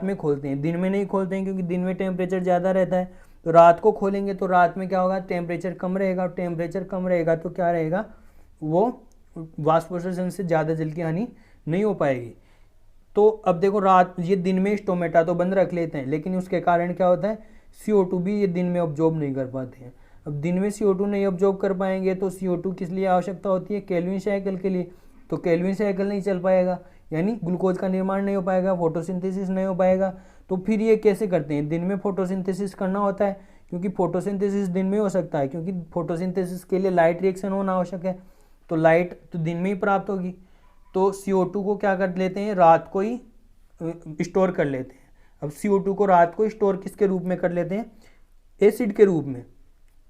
S1: में खोलते हैं, दिन में नहीं खोलते हैं, क्योंकि दिन में टेम्परेचर ज़्यादा रहता है। तो रात को खोलेंगे तो रात में क्या होगा, टेम्परेचर कम रहेगा, और टेम्परेचर कम रहेगा तो क्या रहेगा, वो वाष्पोत्सर्जन से ज़्यादा जल की हानि नहीं हो पाएगी। तो अब देखो रात, ये दिन में स्टोमेटा तो बंद रख लेते हैं, लेकिन उसके कारण क्या होता है, CO2 भी ये दिन में ऑब्जॉर्ब नहीं कर पाते हैं। अब दिन में CO2 नहीं ऑब्जॉर्ब कर पाएंगे तो CO2 किस लिए आवश्यकता होती है, केल्विन साइकिल के लिए। तो केल्विन साइकिल नहीं चल पाएगा, यानी ग्लूकोज का निर्माण नहीं हो पाएगा, फोटोसिंथेसिस नहीं हो पाएगा। तो फिर ये कैसे करते हैं, दिन में फोटोसिंथेसिस करना होता है, क्योंकि फोटोसिंथेसिस दिन में हो सकता है, क्योंकि फोटोसिंथेसिस के लिए लाइट रिएक्शन होना आवश्यक है। तो लाइट तो दिन में ही प्राप्त होगी। तो CO2 को क्या कर लेते हैं, रात को ही स्टोर कर लेते हैं। अब CO2 को रात को स्टोर किसके रूप में कर लेते हैं, एसिड के रूप में,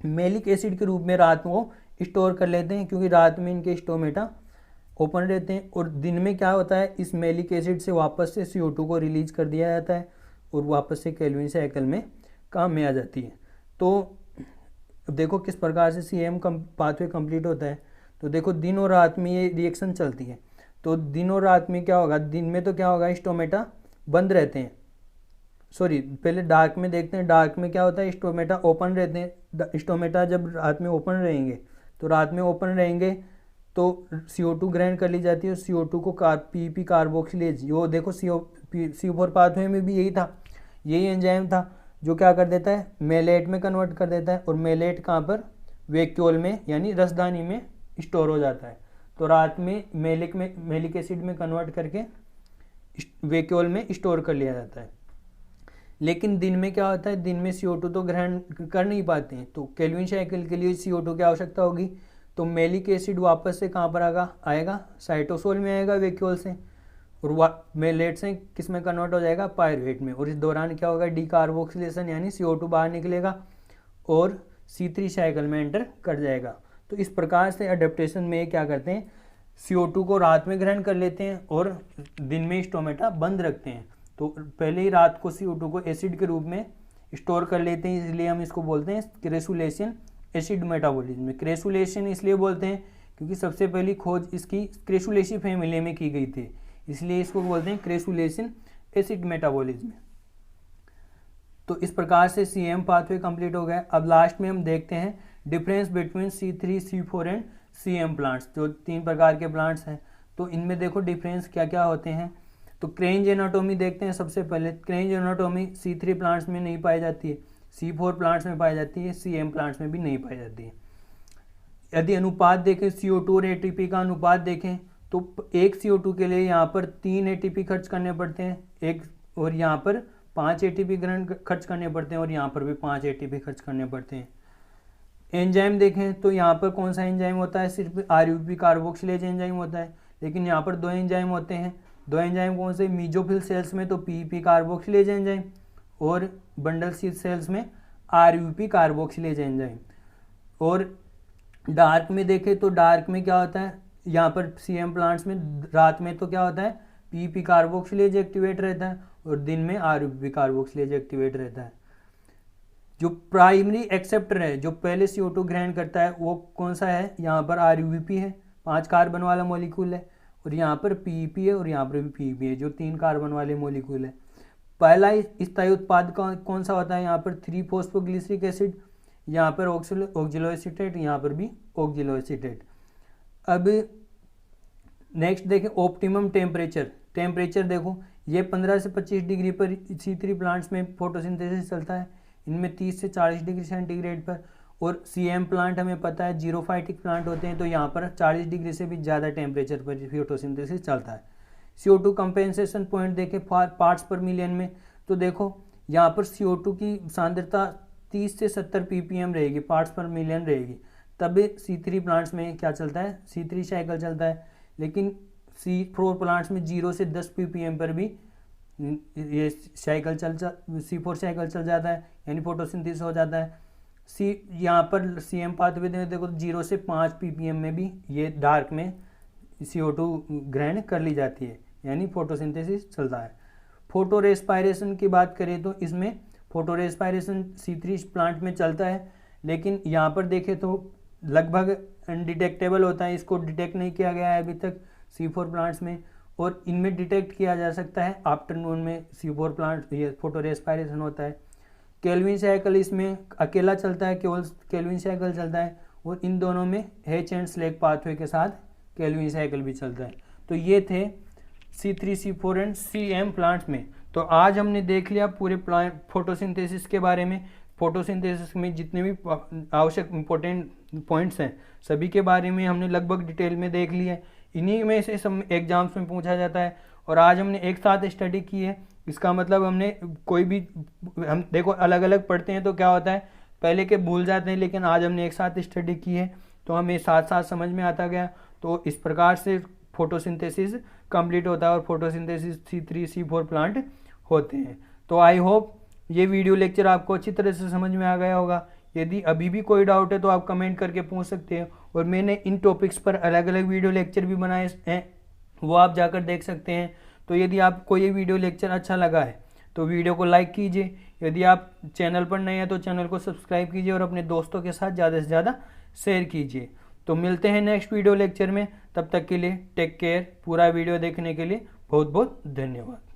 S1: मेलिक एसिड के रूप में रात को स्टोर कर लेते हैं, क्योंकि रात में इनके स्टोमेटा ओपन रहते हैं। और दिन में क्या होता है, इस मेलिक एसिड से वापस से CO2 को रिलीज कर दिया जाता है और वापस से केल्विन साइकिल में काम में आ जाती है। तो देखो किस प्रकार से CM पाथवे कंप्लीट होता है। तो देखो दिन और रात में ये रिएक्शन चलती है। तो दिन और रात में क्या होगा, दिन में तो क्या होगा, स्टोमेटा बंद रहते हैं, सॉरी पहले डार्क में देखते हैं। डार्क में क्या होता है, स्टोमेटा ओपन रहते हैं। स्टोमेटा जब रात में ओपन रहेंगे, तो रात में ओपन रहेंगे तो CO2 ग्रहण कर ली जाती है, और CO2 को PP कार्बोक्सिलेज, वो देखो CO4 पाथवे में भी यही था, यही एंजाइम था जो क्या कर देता है, मेलेट में कन्वर्ट कर देता है। और मेलेट कहाँ पर, वैक्यूल में, यानी रसदानी में स्टोर हो जाता है। तो रात में मेलिक एसिड में कन्वर्ट करके वैक्यूल में स्टोर कर लिया जाता है। लेकिन दिन में क्या होता है, दिन में CO2 तो ग्रहण कर नहीं पाते हैं। तो केल्विन साइकिल के लिए CO2 की आवश्यकता होगी। तो मेलिक एसिड वापस से कहाँ पर आएगा, साइटोसोल में आएगा वैक्यूल से, और मेलेट से किस में कन्वर्ट हो जाएगा, पायरुवेट में। और इस दौरान क्या होगा, डीकार्बोक्सिलेशन, यानी CO2 बाहर निकलेगा और C3 साइकिल में एंटर कर जाएगा। तो इस प्रकार से अडेप्टेशन में क्या करते हैं, CO2 को रात में ग्रहण कर लेते हैं और दिन में स्टोमेटा बंद रखते हैं। तो पहले ही रात को CO2 को एसिड के रूप में स्टोर कर लेते हैं, इसलिए हम इसको बोलते हैं क्रेसुलेशन एसिड मेटाबॉलिज्म। क्रेसुलेशन इसलिए बोलते हैं क्योंकि सबसे पहली खोज इसकी क्रेसुलेसी फैमिली में की गई थी, इसलिए इसको बोलते हैं क्रेसुलेशन एसिड मेटाबॉलिज्म। तो इस प्रकार से CM पाथवे कंप्लीट हो गया। अब लास्ट में हम देखते हैं difference between C3, C4 and CM plants, जो 3 प्रकार के प्लांट्स हैं। तो इनमें देखो डिफरेंस क्या क्या होते हैं। तो क्रेंज एनाटोमी देखते हैं सबसे पहले। क्रेंज एनाटोमी C3 प्लांट्स में नहीं पाई जाती है, C4 प्लांट्स में पाई जाती है, CM प्लांट्स में भी नहीं पाई जाती है। यदि अनुपात देखें, CO2 और ATP का अनुपात देखें, तो एक CO2 के लिए यहाँ पर 3 ATP खर्च करने पड़ते हैं, एक, और यहाँ पर 5 ATP ग्रहण खर्च करने पड़ते हैं, और यहाँ पर भी 5 ATP खर्च करने पड़ते हैं। एंजाइम देखें तो यहाँ पर कौन सा एंजाइम होता है, सिर्फ RUP कार्बोक्सिलेज एंजाइम होता है, लेकिन यहाँ पर 2 एंजाइम होते हैं। 2 एंजाइम कौन से, मीजोफिल सेल्स में तो PP कार्बोक्सिलेज एंजाइम, और बंडल शीथ सेल्स में RUP कार्बोक्सिलेज एंजाइम। और डार्क में देखें तो डार्क में क्या होता है, यहाँ पर CM प्लांट्स में रात में तो क्या होता है, PP कार्बोक्सिलेज एक्टिवेट रहता है, और दिन में RUP कार्बोक्सिलेज एक्टिवेट रहता है। जो प्राइमरी एक्सेप्टर है, जो पहले CO2 ग्रहण करता है, वो कौन सा है, यहाँ पर RUP है, 5 कार्बन वाला मॉलिक्यूल है, और यहाँ पर PP है, और यहाँ पर भी PP है, जो 3 कार्बन वाले मॉलिक्यूल है। पहला स्थायी उत्पाद कौन सा होता है, यहाँ पर 3-फॉस्फोग्लिसरिक एसिड, यहाँ पर ऑक्जेलोएसीटेट, यहाँ पर भी ऑक्जेलोएसीटेट। अब नेक्स्ट देखें ऑप्टिमम टेम्परेचर देखो, ये 15 से 25 डिग्री पर C3 प्लांट्स में फोटोसिंथेसिस चलता है, इनमें 30 से 40 डिग्री सेंटीग्रेड पर। और CM प्लांट हमें पता है जीरोफाइटिक प्लांट होते हैं, तो यहाँ पर 40 डिग्री से भी ज़्यादा टेम्परेचर पर फोटोसिंथेसिस चलता है। CO2 कंपेंसेशन पॉइंट देखें पार्ट्स पर मिलियन में, तो देखो यहाँ पर CO2 की सांद्रता 30 से 70 ppm रहेगी, पार्ट्स पर मिलियन रहेगी, तब C3 प्लांट्स में क्या चलता है, C3 साइकिल चलता है। लेकिन C4 प्लांट्स में 0 से 10 ppm पर भी ये साइकिल C4 साइकिल चल जाता है, यानी फोटोसिंथेसिस हो जाता है। यहाँ पर CM पाथवे देखो 0 से 5 ppm में भी ये डार्क में CO2 ग्रहण कर ली जाती है, यानी फोटोसिंथेसिस चलता है। फोटो रेस्पायरेशन की बात करें तो इसमें फोटो रेस्पायरेशन C3 प्लांट में चलता है, लेकिन यहाँ पर देखें तो लगभग अनडिटेक्टेबल होता है, इसको डिटेक्ट नहीं किया गया है अभी तक C4 प्लांट्स में, और इनमें डिटेक्ट किया जा सकता है आफ्टरनून में C4 प्लांट ये फोटो रेस्पायरेशन होता है। केल्विन साइकिल इसमें अकेला चलता है, केवल केल्विन साइकिल चलता है, और इन दोनों में हेच एंड स्लेग पाथवे के साथ केल्विन साइकिल भी चलता है। तो ये थे C3, C4 and CM plants में। तो आज हमने देख लिया पूरे प्लांट फोटोसिंथेसिस के बारे में। फोटोसिंथेसिस में जितने भी आवश्यक इंपॉर्टेंट पॉइंट्स हैं सभी के बारे में हमने लगभग डिटेल में देख लिया है। इन्हीं में से सब एग्जाम्स में पूछा जाता है, और आज हमने एक साथ स्टडी की है। इसका मतलब हमने कोई भी, हम देखो अलग अलग पढ़ते हैं तो क्या होता है पहले के भूल जाते हैं, लेकिन आज हमने एक साथ स्टडी की है तो हमें साथ साथ समझ में आता गया। तो इस प्रकार से फोटोसिंथेसिस कंप्लीट होता है और फोटोसिंथेसिस C3, C4 प्लांट होते हैं। तो आई होप ये वीडियो लेक्चर आपको अच्छी तरह से समझ में आ गया होगा। यदि अभी भी कोई डाउट है तो आप कमेंट करके पूछ सकते हैं, और मैंने इन टॉपिक्स पर अलग अलग वीडियो लेक्चर भी बनाए हैं, वो आप जाकर देख सकते हैं। तो यदि आपको ये वीडियो लेक्चर अच्छा लगा है तो वीडियो को लाइक कीजिए, यदि आप चैनल पर नए हैं तो चैनल को सब्सक्राइब कीजिए, और अपने दोस्तों के साथ ज़्यादा से ज़्यादा शेयर कीजिए। तो मिलते हैं नेक्स्ट वीडियो लेक्चर में, तब तक के लिए टेक केयर। पूरा वीडियो देखने के लिए बहुत बहुत धन्यवाद।